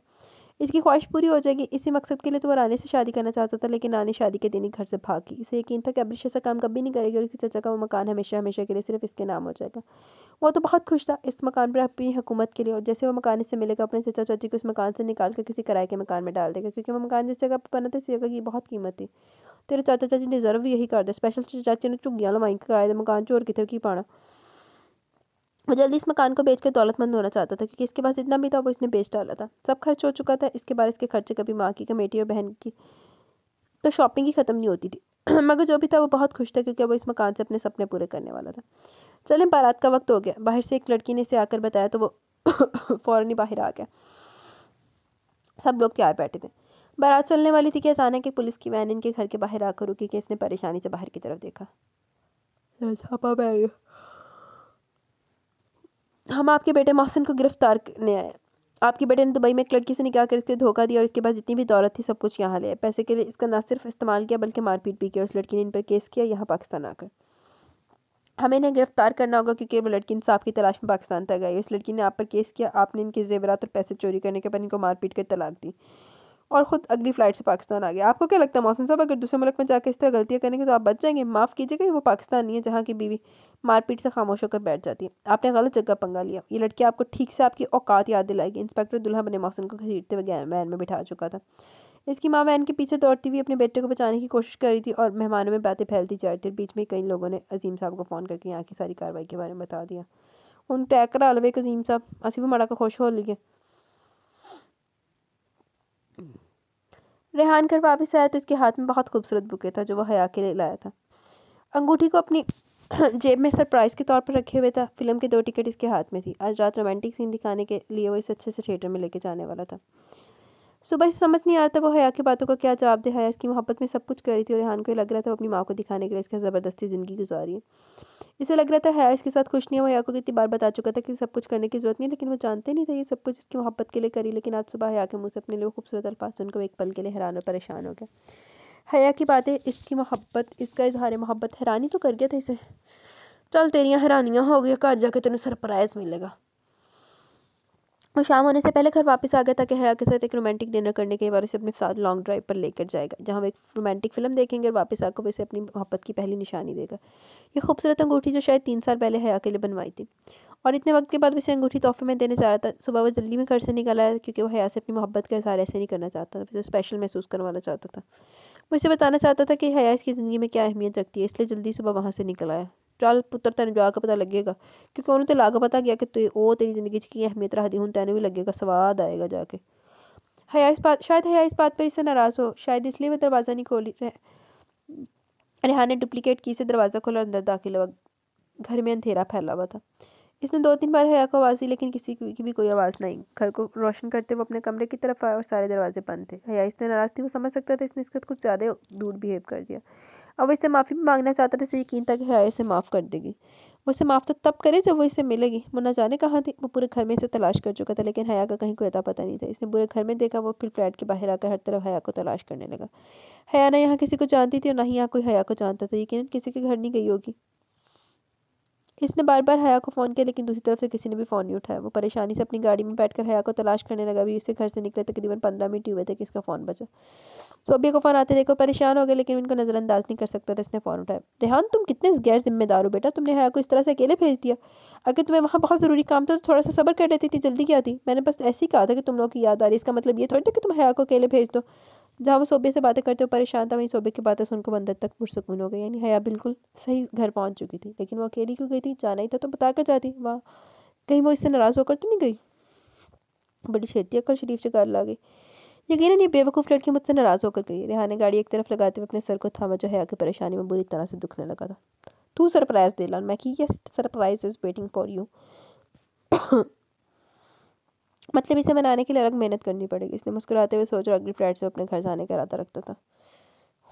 इसकी ख्वाहिश पूरी हो जाएगी। इसी मकसद के लिए तो वो रानी से शादी करना चाहता था, लेकिन रानी शादी के दिन ही घर से भागी। इसे यकीन था कि अब्रिश ऐसा काम कभी नहीं करेगी और इसके चचा का वो मकान हमेशा हमेशा के लिए सिर्फ इसके नाम हो जाएगा। वो तो बहुत खुश था इस मकान पर अपनी हुकूमत के लिए। और जैसे वो मकान इससे मिलेगा, अपने चचा चाची को इस मकान से निकाल कर किसी किराए के मकान में डाल देगा, क्योंकि वो मकान जिस जगह पर बना था इस जगह की बहुत कीमत थी। तेरे चाचा चाची डिजर्व यही कर दे। स्पेशल चाची ने झुग्गियाँ लवाई किराए दे मकान चोर कितने की पाना। वो जल्दी इस मकान को बेचकर दौलतमंद होना चाहता था, क्योंकि इसके पास जितना भी था वो इसने बेच डाला था। सब खर्च हो चुका था। इसके बाद इसके खर्चे कभी माँ की कमेटी और बहन की तो शॉपिंग ही ख़त्म नहीं होती थी। मगर जो भी था वो बहुत खुश था, क्योंकि वो इस मकान से अपने सपने पूरे करने वाला था। चलें, बारात का वक्त हो गया। बाहर से एक लड़की ने इसे आकर बताया तो वो फ़ौरन ही बाहर आ गया। सब लोग तैयार बैठे थे। बारात चलने वाली थी कि अचानक एक पुलिस की वैन इनके घर के बाहर आकर रुकी कि इसने परेशानी से बाहर की तरफ देखा। हम आपके बेटे मोहसिन को गिरफ्तार करने आए। आपके बेटे ने दुबई में एक लड़की से निकाह कर इसके धोखा दिया और इसके पास जितनी भी दौलत थी सब कुछ यहाँ ले आए। पैसे के लिए इसका ना सिर्फ इस्तेमाल किया बल्कि मारपीट भी की, और उस लड़की ने इन पर केस किया यहाँ पाकिस्तान आकर। हमें इन्हें गिरफ्तार करना होगा, क्योंकि वो लड़की इंसाफ की तलाश में पाकिस्तान तक आई। इस लड़की ने आप पर केस किया। आपने इनके जेवरात और पैसे चोरी करने के बाद इनको मारपीट कर तलाक दी और ख़ुद अगली फ़्लाइट से पाकिस्तान आ गया। आपको क्या लगता है मोहसिन साहब, अगर दूसरे मुल्क में जाकर इस तरह गलतियाँ करेंगे तो आप बच जाएंगे? माफ़ कीजिएगा, वो पाकिस्तान नहीं है जहाँ की बीवी मारपीट से खामोश होकर बैठ जाती है। आपने गलत जगह पंगा लिया। ये लड़की आपको ठीक से आपकी औकात याद दिलाएगी। इंस्पेक्टर दुल्हा बने मोहसिन को घसीटते हुए वैन में बिठा चुका था। इसकी माँ वैन के पीछे दौड़ती हुई अपने बेटे को बचाने की कोशिश कर रही थी और मेहमानों में बातें फैलती जा रही थी। बीच में कई लोगों ने अजीम साहब को फ़ोन करके यहाँ की सारी कार्रवाई के बारे में बता दिया। उन टैग करा लो एक अजीम साहब, असी भी माड़ा का खुश हो लिए। रेहान घर वापस आया तो इसके हाथ में बहुत खूबसूरत बुके था, जो वो हया के लिए लाया था। अंगूठी को अपनी जेब में सरप्राइज़ के तौर पर रखे हुए था। फिल्म के 2 टिकट इसके हाथ में थी। आज रात रोमांटिक सीन दिखाने के लिए वो इस अच्छे से थिएटर में लेके जाने वाला था। सुबह से समझ नहीं आ रहा था वो हया की बातों का क्या जवाब दे। हया इसकी मोहब्बत में सब कुछ कर रही थी और रेहान को लग रहा था वो अपनी माँ को दिखाने के लिए इसके ज़बरदस्ती ज़िंदगी गुजारी है। इसे लग रहा था हया इसके साथ खुश नहीं है। वो हया को कितनी बार बता चुका था कि सब कुछ करने की ज़रूरत नहीं, लेकिन वो जानते नहीं था ये सब कुछ इसकी मोहब्बत के लिए करी। लेकिन आज सुबह हया के मुँह से अपने लिए खूबसूरत अल्फाज सुनकर एक पल के लिए हैरान और परेशान हो गया। हया की बातें, इसकी मोहब्बत, इसका इजहार मोहब्बत हैरानी तो कर गया था इसे। चल तेरियाँ हैरानियाँ हो गई, घर जाके तेन सरप्राइज़ मिलेगा। वो शाम होने से पहले घर वापस आ गया था कि हया के साथ एक रोमांटिक डिनर करने के बाद उसे अपने साथ लॉन्ग ड्राइव पर लेकर जाएगा, जहाँ वो एक रोमांटिक फिल्म देखेंगे और वापस आकर उसे अपनी मोहब्बत की पहली निशानी देगा। ये खूबसूरत अंगूठी जो शायद 3 साल पहले हया के लिए बनवाई थी, और इतने वक्त के बाद उसे अंगूठी तोहफे में देने जा रहा था। सुबह वो जल्दी में घर से निकल आया, क्योंकि वो हया से अपनी मोहब्बत का इज़हार ऐसे नहीं करना चाहता था, उसे स्पेशल महसूस करवाना चाहता था। वो इसे बताना चाहता था कि हया इसकी ज़िंदगी में क्या अहमियत रखती है, इसलिए जल्दी सुबह वहाँ से निकल आया। चल पुत्र तेन जाके पता लगेगा, क्योंकि उन्होंने तो लाग पता गया कि तू वो तेरी जिंदगी की अहमियत रखती, हूँ तेन भी लगेगा, स्वाद आएगा जाके। शायद हया इस बात पर इससे नाराज़ हो, शायद इसलिए वह दरवाज़ा नहीं खोली। रेहान ने डुप्लीकेट की से दरवाज़ा खोला और अंदर दाखिल हुआ। घर में अंधेरा फैला हुआ था। इसने 2-3 बार हया को आवाज़ दी, लेकिन किसी की भी कोई आवाज़ नहीं। घर को रोशन करते वो अपने कमरे की तरफ आया और सारे दरवाजे बंद थे। हया इससे नाराज़ थी, वो समझ सकता था इसने इसके साथ कुछ ज़्यादा रूड बिहेव कर दिया। अब वो इससे माफ़ी भी मांगना चाहता था, इसे यकीन था कि हया इसे माफ़ कर देगी। वो इसे माफ़ तो तब करे जब वो इसे मिलेगी। वो न जाने कहाँ थी। वो पूरे घर में इसे तलाश कर चुका था, लेकिन हया का कहीं कोई अता पता नहीं था। इसने पूरे घर में देखा, वो फिर फ्लैट के बाहर आकर हर तरफ हया को तलाश करने लगा। हया ना यहाँ किसी को जानती थी और ना ही यहाँ कोई हया को जानता था। यकीनन किसी के घर नहीं गई होगी। इसने बार बार हया को फ़ोन किया, लेकिन दूसरी तरफ से किसी ने भी फ़ोन नहीं उठाया। वो परेशानी से अपनी गाड़ी में बैठकर हया को तलाश करने लगा। अभी इससे घर से निकले तकरीबन 15 मिनट ही हुए थे कि इसका फ़ोन बजा। सोबिया को फ़ोन आते देखो परेशान हो गए, लेकिन उनको नज़रअंदाज नहीं कर सकता था। इसने फ़ोन उठाया। रेहान, तुम कितने गैर जिम्मेदार हो बेटा, तुमने हया को इस तरह से अकेले भेज दिया। अगर तुम्हें वहाँ बहुत ज़रूरी काम था तो थोड़ा सा सब्र कर लेती थी, जल्दी क्या थी। मैंने बस ऐसे ही कहा था कि तुम लोगों की याद आ रही, इसका मतलब ये थोड़ी था कि तुम हया को अकेले भेज दो। जहाँ वो सोबे से बातें करते हुए परेशान था, वहीं सोबे की बातें सुनकर वो अंदर तक पुरसकून हो गई। यानी हया बिल्कुल सही घर पहुँच चुकी थी, लेकिन वो अकेली क्यों गई थी? जाना ही था तो बता कर जाती। वाह, कहीं वो इससे नाराज़ होकर तो नहीं गई? बड़ी छेती अक्ल शरीफ से गाल ला गई। यकीनन ये बेवकूफ़ लड़की मुझसे नाराज़ होकर गई। रेहान ने गाड़ी एक तरफ लगाते हुए अपने सर को थामा, जो हया की परेशानी में बुरी तरह से दुखने लगा था। तू सरप्राइज दे लान, मैं की yes surprise is waiting for you. मतलब इसे मनाने के लिए अलग मेहनत करनी पड़ेगी। इसने मुस्कुराते हुए सोचा, अगली फ्लाइट से अपने घर जाने का इरादा रखता था।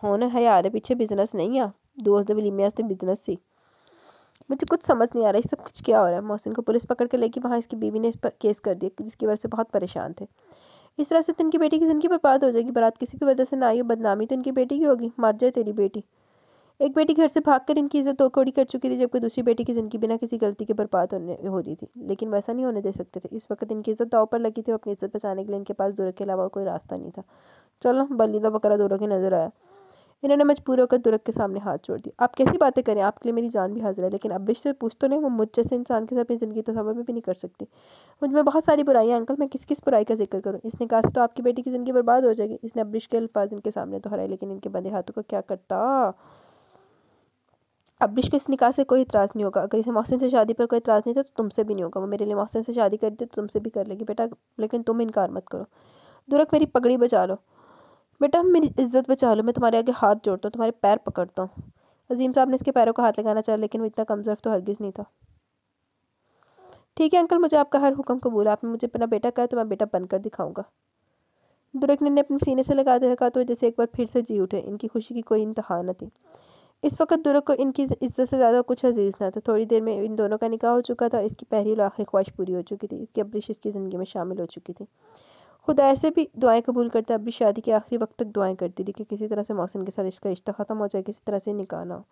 होना है यार पीछे बिजनेस नहीं आ, दोस्त वलीमे वास्ते बिजनेस सी। मुझे कुछ समझ नहीं आ रहा है सब कुछ क्या हो रहा है। मोहसिन को पुलिस पकड़ के लेगी, वहाँ इसकी बीवी ने इस पर केस कर दिया, जिसकी वजह से बहुत परेशान थे। इस तरह से तो इनकी बेटी की ज़िंदगी बर्बाद हो जाएगी। बारात किसी की वजह से ना आई हो, बदनामी तो इनकी बेटी की होगी। मर जाए तेरी बेटी। एक बेटी घर से भागकर इनकी इज्जत तोड़फोड़ कर चुकी थी, जबकि दूसरी बेटी की ज़िंदगी बिना किसी गलती के बर्बाद हो रही थी। लेकिन वैसा नहीं होने दे सकते थे। इस वक्त इनकी इज्जत दांव पर लगी थी और अपनी इज्जत बचाने के लिए इनके पास दुरक के अलावा कोई रास्ता नहीं था। चलो, बलीदा बकरा दुरक ही नजर आया। इन्होंने मजबूर होकर दुरक के सामने हाथ छोड़ दिया। आप कैसी बातें करें, आपके लिए मेरी जान भी हाजिर है, लेकिन अब्रिश से पूछ तो नहीं, वो मुझ जैसे इंसान के साथ अपनी ज़िंदगी तस्वर में भी नहीं कर सकती। मुझ में बहुत सारी बुराइयां अंकल, मैं किस किस बुराई का जिक्र करूं। इसने कहा तो आपकी बेटी की ज़िंदगी बर्बाद हो जाएगी। इसने अब्रिश के अल्फाज इनके सामने दोहराए, लेकिन इनके बंधे हाथों का क्या करता। अब्रिश को इस निकाह से कोई इतराज़ नहीं होगा। अगर इसे मोहसिन से शादी पर कोई इतराज़ नहीं था तो तुमसे भी नहीं होगा। वो मेरे लिए मोहसिन से शादी करती तो तुमसे भी कर लेगी बेटा, लेकिन तुम इनकार मत करो। दुरक, मेरी पगड़ी बचा लो बेटा, मेरी इज्जत बचा लो। मैं तुम्हारे आगे हाथ जोड़ता हूँ, तुम्हारे पैर पकड़ता हूँ। अजीम साहब ने इसके पैरों को हाथ लगाना चाहा, लेकिन वो इतना कमज़ोर तो हरगिज़ नहीं था। ठीक है अंकल, मुझे आपका हर हुक्म कबूल। आपने मुझे अपना बेटा कहा तो मैं बेटा बनकर दिखाऊंगा। दुरक ने अपने सीने से लगाते हुए कहा तो जैसे एक बार फिर से जी उठे। इनकी खुशी की कोई इंतहा न थी। इस वक्त दुरक को इनकी इज्जत से ज़्यादा कुछ अजीज़ न था। थोड़ी देर में इन दोनों का निकाह हो चुका था। इसकी पहली और आखिरी ख्वाहिश पूरी हो चुकी थी। इसकी अब्रिश इसकी ज़िंदगी में शामिल हो चुकी थी। खुदा ऐसे भी दुआएं कबूल करता। अब्रिश शादी के आखिरी वक्त तक दुआएं करती थी कि किसी तरह से मोहसिन के साथ इसका रिश्ता ख़त्म हो जाए, किसी तरह से निकाह ना हो।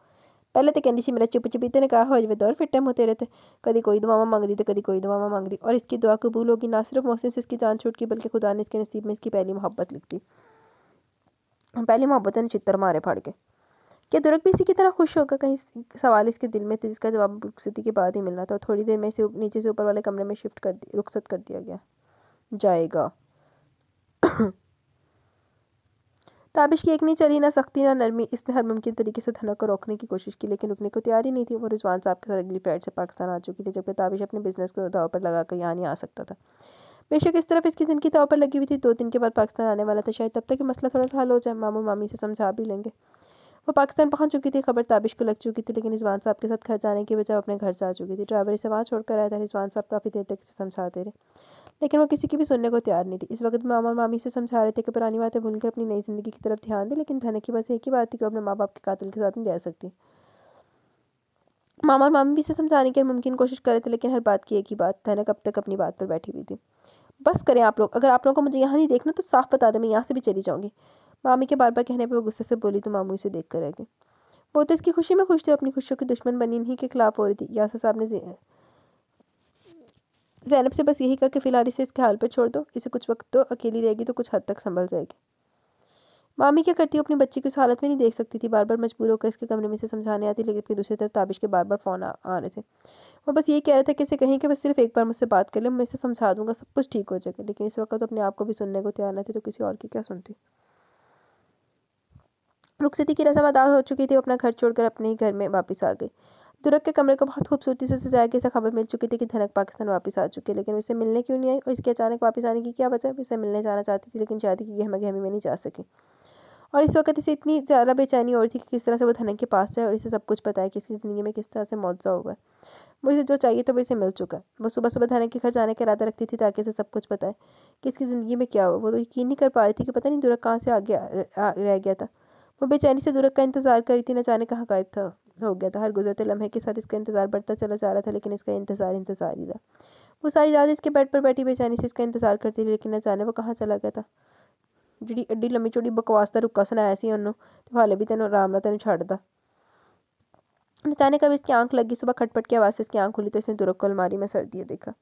पहले तो कहती सी मेरा चुप चुपीते ने कहा हो जाए, दौर फिर टाइम होते रहते। कभी कोई दुआवा मांग दी तो कभी कोई दुआवा मांग दी, और इसकी दुआ कबूल होगी। ना सिर्फ मोहसिन से इसकी जान छूट की, बल्कि खुदा ने इसके नसीब में इसकी पहली मोहब्बत लिख दी। पहली मोहब्बत ने चित्तर मारे फाड़ के। क्या दुरक भी इसी की तरह खुश होगा? कहीं सवाल इसके दिल में थे, जिसका जवाब रुखसती के बाद ही मिलना था। थोड़ी देर में इसे नीचे से ऊपर वाले कमरे में रुखसत कर दिया गया जाएगा। ताबिश की एक नहीं चली, ना सख्ती ना नरमी। इसने हर मुमकिन तरीके से धनक को रोकने की कोशिश की, लेकिन रुकने को तैयार ही नहीं थी। वो रिजवान साहब के साथ अगली फ्लाइट से पाकिस्तान आ चुकी थी, जबकि ताबिश अपने बिजनेस को दाव पर लगाकर यहाँ नहीं आ सकता था। बेशक इस तरफ इसकी ज़िंदगी दाव पर लगी हुई थी। 2 दिन के बाद पाकिस्तान आने वाला था। शायद तब तक मसला थोड़ा सा हल हो जाए। मामू मामी से समझा भी लेंगे। वो पाकिस्तान पहुंच चुकी थी। खबर ताबिश को लग चुकी थी, लेकिन रिजवान साहब के साथ घर जाने की बजाय अपने घर से आ चुकी थी। ड्राइवर इसे वहाँ छोड़कर आया था। रिजवान साहब काफ़ी देर तक इसे समझाते रहे, लेकिन वो किसी की भी सुनने को तैयार नहीं थी। इस वक्त मामा मामी से समझा रहे थे कि पुरानी बातें भूलकर अपनी नई ज़िंदगी की तरफ ध्यान दे, लेकिन धनक की बस एक ही बात थी कि वो अपने माँ बाप के कातिल के साथ नहीं रह सकती। मामा और मामी भी इसे समझाने की मुमकिन कोशिश कर रहे थे, लेकिन हर बात की एक ही बात। धनक अब तक अपनी बात पर बैठी हुई थी। बस करें आप लोग, अगर आप लोगों को मुझे यहाँ नहीं देखना तो साफ बता दें, मैं यहाँ से भी चली जाऊँगी। मामी के बार बार कहने पर वो गुस्से से बोली तो मामू इसे देख कर रह गए। वो तो इसकी खुशी में खुश थी, अपनी खुशियों की दुश्मन बनी इन्हीं के खिलाफ हो रही थी। यासर साहब ने ज़ैनब से बस यही कहा कि फ़िलहाल इसे इसके हाल पर छोड़ दो, इसे कुछ वक्त तो अकेली रहेगी तो कुछ हद तक संभल जाएगी। मामी क्या करती, अपनी बच्ची को इस हालत में नहीं देख सकती थी। बार बार मजबूर होकर इसके कमरे में से समझाने आती, लेकिन दूसरी तरफ ताबिश के बार बार फ़ोन आ रहे थे। वो बस यही कह रहा था कि इसे कहीं कि बस सिर्फ एक बार मुझसे बात कर ले, मैं इसे समझा दूंगा, सब कुछ ठीक हो जाएगा। लेकिन इस वक्त तो अपने आप को भी सुनने को तैयार न थी, तो किसी और की क्या सुनती। रुखसती की रस्म अदा हो चुकी थी। वो अपना घर छोड़कर अपने ही घर में वापस आ गई। दुर्ग के कमरे को बहुत खूबसूरती से सजाया गया। खबर मिल चुकी थी कि धनक पाकिस्तान वापस आ चुके, लेकिन उसे मिलने क्यों नहीं आई और इसके अचानक वापस आने की क्या वजह? उसे मिलने जाना चाहती थी, लेकिन शादी की गहमा-गहमी में नहीं जा सकी। और इस वक्त इसे इतनी ज़्यादा बेचैनी हो रही थी कि किस तरह से वो धनक के पास जाए और इसे सब कुछ पता है कि इसकी ज़िंदगी में किस तरह से मुआवजा हुआ है। वो इसे जो चाहिए था वो इसे मिल चुका है। वो सुबह सुबह धनक के घर जाने का इरादा रखती थी ताकि इसे सब कुछ पता है कि इसकी ज़िंदगी में क्या हुआ। वो तो यकीन नहीं कर पा रही थी कि पता नहीं दुर्ग कहाँ से आगे रह गया था। वो बेचैनी से दुर्ग का इंतजार कर रही थी, न जाने कहाँ गायब था हो गया था। हर गुजरते लम्हे के साथ इसका इंतजार बढ़ता चला जा रहा था, लेकिन इसका इंतजार ही रहा। वो सारी रात इसके बेड पर बैठी बेचैनी से इसका इंतजार करती थी, लेकिन न जाने वो कहाँ चला गया था। ਜਿਹੜੀ ਐਡੀ ਲੰਮੀ ਚੌੜੀ ਬਕਵਾਸ ਦਾ ਰੁੱਕਾ ਸੁਣਾਇਆ ਸੀ ਉਹਨੂੰ, ਤੇ ਹਾਲੇ भी तेनों आराम ਨਾਲ ਤੈਨੂੰ ਛੱਡਦਾ। अचानक अब इसकी आंख लगी। सुबह खटपट की आवाज़ से इसकी आंख खुली तो इसने दुर्ग को अलमारी में सर दिए देखा।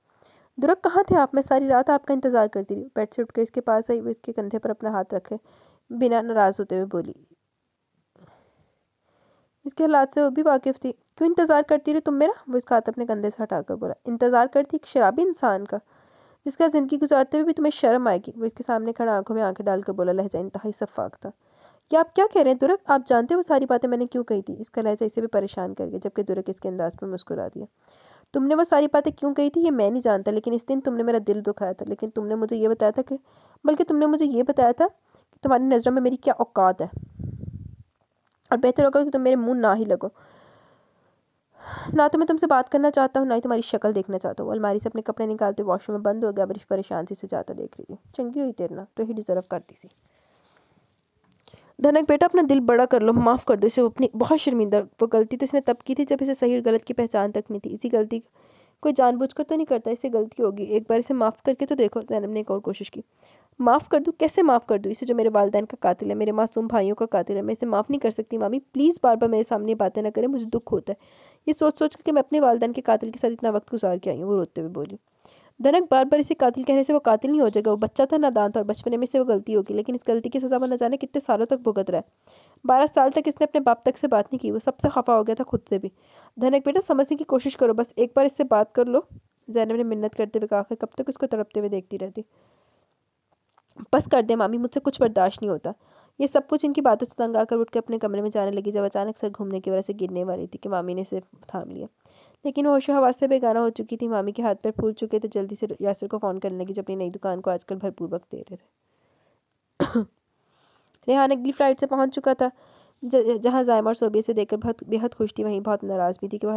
दुर्ग कहाँ थे आप? मैं सारी रात आपका इंतजार करती रही। बेड से उठ के इसके पास आई। वो इसके कंधे पर अपना हाथ रखे बिना नाराज़ होते हुए बोली। इसके हालात से वो भी वाकिफ थी। क्यों इंतज़ार करती रही तुम मेरा? वो इसका हाथ अपने कंधे से हटाकर बोला। इंतज़ार करती एक शराबी इंसान का जिसका ज़िंदगी गुजारते हुए भी तुम्हें शर्म आएगी? वो इसके सामने खड़ा आंखों में आंखें डालकर बोला। लहजा इंतहाई सफाक था। क्या आप क्या कह रहे हैं दुर्ग? आप जानते हो वो सारी बातें मैंने क्यों कही थी? इसका लहजा इसे भी परेशान कर गया, जबकि दुर्ग इसके अंदाज पर मुस्कुरा दिया। तुमने वो सारी बातें क्यों कही थी ये मैं नहीं जानता, लेकिन इस दिन तुमने मेरा दिल दुखाया था। लेकिन तुमने मुझे ये बताया था कि तुमने मुझे ये बताया था कि तुम्हारी नज़रों में मेरी क्या औकात है, और बेहतर होगा कि तुम मेरे मुंह ना ही लगो। ना तो मैं तुमसे बात करना चाहता हूँ, ना ही तुम्हारी शक्ल देखना चाहता हूँ। अलमारी से अपने कपड़े निकालते वॉशरूम में बंद हो गया। बड़ी परेशान सी से जाता देख रही थी। चंगी हुई तेरे ना, तो ही डिजर्व करती सी। धनक बेटा अपना दिल बड़ा कर लो, माफ़ कर दो इसे। वो अपनी बहुत शर्मिंदा, वो गलती तो इसने तब की थी जब इसे सही और गलत की पहचान तक नहीं थी। इसी गलती कोई जानबूझकर तो नहीं करता, इससे गलती होगी। एक बार इसे माफ़ करके तो देखो। ज़ैनब ने एक और कोशिश की। माफ़ कर दूँ? कैसे माफ़ कर दूँ इसे जो मेरे वालिदैन का कातिल है, मेरे मासूम भाइयों का कातिल है? मैं इसे माफ़ नहीं कर सकती मामी, प्लीज़ बार बार मेरे सामने बातें ना करें, मुझे दुख होता है ये सोच सोच कि मैं अपने वालिदैन के कातिल के साथ इतना वक्त गुजार के आई हूँ। वो रोते हुए बोली। धनक बार बार इसे कातिल कहने से वो कातिल नहीं हो जाएगा। वो बच्चा था, नादान था, और बचपने में से वो गलती होगी, लेकिन इस गलती की सज़ा वो न जाने कितने सालों तक भुगत रहा है। 12 साल तक इसने अपने बाप तक से बात नहीं की। वो सबसे खफा हो गया था, खुद से भी। धनक बेटा समझने की कोशिश करो, बस एक बार इससे बात कर लो। ज़ैनब ने मिन्नत करते हुए कहा। आखिर कब तक उसको तड़पते हुए देखती रहती। बस कर दे मामी, मुझसे कुछ बर्दाश्त नहीं होता। ये सब कुछ इनकी बातों से तंग आकर उठ के अपने कमरे में जाने लगी, जब अचानक सर घूमने की वजह से गिरने वाली थी कि मामी ने इसे थाम लिया। लेकिन वो होशो हवास से बेगाना हो चुकी थी। मामी के हाथ पैर फूल चुके थे। जल्दी से यासिर को फ़ोन करने लगी, जो अपनी नई दुकान को आजकल भरपूर वक्त दे रहे थे। रेहान अगली फ़्लाइट से पहुंच चुका था, जहां जायमा और सोबिया से देखकर बहुत बेहद खुश थी, वहीं बहुत नाराज़ भी थी कि वह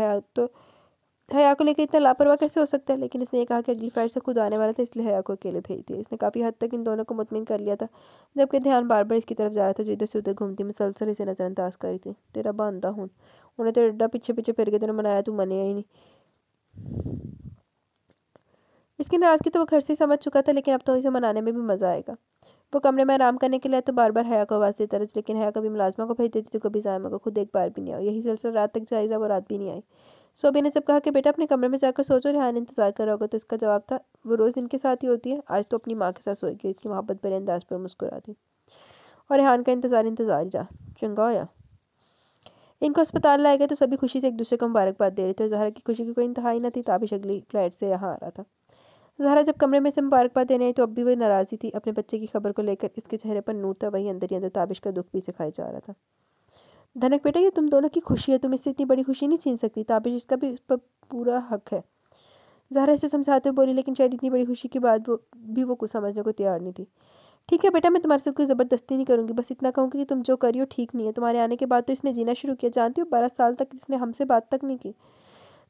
हया को लेकर इतना लापरवाह कैसे हो सकता है। लेकिन इसने ये कहा कि अगली फ्लाइट से खुद आने वाला था, इसलिए हया को अकेले भेज दिया। इसने काफ़ी हद तक इन दोनों को मुतमिन कर लिया था, जबकि ध्यान बार बार इसकी तरफ जा रहा था जो इधर से उधर घूमती मुसलसल इसे नज़रअंदाज कर रही थी। तेरा बांधा हूँ, उन्हें तो अड्डा पीछे पीछे फिर के तेने मनाया, तू मने ही नहीं। इसकी नाराज़गी तो वो घर से ही समझ चुका था, लेकिन अब तो इसे मनाने में भी मज़ा आएगा। वो कमरे में आराम करने के लिए तो बार बार हया को आवाज़ देता रहा, लेकिन हया कभी मुलाजमा को भेज देती तो कभी जायमा को। खुद एक बार भी नहीं आई। यही सिलसिला रात तक जारी रहा। वो रात भी नहीं आई। सोबी ने जब कहा कि बेटा अपने कमरे में जाकर सोचो, रेहान इंतजार कर रहा होगा, तो इसका जवाब था वो रोज़ इनके साथ ही होती है, आज तो अपनी माँ के साथ सोएगी। इसकी मोहब्बत भरे अंदाज पर मुस्कुरा दी। और रेहान का इंतजार ही रहा। चंगा होया। इनको अस्पताल लाए गए तो सभी खुशी से एक दूसरे को मुबारकबाद दे रहे थे। ज़हरा की खुशी की कोई इंतहा ही न थी। ताबिश अगली फ्लाइट से यहाँ आ रहा था। ज़हरा जब कमरे में से मुबारकबाद देने आई तो अब भी वही नाराज़ी थी। अपने बच्चे की खबर को लेकर इसके चेहरे पर नूर था, वहीं अंदर ही अंदर ताबिश का दुख भी सिखाया जा रहा था। धनक बेटा, ये तुम दोनों की खुशी है, तुम इससे इतनी बड़ी खुशी नहीं छीन सकती। ताबिश, इसका भी इस पर पूरा हक है। ज़हरा इसे समझाते हुए बोली, लेकिन शायद इतनी बड़ी खुशी के बाद वो कुछ समझने को तैयार नहीं थी। ठीक है बेटा, मैं तुम्हारे साथ कोई ज़बरदस्ती नहीं करूँगी, बस इतना कहूँगी कि तुम जो करी हो ठीक नहीं है। तुम्हारे आने के बाद तो इसने जीना शुरू किया, जानती हो 12 साल तक इसने हमसे बात तक नहीं की।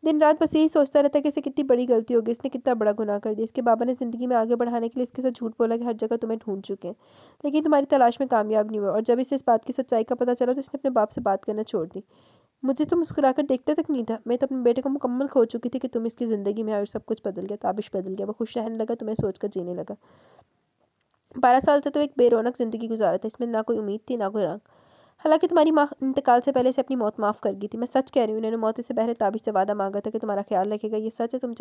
दिन रात बस यही सोचता रहता है कि इसे कितनी बड़ी गलती होगी, इसने कितना बड़ा गुनाह कर दिया। इसके बाबा ने ज़िंदगी में आगे बढ़ाने के लिए इसके साथ झूठ बोला कि हर जगह तुम्हें ढूंढ चुके हैं, लेकिन तुम्हारी तलाश में कामयाब नहीं हुआ। और जब इसे इस बात की सच्चाई का पता चला तो इसने अपने बाप से बात करना छोड़ दी। मुझे तो मुस्कुराकर देखता तक नहीं था। मैं तो अपने बेटे को मुकम्मल खो चुकी थी कि तुम इसकी ज़िंदगी में आए और सब कुछ बदल गया। ताबिश बदल गया। वो खुश रहने लगा, तुम्हें सोचकर जीने लगा। 12 साल से तो एक बेरौनक ज़िंदगी गुजारा था, इसमें ना कोई उम्मीद थी ना कोई रंग। हालांकि तुम्हारी माँ इंतकाल से पहले से अपनी मौत माफ़ कर गई थी। मैं सच कह रही हूँ, उन्होंने मौत से पहले ताबिश से वादा मांगा था कि तुम्हारा ख्याल रखेगा। ये सच है। तुम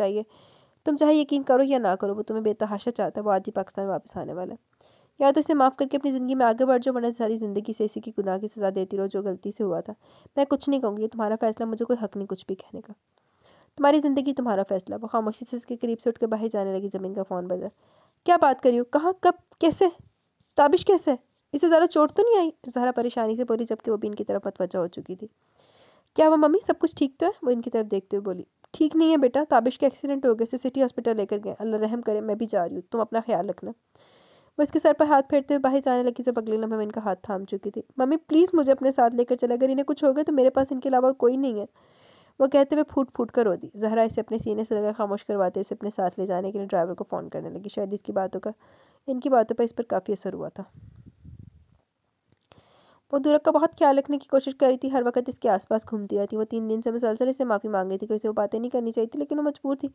चाहे यकीन करो या ना करो, वो तुम्हें बेतहाशा चाहता है। वो आज ही पाकिस्तान वापस आने वाला है। या तो इसे माफ़ करके अपनी ज़िंदगी में आगे बढ़ जाओ, वरना सारी ज़िंदगी से इसी की गुनाह की सज़ा देती रहो जो गलती से हुआ था। मैं कुछ नहीं कहूँगी, तुम्हारा फैसला, मुझे कोई हक नहीं कुछ भी कहने का। तुम्हारी ज़िंदगी, तुम्हारा फैसला। वो खामोशी से इसके करीब से उठ कर बाहर जाने लगी। ज़मीन का फ़ोन बजा। क्या बात करी हो? कहाँ, कब, कैसे? ताबिश कैसे? इसे ज़रा चोट तो नहीं आई? ज़हरा परेशानी से बोली, जबकि वो भी इनकी तरफ मतवज्जा हो चुकी थी। क्या हुआ मम्मी, सब कुछ ठीक तो है? वो इनकी तरफ देखते हुए बोली। ठीक नहीं है बेटा, ताबिश का एक्सीडेंट हो गया, इसे सिटी हॉस्पिटल लेकर गए। अल्लाह रहम करे, मैं भी जा रही हूँ, तुम अपना ख्याल रखना। वो इसके सर पर हाथ फेरते हुए बाहर जाने लगी जब अगले लम्हे में इनका हाथ थाम चुकी थी। मम्मी प्लीज़ मुझे अपने साथ लेकर चला, अगर इन्हें कुछ हो गया तो मेरे पास इनके अलावा कोई नहीं है। वो कहते हुए फूट फूट कर रो दी। जहरा इसे अपने सीने से लगा खामोश करवाते उसे अपने साथ ले जाने के लिए ड्राइवर को फ़ोन करने लगी। शायद इनकी बातों पर इस पर काफ़ी असर हुआ था। वो दुरक का बहुत ख्याल रखने की कोशिश कर रही थी, हर वक्त इसके आसपास घूमती रहती। वो 3 दिन से मुसलसल इससे माफ़ी मांग रही थी कि उसे वो बातें नहीं करनी चाहिए थी, लेकिन वो मजबूर थी।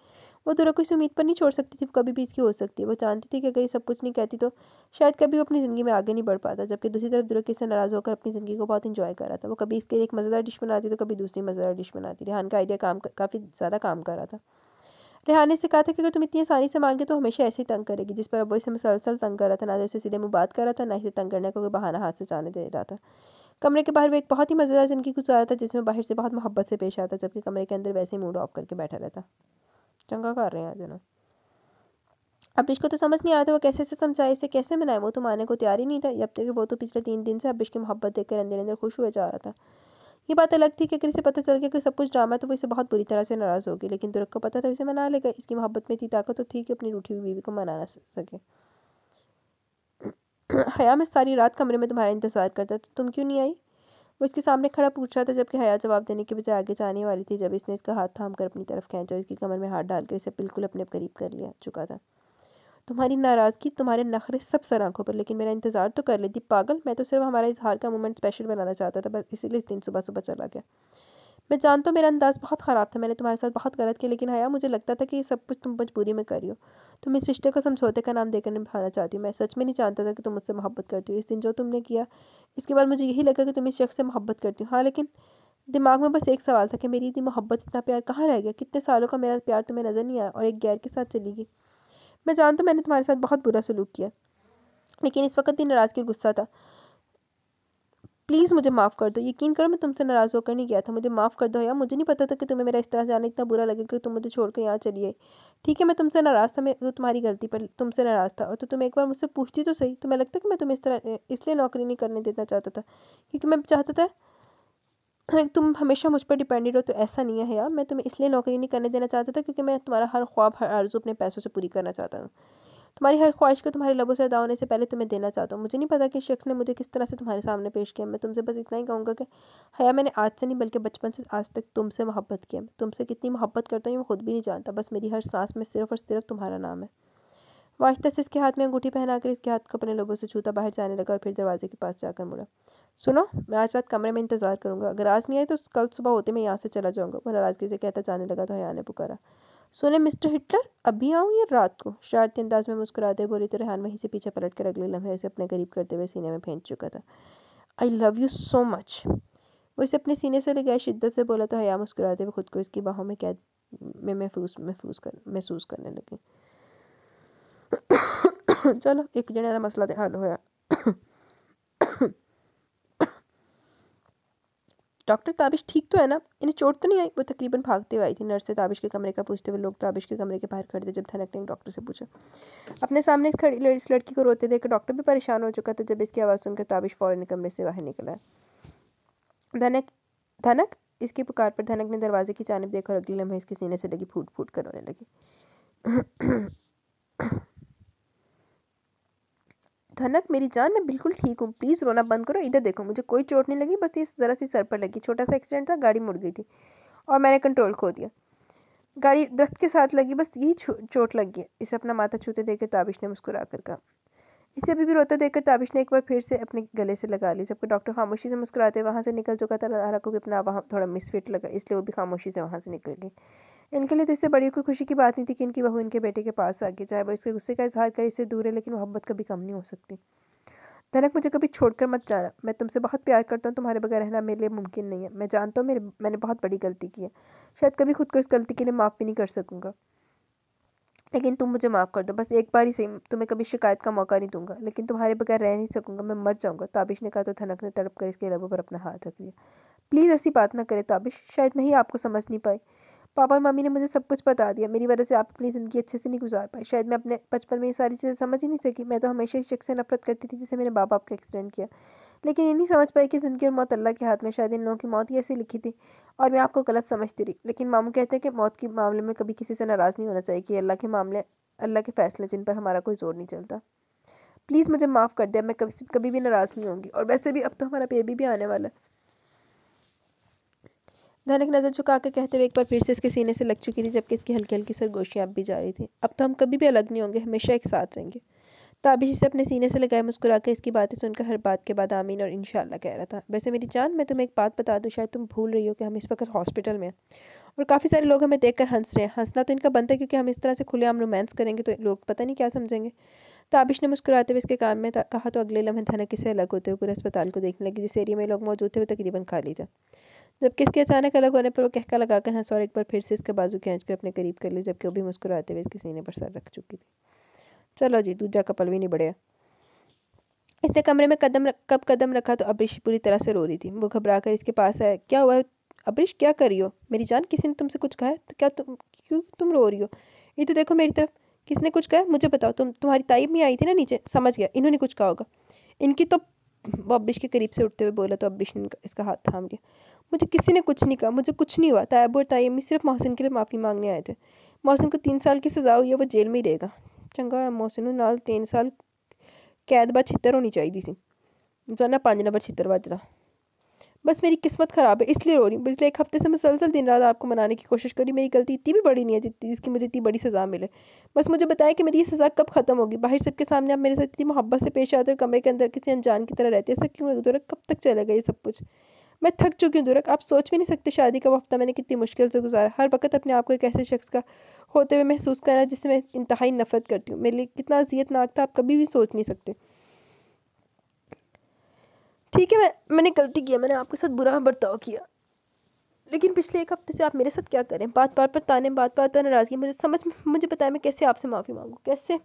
वो दुरक को इस उम्मीद पर नहीं छोड़ सकती थी, वो कभी भी इसकी हो सकती है। वो जानती थी कि अगर ये सब कुछ नहीं कहती तो शायद कभी वो अपनी ज़िंदगी में आगे नहीं बढ़ पाता। जबकि दूसरी तरफ दुरक इससे नाराज़ होकर अपनी ज़िंदगी को बहुत इंजॉय कर रहा था। वो कभी इसके लिए एक मज़ेदार डिश बनाती तो कभी दूसरी मज़ेदार डिश बनाती। रेहान का आइडिया काफ़ी ज़्यादा काम कर रहा था। रेहान ने इससे कहा था कि अगर तुम इतनी आसानी से मांगे तो हमेशा ऐसे ही तंग करेगी, जिस पर अब वो इसे मुसलसल तंग कर रहा था। ना तो इसे सीधे मुँह बात कर रहा था, ना इसे तंग करने का कोई बहाना हाथ से जाने दे रहा था। कमरे के बाहर वो एक बहुत ही मज़ेदार ज़िंदगी गुजारा था, जिसमें बाहर से बहुत मोहब्बत से पेश आता, जबकि कमरे के अंदर वैसे ही मूड ऑफ करके बैठा रहता। चंगा कर रहे हैं आज ना। अब्रिश को तो समझ नहीं आ रहा था वो कैसे से समझाए, इसे कैसे मनाए। वो तो मानने को तैयार ही नहीं था, जब तक कि वो तो पिछले 3 दिन से अब्रिश की मोहब्बत देखकर अंदर अंदर खुश हुए जा रहा था। ये बात अलग थी कि अगर इसे पता चल गया कि सब कुछ ड्रामा है तो वो इसे बहुत बुरी तरह से नाराज़ होगी, लेकिन दुरक को पता था इसे मना लेगा। इसकी मोहब्बत में इतनी ताकत तो थी कि अपनी रूठी हुई बीवी को मना ना सके। हया, मैं सारी रात कमरे में तुम्हारा इंतज़ार करता, तो तुम क्यों नहीं आई? वो इसके सामने खड़ा पूछ रहा था, जबकि हया जवाब देने के बजाय आगे जाने वाली थी, जब इसने इसका हाथ थाम कर अपनी तरफ खींचा और इसकी कमर में हाथ डालकर इसे बिल्कुल अपने करीब कर लिया चुका था। तुम्हारी नाराज़गी, तुम्हारे नखरे सब सर आंखों पर, लेकिन मेरा इंतज़ार तो कर लेती पागल। मैं तो सिर्फ हमारा इजहार का मोमेंट स्पेशल बनाना चाहता था, बस इसीलिए इस दिन सुबह सुबह चला गया। मैं जानता हूँ मेरा अंदाज़ बहुत ख़राब था, मैंने तुम्हारे साथ बहुत गलत किया, लेकिन हया मुझे लगता था कि ये सब कुछ तुम मजबूरी में कर रही हो। तुम इस रिश्ते को समझौते का नाम देकर निभाना चाहती हो। मैं सच में नहीं जानता था कि तुम मुझसे मोहब्बत करती हो। इस दिन जो तुमने किया, इसके बाद मुझे यही लगा कि तुम इस शख्स से मोहब्बत करती हो। हाँ, लेकिन दिमाग में बस एक सवाल था कि मेरी इतनी मोहब्बत, इतना प्यार कहाँ रह गया? कितने सालों का मेरा प्यार तुम्हें नज़र नहीं आया और एक गैर के साथ चली गई। मैं जानता हूँ मैंने तुम्हारे साथ बहुत बुरा सलूक किया, लेकिन इस वक्त भी नाराज़गी और गुस्सा था। प्लीज़ मुझे माफ़ कर दो। यकीन करो मैं तुमसे नाराज़ होकर नहीं गया था। मुझे माफ़ कर दो यार, मुझे नहीं पता था कि तुम्हें मेरा इस तरह जाना इतना बुरा लगेगा कि तुम मुझे छोड़कर यहाँ चली आई। ठीक है, मैं तुमसे नाराज़ था, मैं तो तुम्हारी गलती पर तुमसे नाराज़ था। और तो तुम एक बार मुझसे पूछती तो सही। तुम्हें लगता है कि मैं तुम्हें इस तरह इसलिए नौकरी नहीं करने देना चाहता था क्योंकि मैं चाहता था तुम हमेशा मुझ पर डिपेंडेंट हो? तो ऐसा नहीं है यार, मैं तुम्हें इसलिए नौकरी नहीं करने देना चाहता था क्योंकि मैं तुम्हारा हर ख्वाब, हर आरज़ू अपने पैसों से पूरी करना चाहता हूँ। तुम्हारी हर ख्वाहिश को तुम्हारे लबों से अदा होने से पहले तुम्हें देना चाहता हूँ। मुझे नहीं पता कि इस शख्स ने मुझे किस तरह से तुम्हारे सामने पेश किया। मैं तुमसे बस इतना ही कहूँगा कि हया, मैंने आज से नहीं बल्कि बचपन से आज तक तुमसे मोहब्बत किया। मैं तुमसे कितनी मोहब्बत करता हूँ मैं खुद भी नहीं जानता। बस मेरी हर सांस में सिर्फ और सिर्फ तुम्हारा नाम है। वो आहिस्ता से इसके हाथ में अंगूठी पहनाकर इसके हाथ को अपने लोगों से छूता बाहर जाने लगा और फिर दरवाजे के पास जाकर मुड़ा। सुनो, मैं आज रात कमरे में इंतज़ार करूंगा, अगर आज नहीं आई तो कल सुबह होते मैं यहाँ से चला जाऊंगा। वो नाराज़गी से कहता जाने लगा तो हया ने पुकारा, सुने मिस्टर हिटलर, अभी आऊँ या रात को? शरारती अंदाज में मुस्कुराते बोली तो रेहान वहीं से पीछे पलट कर अगले लम्हे उसे अपने करीब करते हुए सीने में फेंक चुका था। I love you so much. वो इसे अपने सीने से लगाए शिद्दत से बोला तो हया मुस्कुराते हुए खुद को इसकी बाहों में कैद में महसूस करने लगी। चलो, एक जने का मसला हल होया। डॉक्टर, ताबिश ठीक तो है ना? इन्हें चोट तो नहीं आई? वो तकरीबन भागते हुए आई थी। नर्स से ताबिश के कमरे का पूछते हुए लोग ताबिश के कमरे के बाहर खड़े थे जब धनक ने डॉक्टर से पूछा। अपने सामने इस लड़की को रोते देख डॉक्टर भी परेशान हो चुका था। जब इसकी आवाज़ सुनकर ताबिश फौरन कमरे से बाहर निकला है। धनक, धनक, इसकी पुकार पर धनक ने दरवाजे की जानिब देखा और अगले लम्हे इसके सीने से लगी फूट फूट कर रोने लगी। धनक मेरी जान, मैं बिल्कुल ठीक हूँ, प्लीज़ रोना बंद करो। इधर देखो, मुझे कोई चोट नहीं लगी, बस ये ज़रा सी सर पर लगी, छोटा सा एक्सीडेंट था, गाड़ी मुड़ गई थी और मैंने कंट्रोल खो दिया। गाड़ी दरख्त के साथ लगी, बस यही चोट लगी है। इसे अपना माथा छूते देखकर ताबिश ने मुस्कुरा कर कहा। इसे अभी भी रोता देखकर ताबिश ने एक बार फिर से अपने गले से लगा ली। जबकि डॉक्टर खामोशी से मुस्कुराते वहाँ से निकल चुका था। लारा को भी अपना वहाँ थोड़ा मिसफिट लगा, इसलिए वो भी खामोशी से वहाँ से निकल गई। इनके लिए तो इससे बड़ी कोई खुशी की बात नहीं थी कि इनकी बहू इनके बेटे के पास आ गई। चाहे वो इसके गुस्से का इजहार करे, इससे दूर है, लेकिन मोहब्बत कभी कम नहीं हो सकती। धनक, मुझे कभी छोड़कर मत जाना, मैं तुमसे बहुत प्यार करता हूँ, तुम्हारे बगैर रहना मेरे लिए मुमकिन नहीं है। मैं जानता हूँ मैंने बहुत बड़ी गलती की है, शायद कभी खुद को इस गलती के लिए माफ़ भी नहीं कर सकूँगा, लेकिन तुम मुझे माफ़ कर दो, बस एक बार ही सही। तुम्हें कभी शिकायत का मौका नहीं दूंगा, लेकिन तुम्हारे बगैर रह नहीं सकूँगा, मैं मर जाऊँगा। ताबिश ने कहा तो धनक ने तड़प कर इसके लबों पर अपना हाथ रख दिया। प्लीज़ ऐसी बात ना करें ताबिश, शायद मैं ही आपको समझ नहीं पाई। पापा और मम्मी ने मुझे सब कुछ बता दिया, मेरी वजह से आप अपनी ज़िंदगी अच्छे से नहीं गुजार पाए। शायद मैं अपने बचपन में ये सारी चीज़ें समझ ही नहीं सकी। मैं तो हमेशा इस शख्स से नफरत करती थी जिसे मेरे बाप का एक्सीडेंट किया, लेकिन ये नहीं समझ पाई कि ज़िंदगी और मौत अल्लाह के हाथ में। शायद इन लोगों की मौत ही ऐसी लिखी थी और मैं आपको गलत समझती रही। लेकिन मामू कहते हैं कि मौत के मामले में कभी किसी से नाराज़ नहीं होना चाहिए, कि अल्लाह के मामले, अल्लाह के फ़ैसले जिन पर हमारा कोई ज़ोर नहीं चलता। प्लीज़ मुझे माफ़ कर दे, मैं कभी कभी भी नाराज़ नहीं होंगी। और वैसे भी अब तो हमारा बेबी भी आने वाला है। धनक नज़र झुका कर कहते हुए एक बार फिर से इसके सीने से लग चुकी थी, जबकि इसकी हल्की हल्की सरगोशियाँ अब भी जारी थी। अब तो हम कभी भी अलग नहीं होंगे, हमेशा एक साथ रहेंगे। ताबिश इसे अपने सीने से लगाए मुस्कुरा कर इसकी बातें सुनकर हर बात के बाद आमीन और इंशाल्लाह कह रहा था। वैसे मेरी जान, मैं तुम्हें एक बात बता दूं, शायद तुम भूल रही हो कि हम इस वक्त हॉस्पिटल में हैं और काफ़ी सारे लोग हमें देखकर हंस रहे हैं। हंसना तो इनका बनता है, क्योंकि हम इस तरह से खुलेआम रोमांस करेंगे तो लोग पता नहीं क्या समझेंगे। ताबिश ने मुस्कुराते हुए इसके कान में कहा तो अगले लम्हे धनक से अलग होते हुए पूरे अस्पताल को देखने लगी। जिस एरिया में लोग मौजूद थे वो तकरीबन खाली था, जबकि इसके अचानक अलग होने पर वो कहका लगाकर हंस और एक बार फिर से इसका बाजू खींचकर अपने करीब कर ली, जबकि वो भी मुस्कुराते हुए इसके सीने पर सर रख चुकी थी। चलो जी, दूजा कपल भी नहीं बढ़िया। इसने कमरे में कब कदम रखा तो अब्रिश पूरी तरह से रो रही थी। वो घबरा कर इसके पास आया। क्या हुआ अब्रिश, क्या कर रही हो? मेरी जान, किसी ने तुमसे कुछ कहा है? तो क्या क्यों तुम रो रही हो? ये तो देखो मेरी तरफ, किसने कुछ कहा? मुझे बताओ। तुम्हारी ताई भी आई थी ना नीचे? समझ गया, इन्होंने कुछ कहा होगा। इनकी तो, वो अब्रिश के करीब से उठते हुए बोला तो अब्रिश ने इसका हाथ थाम लिया। मुझे किसी ने कुछ नहीं कहा, मुझे कुछ नहीं हुआ। तायब और ताई अम्मी सिर्फ मोहसिन के लिए माफ़ी मांगने आए थे। मोहसिन को 3 साल की सज़ा हुई है, वो जेल में ही रहेगा। चंगा है मोहसिन नाल 3 साल कैद बाद छितर होनी चाहिए थी। जाना 5 नंबर छितर बज रहा। बस मेरी किस्मत ख़राब है, इसलिए रो रही हूँ। पिछले 1 हफ्ते से मुसलसल दिन रात आपको मनाने की कोशिश करी। मेरी गलती इतनी भी बड़ी नहीं है जिसकी मुझे इतनी बड़ी सज़ा मिले। बस मुझे बताया कि मेरी ये सज़ा कब ख़त्म होगी। बाहर सबके सामने आप मेरे साथ इतनी मोहब्बत से पेश आते और कमरे के अंदर किसी अनजान की तरह रहते। ऐसा क्यों है दुरक? कब तक चलेगा ये सब कुछ? मैं थक चुकी हूँ दुरक। आप सोच भी नहीं सकते शादी का हफ्ता मैंने कितनी मुश्किल से गुजारा। हर वक्त अपने आप को एक ऐसे शख्स का होते हुए महसूस करना जिससे मैं इंतहाई नफरत करती हूँ, मेरे लिए कितना अजियतनाक था, आप कभी भी सोच नहीं सकते। ठीक है, मैंने गलती किया, मैंने आपके साथ बुरा बर्ताव किया, लेकिन पिछले 1 हफ्ते से आप मेरे साथ क्या करें? बात बात पर ताने, बात बात पर नाराज़गी। मुझे बताया मैं कैसे आपसे माफ़ी मांगूँ, कैसे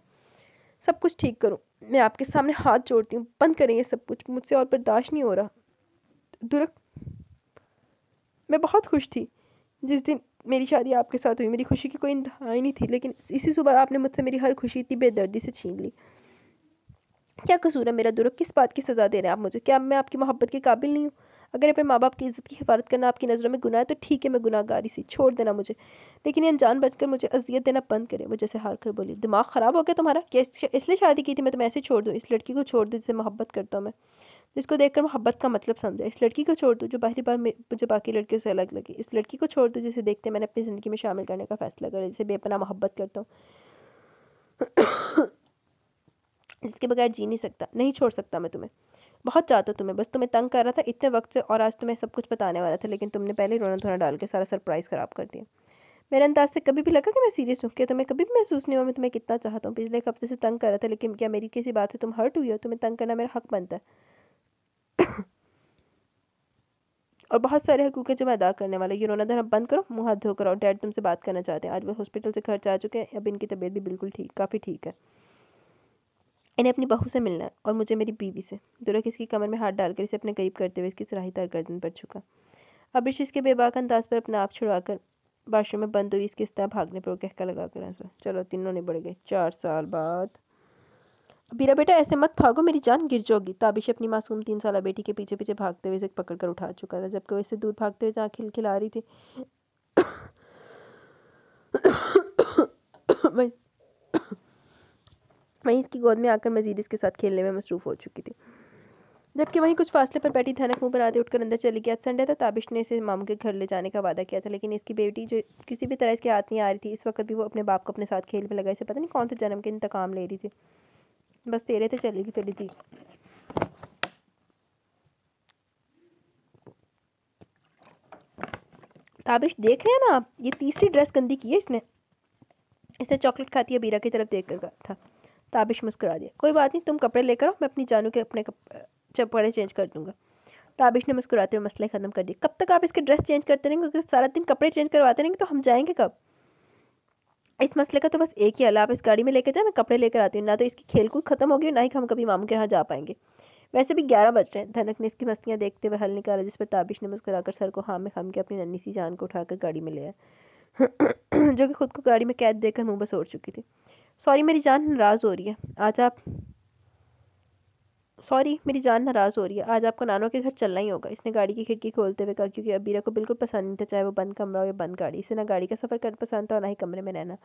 सब कुछ ठीक करूँ? मैं आपके सामने हाथ जोड़ती हूँ, बंद करें ये सब कुछ, मुझसे और बर्दाश्त नहीं हो रहा। दुरक, मैं बहुत खुश थी जिस दिन मेरी शादी आपके साथ हुई। मेरी खुशी की कोई इंतहा ही नहीं थी, लेकिन इसी सुबह आपने मुझसे मेरी हर खुशी इतनी बेदर्दी से छीन ली। क्या कसूर है मेरा दुरक? किस बात की सज़ा दे रहे हैं आप मुझे? क्या मैं आपकी मोहब्बत के काबिल नहीं हूँ? अगर अपने माँ बाप की इज़्ज़त की हिफाजत करना आपकी नज़रों में गुनाह है तो ठीक है, मैं गुनाहगारी सी छोड़ देना मुझे, लेकिन ये अनजान बचकर मुझे अजियत देना बंद करें। वो जैसे हार कर बोली, दिमाग ख़राब हो गया तुम्हारा? क्या इसलिए शादी की थी मैं तुम्हें ऐसे छोड़ दूँ? इस लड़की को छोड़ दूँ जिससे मोहब्बत करता हूँ मैं, जिसको देखकर मोहब्बत का मतलब समझा। इस लड़की को छोड़ दूँ जो पहली बार मुझे बाकी लड़कियों से अलग लगी। इस लड़की को छोड़ दूँ जिसे देखते मैंने अपनी ज़िंदगी में शामिल करने का फ़ैसला करा, जिसे बेपनाह मोहब्बत करता हूँ, जिसके बगैर जी नहीं सकता। नहीं छोड़ सकता मैं तुम्हें, बहुत चाहता तुम्हें, बस तुम्हें तंग कर रहा था इतने वक्त से, और आज तुम्हें सब कुछ बताने वाला था, लेकिन तुमने पहले रोना धोना डाल के सारा सरप्राइज़ ख़राब कर दिया। मेरे अंदाज से कभी भी लगा कि मैं सीरियस हूँ? क्या तुम्हें कभी भी महसूस नहीं हुआ मैं तुम्हें कितना चाहता हूँ? पिछले 1 हफ्ते से तंग कर रहा था, लेकिन क्या मेरी किसी बात से तुम हर्ट हुई हो? तुम्हें तंग करना मेरा हक बनता है और बहुत सारे हकूक़ है जो मैं अदा करने वाला। ये रोना धोना बंद करो, मुँह हाथ धोकर, और डैड तुमसे बात करना चाहते हैं। आज वो हॉस्पिटल से घर जा चुके हैं, अब इनकी तबीयत भी बिल्कुल ठीक, काफ़ी ठीक है। इन्हें अपनी बहू से मिलना है और मुझे मेरी बीवी से। दुरक इसकी कमर में हाथ डालकर इसे अपने करीब करते हुए इसकी सराहीदार गर्दन पर झुका। अब इसके बेबाक अंदाज पर अपना आप छुड़ाकर बाथरूम में बंद हुई इसके इस तरह भागने पर वो कहका लगा कर ऐसा। चलो तीनों निबड़ गए 4 साल बाद। बीरा बेटा ऐसे मत भागो, मेरी जान गिर जाओगी। ताबिश अपनी मासूम 3 साल बेटी के पीछे पीछे भागते हुए इसे पकड़ कर उठा चुका था, जबकि वो इससे दूर भागते हुए जहाँ खिलखिला रही थी वहीं इसकी गोद में आकर मजीद इसके साथ खेलने में मसरूफ़ हो चुकी थी, जबकि वहीं कुछ फासले पर बैठी धनक मुँह बनाते उठकर अंदर चली गई। आज संडे था, ताबिश ने इसे मामू के घर ले जाने का वादा किया था, लेकिन इसकी बेटी जो किसी भी तरह इसके हाथ नहीं आ रही थी, इस वक्त भी वो अपने बाप को अपने साथ खेल में लगा इसे पता नहीं कौन सा जन्म के इंतकाम ले रही थी। बस तेरे तो चली थी। ताबिश देख रहे हैं ना आप, ये तीसरी ड्रेस गंदी की है इसने चॉकलेट खाती है बीरा की तरफ देख कर था। ताबिश मुस्कुरा दिया। कोई बात नहीं, तुम कपड़े लेकर आओ, मैं अपनी जानू के अपने कपड़े चेंज कर दूंगा। ताबिश ने मुस्कुराते हुए मसले ख़त्म कर दिए। कब तक आप इसके ड्रेस चेंज करते रहेंगे? अगर सारा दिन कपड़े चेंज करवाते रहेंगे तो हम जाएंगे कब? इस मसले का तो बस एक ही हल है, आप इस गाड़ी में लेकर जाए, मैं कपड़े लेकर आती हूँ। ना तो इसकी खेलकूद खत्म होगी और ना ही हम कभी मामू के यहाँ जा पाएंगे। वैसे भी 11 बज रहे हैं। धनक ने इसकी मस्तियाँ देखते हुए हल निकाला, जिस पर ताबिश ने मुस्कुराकर सर को हाँ में खम के अपनी नन्ही सी जान को उठाकर गाड़ी में ले आया जो कि खुद को गाड़ी में कैद देकर मुँह बस ओढ़ चुकी थी। सॉरी मेरी जान नाराज़ हो रही है, आज आप सॉरी, मेरी जान नाराज़ हो रही है, आज आपको नानो के घर चलना ही होगा, इसने गाड़ी की खिड़की खोलते हुए कहा, क्योंकि अबीरा को बिल्कुल पसंद नहीं था, चाहे वो बंद कमरा हो या बंद गाड़ी। इसे ना गाड़ी का सफ़र करना पसंद था और ना ही कमरे में रहना।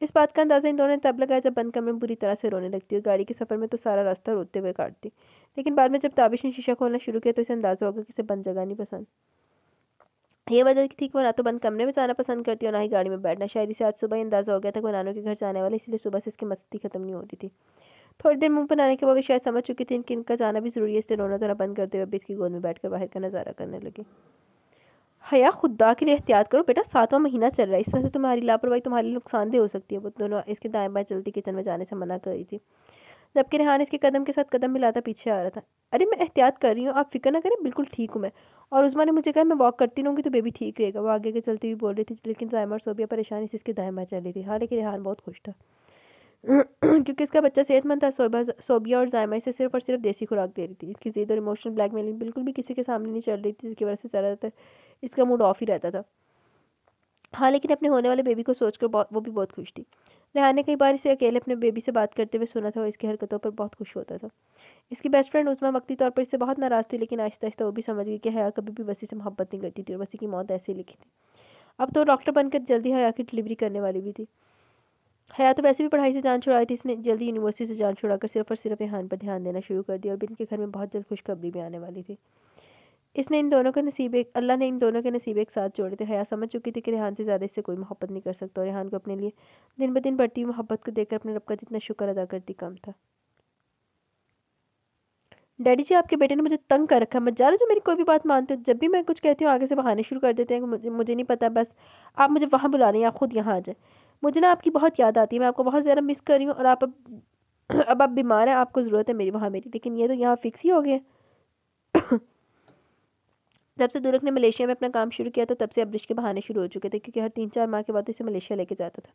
इस बात का अंदाज़ा इन दोनों ने तब लगाया जब बंद कमरे में बुरी तरह से रोने लगती और गाड़ी के सफ़र में तो सारा रास्ता रोते हुए काटती। लेकिन बाद में जब ताबिश ने शीशा खोलना शुरू किया तो इसे अंदाज़ा होगा कि इसे बंद जगह नहीं पसंद। ये वजह थी कि वो ना तो बंद कमरे में जाना पसंद करती और ना ही गाड़ी में बैठना। शायद इसे आज सुबह ही अंदाज़ा हो गया था कि वो नानो के घर जाने वाला, इसलिए सुबह से इसकी मस्ती खत्म नहीं हो रही थी। थोड़ी देर मुंह बनाने के बाद वो शायद समझ चुकी थी कि इनका जाना भी ज़रूरी है, इसलिए रोना धोना बंद करते हुए अभी इसकी गोद में बैठकर बाहर का नज़ारा करने लगी। हया, खुदा के लिए एहतियात करो बेटा, 7वां महीना चल रहा है, इस तरह से तुम्हारी लापरवाही तुम्हारे लिए नुकसानदेह हो सकती है। वो दोनों इसके दाएं बाएं चलती किचन में जाने से मना कर रही थी, जबकि रेहान इसके कदम के साथ कदम मिलाता पीछे आ रहा था। अरे मैं एहतियात कर रही हूँ, आप फिक्र ना करें, बिल्कुल ठीक हूँ मैं। और उस्मा ने मुझे कहा मैं वॉक करती रहूँगी तो बेबी ठीक रहेगा। वो आगे चलती हुई बोल रही थी, लेकिन जायमा और सोबिया परेशानी से इसके दाएं बाएं चल रही थी। हाँ, लेकिन रेहान बहुत खुश था क्योंकि इसका बच्चा सेहतमंद था। सोबिया और जायमा इसे सिर्फ और सिर्फ देसी खुराक दे रही थी। इसकी ज़िद और इमोशनल ब्लैकमेलिंग बिल्कुल भी किसी के सामने नहीं चल रही थी, जिसकी वजह से ज़्यादातर इसका मूड ऑफ ही रहता था। हाँ, लेकिन अपने होने वाले बेबी को सोचकर वो भी बहुत खुश थी। रेहान ने कई बार इसे अकेले अपने बेबी से बात करते हुए सुना था और इसकी हरकतों पर बहुत खुश होता था। इसकी बेस्ट फ्रेंड उस्मा वक्ती तौर पर इससे बहुत नाराज़ थी, लेकिन आहिस्ता आहिस्ता वो भी समझ गई कि हया कभी भी वसी से मोहब्बत नहीं करती थी और वसी की मौत ऐसे ही लिखी थी। अब तो डॉक्टर बनकर जल्दी हया की डिलीवरी करने वाली भी थी। हया तो वैसे भी पढ़ाई से जान छुड़ाई थी, इसने जल्दी यूनिवर्सिटी से जान छुड़ाकर सिर्फ और सिर्फ रेहान पर ध्यान देना शुरू कर दिया और इनके घर में बहुत जल्द खुशखबरी भी आने वाली थी। अल्लाह ने इन दोनों के नसीब एक साथ जोड़े थे। हया समझ चुकी थी कि रेहान से ज़्यादा इससे कोई मोहब्बत नहीं कर सकता और रेहान को अपने लिए दिन ब दिन बढ़ती हुई मोहब्बत को देखकर अपने रब का जितना शुक्र अदा करती कम था। डैडी जी, आपके बेटे ने मुझे तंग कर रखा है, मत जा रहे जो मेरी कोई भी बात मानते हो। जब भी मैं कुछ कहती हूँ आगे से बहाने शुरू कर देते हैं कि मुझे नहीं पता, बस आप मुझे वहाँ बुला रही हैं, आप खुद यहाँ आ जाए। मुझे ना आपकी बहुत याद आती है, मैं आपको बहुत ज़्यादा मिस कर रही हूँ और आप अब आप बीमार हैं, आपको ज़रूरत है मेरी वहाँ मेरी, लेकिन ये तो यहाँ फिक्स ही हो गए। जब से दुरक ने मलेशिया में अपना काम शुरू किया था तब से अब्रिश के बहाने शुरू हो चुके थे, क्योंकि हर 3-4 माह के बाद इसे मलेशिया लेके जाता था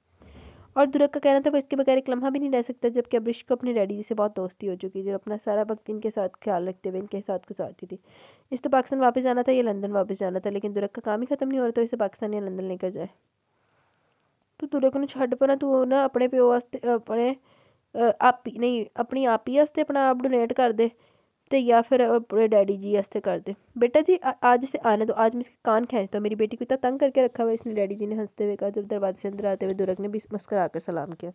और दुरक का कहना था वो इसके बगैर एक लम्हा भी नहीं रह सकता। जबकि अब्रिश को अपने डैडी जी से बहुत दोस्ती हो चुकी थी, जो अपना सारा वक्त इनके साथ ख्याल रखते हुए इनके साथ गुजारती थी। इस तो पाकिस्तान वापस जाना था या लंदन वापस जाना था, लेकिन दुरक का काम ही खत्म नहीं हो रहा था, इसे पाकिस्तान या लंदन लेकर जाए। तो दुरक ने छड़ पर ना तू ना अपने प्यो वास्ते अपने आप नहीं अपनी आप ही वास्ते अपना आप डोनेट कर दे तो या फिर अपने डैडी जी वास्ते कर दे। बेटा जी आज इसे आने दो, आज मैं इसके कान खींचता हूँ, मेरी बेटी को इतना तंग करके रखा हुआ है इसने, डैडी जी ने हंसते हुए कहा, जब दरवाजे से अंदर आते हुए दुरक ने भी मुस्कुरा कर सलाम किया।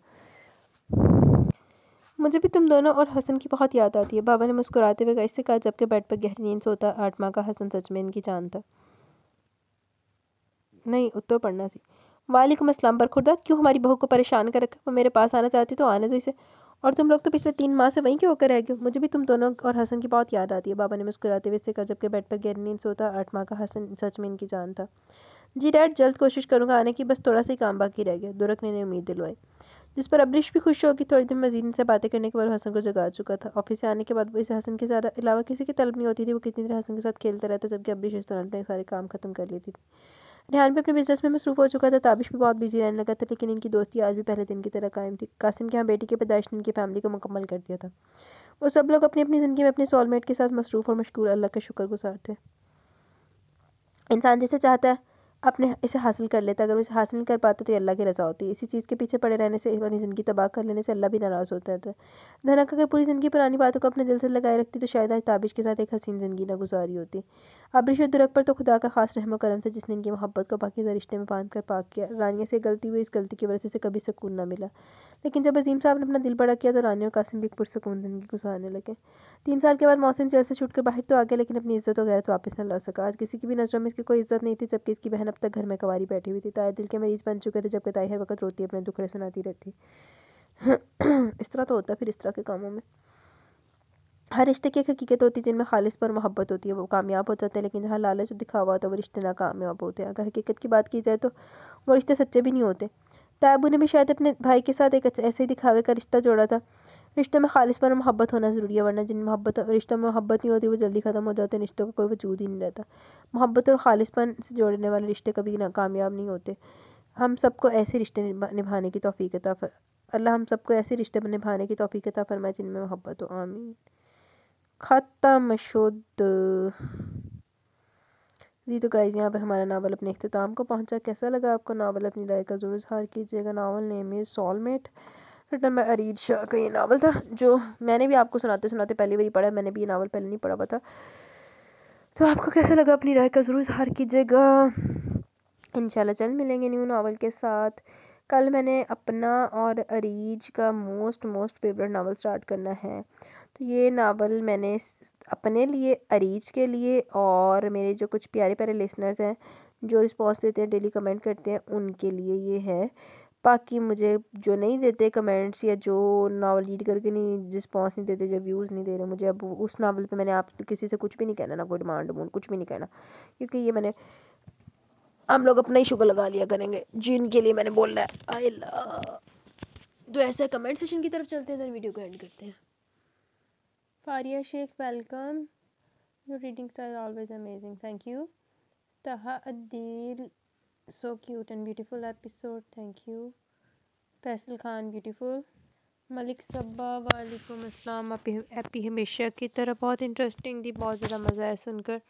मुझे भी तुम दोनों और हसन की बहुत याद आती है, बाबा ने मुस्कुराते हुए इससे कहा, जबकि बेड पर गहरी नींद सोता 8 माह का हसन सच में इनकी जान था। नहीं, उत्तर पढ़ना सी। वालेकुम अस्सलाम बरखुरदा, क्यों हमारी बहू को परेशान कर रखा? वो मेरे पास आना चाहती तो आने दो इसे, और तुम लोग तो पिछले 3 माह से वहीं के होकर रह गए। मुझे भी तुम दोनों और हसन की बहुत याद आती है, बाबा ने मुस्कुराते हुए इससे कहा, जबकि बेड पर गहरी नींद सोता 8 माह का हसन सच में इनकी जान था। जी डैड, जल्द कोशिश करूँगा आने की, बस थोड़ा सा ही काम बाकी रह गया, दुरक ने उम्मीद दिलवाई, जिस पर अब्रिश भी खुश होगी। थोड़ी देर मजीद इनसे बातें करने के बाद हसन को जगा चुका था। ऑफिस से आने के बाद वो इसे हसन के अलावा किसी की तलब नहीं होती थी। वो कितनी देर हसन के साथ खेलता रहता, जबकि अब्रिश इस दौरान अपने सारे काम खत्म कर लेती थी। रेहान भी अपने बिजनेस में मसरूफ़ हो चुका था, ताबिश भी बहुत बिजी रहने लगा था, लेकिन इनकी दोस्ती आज भी पहले दिन की तरह कायम थी। कासिम के यहाँ बेटी की पैदाइश ने इनकी फैमिली को मुकम्मल कर दिया था। वो सब लोग अपनी अपनी ज़िंदगी में अपने सोलमेट के साथ मसरूफ़ और मशगूल, अल्लाह का शुक्रगुजार थे। इंसान जिसे चाहता है अपने इसे हासिल कर लेता, अगर वो इसे हासिल नहीं कर पाता तो ये अल्लाह की रज़ा होती है। इसी चीज़ के पीछे पड़े रहने से, अपनी ज़िंदगी तबाह कर लेने से अल्लाह भी नाराज़ होता है। धनक अगर पूरी ज़िंदगी पुरानी बातों को अपने दिल से लगाए रखती तो शायद आज ताबिश के साथ एक हसीन ज़िंदगी न गुजारी होती। अब्रिश और दुरक पर तो खुदा का खास रहम करम था, जिसने इनकी मोहब्बत को पाकीज़ा रिश्ते में बांध कर पाक किया। रानिया से गलती हुई, इस गलती की वजह से इसे कभी सुकून न मिला, लेकिन जब अजीम साहब ने अपना दिल बड़ा किया तो रानिया और कासिम भी एक पुरसुकून ज़िंदगी गुजारने लगे। 3 साल के बाद मोहसिन जेल से छूटकर बाहर तो आ गया, लेकिन अपनी इज्जत और गैरत वापस न ला सका। आज किसी की भी नज़रों में इसकी कोई इज्जत नहीं थी, जबकि इसकी बहन अब तक घर में कवारी बैठी हुई थी। ताए दिल के मरीज बन चुके थे, जबकि ताई हर वक्त रोती अपने दुखड़े सुनाती रहती। इस तरह तो होता फिर इस तरह के कामों में। हर रिश्ते की एक हकीकत होती है, जिनमें खालिस पर मोहब्बत होती है वो कामयाब हो जाते हैं, लेकिन जहाँ लालच और दिखावा होता है वो रिश्ते नाकामयाब होते हैं। अगर हकीकत की बात की जाए तो वो रिश्ते सच्चे भी नहीं होते। ताबू ने भी शायद अपने भाई के साथ एक ऐसे ही दिखावे का रिश्ता जोड़ा था। रिश्तों में खालिस पर मोहब्बत होना ज़रूरी है, वरना रिश्तों में मोहब्बत नहीं होती वो जल्दी ख़त्म हो जाते हैं, रिश्तों का कोई वजूद ही नहीं रहता। मोहब्बत और खालिसपन से जोड़ने वाले रिश्ते कभी कामयाब नहीं होते। हम सबको ऐसे रिश्ते निभाने की तौफीक अता अल्लाह हम सबको ऐसे रिश्ते निभाने की तौफीक अता फरमाए जिनमें मोहब्बत हो, आमीन। ख़त्म शुद्ध। जी तो गाइज़, यहाँ पे हमारा नावल अपने इख्तिताम को पहुँचा। कैसा लगा आपको नावल? अपनी राय का ज़रूर इज़हार कीजिएगा। Novel name is Soulmate, written by Areej Shah का ये नावल था, जो मैंने भी आपको सुनाते सुनाते पहली बार पढ़ा। मैंने भी ये नावल पहले नहीं पढ़ा हुआ था। तो आपको कैसा लगा अपनी राय का ज़रूर इज़हार कीजिएगा। इंशाल्लाह जल्द मिलेंगे न्यू नावल के साथ। कल मैंने अपना और अरीज का मोस्ट फेवरेट नावल स्टार्ट करना है। तो ये नावल मैंने अपने लिए, अरीज के लिए और मेरे जो कुछ प्यारे प्यारे लिसनर्स हैं जो रिस्पॉन्स देते हैं, डेली कमेंट करते हैं, उनके लिए ये है। बाकी मुझे जो नहीं देते कमेंट्स या जो नावल रीड करके नहीं रिस्पॉन्स नहीं देते, जो व्यूज़ नहीं दे रहे मुझे, अब उस नावल पे मैंने आप किसी से कुछ भी नहीं कहना, ना कोई डिमांड कुछ भी नहीं कहना, क्योंकि ये मैंने हम लोग अपना ही शुगर लगा लिया करेंगे जिनके लिए मैंने बोलना है। I love. तो ऐसे कमेंट सेशन की तरफ चलते हैं, देन वीडियो को एंड करते हैं। Faria Shaikh welcome, your reading style always amazing, thank you. Taha Adeel, so cute and beautiful episode, thank you. Faisal Khan, beautiful. Malik Sabba, वालेकुम अस्सलाम। एपी हमेशा की तरह बहुत इंटरेस्टिंग थी, बहुत ज़्यादा मज़ा आया सुनकर।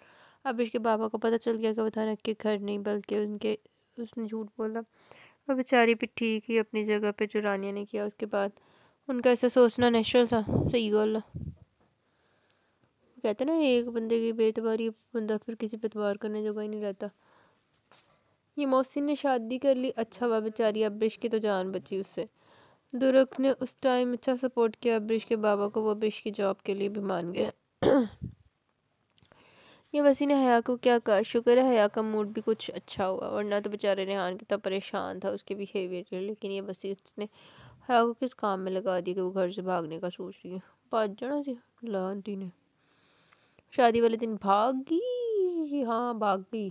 अब इसके बाबा को पता चल गया कि बताना कि घर नहीं बल्कि उसने झूठ बोला। और बेचारी भी ठीक ही अपनी जगह पे, जो रानिया ने किया उसके बाद उनका ऐसा सोचना नेचुरल था। सही गल कहते ना, एक बंदे की बेतबारी बंदा फिर किसी पे एतबार करने जगह ही नहीं रहता। ये मोहसिन ने शादी कर ली, अच्छा हुआ बेचारी, अब्रिश की तो जान बची उससे। दुरक ने उस टाइम अच्छा सपोर्ट किया अब्रिश के बाबा को, वो अब्रिश की जॉब के लिए भी मान गया। ये वसी ने हया को क्या कहा, शुक्र है हया का मूड भी कुछ अच्छा हुआ, वरना तो बेचारे रेहान कितना परेशान था उसके बिहेवियर के लिए। लेकिन ये वसी उसने हया को किस काम में लगा दिया कि वो घर से भागने का सोच रही है। भाग जाना सी लांटी ने। शादी वाले दिन भागी, हाँ भाग गई।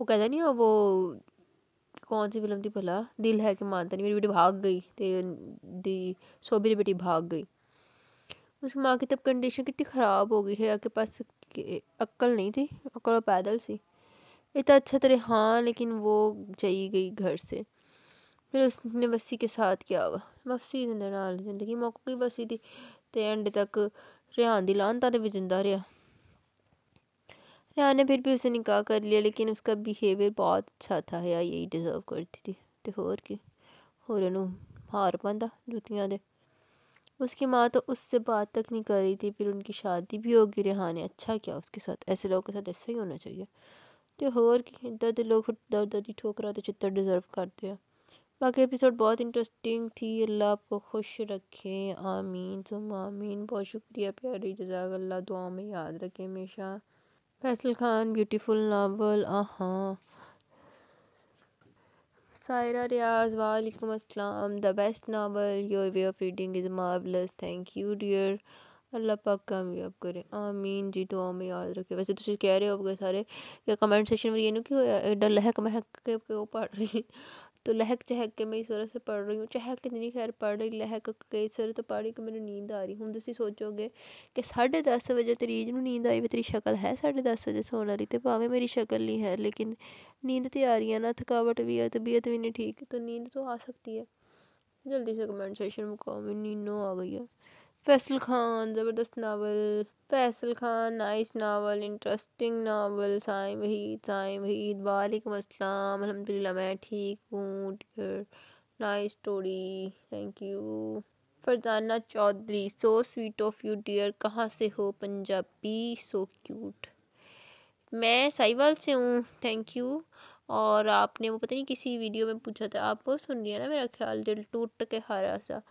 वो कहता नहीं, वो कौन सी फिल्म थी भला, दिल है कि मानता नहीं, मेरी बेटी भाग गई, दी सोबी की बेटी भाग गई। उसकी माँ की तब कंडीशन कितनी ख़राब हो गई है, आपके पास अक्ल नहीं थी, अक्ल पैदल सी। इतना अच्छा तरह हाँ, लेकिन वो चली गई घर से। फिर उसने वसी के साथ क्या हुआ, वसी ने नाल जिंदगी मुक गई वसी दी, ते एंड तक रेहान दी लानता ते भी जिंदा रहा। रेहान ने फिर भी उसे निकाह कर लिया, लेकिन उसका बिहेवियर बहुत अच्छा था, या यही डिज़र्व करती थी। तो होर की होर हार पांदा जुतियां दे। उसकी माँ तो उससे बात तक नहीं कर रही थी, फिर उनकी शादी भी होगी। रेहान ने अच्छा किया उसके साथ, ऐसे लोगों के साथ ऐसा ही होना चाहिए। तो होर की दर्द लोग फिर दर्द दी ठोकरा तो चित्तर डिज़र्व करते हैं। बाकी एपिसोड बहुत इंटरेस्टिंग थी। अल्लाह आपको खुश रखे, आमीन तुम आमीन। बहुत शुक्रिया प्यारी, जज़ाकल्लाह, दुआ में याद रखें हमेशा। फैसल खान, ब्यूटीफुल नावल, हाँ। सायरा रियाज, वालेकुम अस्सलाम, the best novel, your way of reading is marvellous, thank you dear. Allah पाक कामयाब करे, आमीन जी, दुआ में याद रखे। वैसे तुम कह रहे हो सारे या कमेंट सेशन में ये नहीं कि एडा लहक महक के वो पढ़ रही, तो लहक चहक के मैं इस तरह से पढ़ रही हूँ। चहक के नहीं खैर पढ़ रही, लहक के इस तरह तो पढ़ रही कि मैंने नींद आ रही हूँ। तुम सोचोगे कि 10:30 बजे तेरी ईज नींद आई, तेरी शक्ल है 10:30 बजे सोने वाली, तो भावें मेरी शक्ल नहीं है, लेकिन नींद तो आ रही है ना, थकावट भी है, तबीयत भी नहीं ठीक, तो नींद तो आ सकती है। जल्दी से कमेंट सेशन मुकाओ, में नींदो आ गई है। फैसल खान, ज़बरदस्त novel. Faisal Khan, nice novel, interesting novel. Sai Waheed, वालेकुम अस्सलाम, अल्हम्दुलिल्लाह मैं ठीक हूँ dear, nice story, thank you. Farzana Chaudhary, so sweet of you dear, कहाँ से हो? Punjabi, so cute. मैं साहिवाल से हूँ, थैंक यू। और आपने वो पता नहीं किसी वीडियो में पूछा था, आप वो सुन रही है ना मेरा ख्याल, दिल टूट के हारा सा।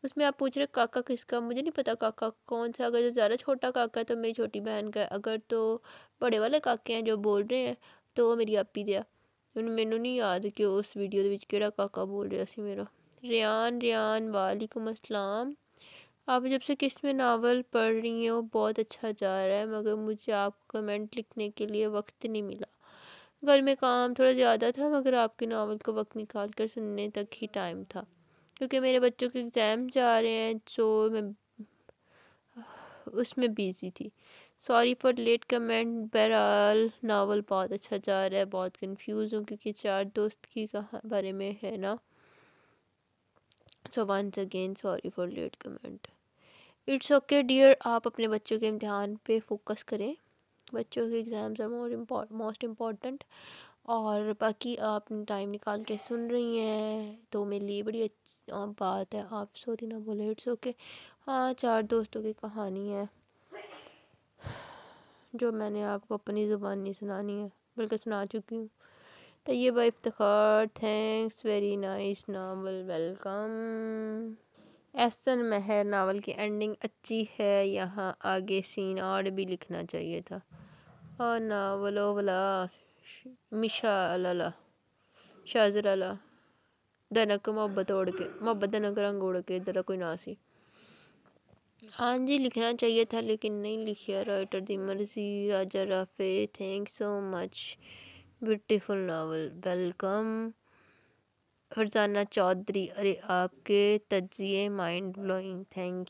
उसमें आप पूछ रहे काका किसका, मुझे नहीं पता काका कौन सा। अगर जो ज़्यादा छोटा काका है तो मेरी छोटी बहन का है, अगर तो बड़े वाले काके हैं जो बोल रहे हैं तो वो मेरी आपी दिया। मैनू नहीं याद कि उस वीडियो के केड़ा काका बोल रहा सी मेरा। रियान, वालेकुम अस्सलाम। आप जब से किस में नावल पढ़ रही हैं वो बहुत अच्छा जा रहा है, मगर मुझे आपको कमेंट लिखने के लिए वक्त नहीं मिला। घर में काम थोड़ा ज़्यादा था, मगर आपके नावल को वक्त निकाल कर सुनने तक ही टाइम था, क्योंकि मेरे बच्चों के एग्ज़ाम जा रहे हैं, तो मैं उसमें बिज़ी थी। Sorry for late comment. बहरहाल नावल बहुत अच्छा जा रहा है, बहुत कंफ्यूज हूँ क्योंकि 4 दोस्त की बारे में है ना। So once again sorry for late comment. It's okay dear, आप अपने बच्चों के इम्तिहान पे फोकस करें, बच्चों के एग्ज़ाम्स आर मोस्ट इम्पॉर्टेंट। और बाकी आप टाइम निकाल के सुन रही हैं तो मेरे लिए बड़ी अच्छी बात है। आप सॉरी ना बोले, इट्स ओके। हाँ, 4 दोस्तों की कहानी है जो मैंने आपको अपनी ज़ुबान नहीं सुनानी है बल्कि सुना चुकी हूँ। Tayyaba Iftikhar, thanks, very nice novel, welcome. Ehsan Mehar, novel की एंडिंग अच्छी है, यहाँ आगे सीन और भी लिखना चाहिए था। और नावलो वाला मिशा अला शाजर अला दनक मोहब्बत ओढ़ के, मोहब्बत दनक रंग ओढ़ के, इधर कोई ना सी। हाँ जी, लिखना चाहिए था लेकिन नहीं लिखा। राइटर दी मर्जी, Raja Rafe, thank so much, beautiful novel, welcome. Farzana Chaudhry, अरे आपके तज्जिए माइंड ब्लोइंग, थैंक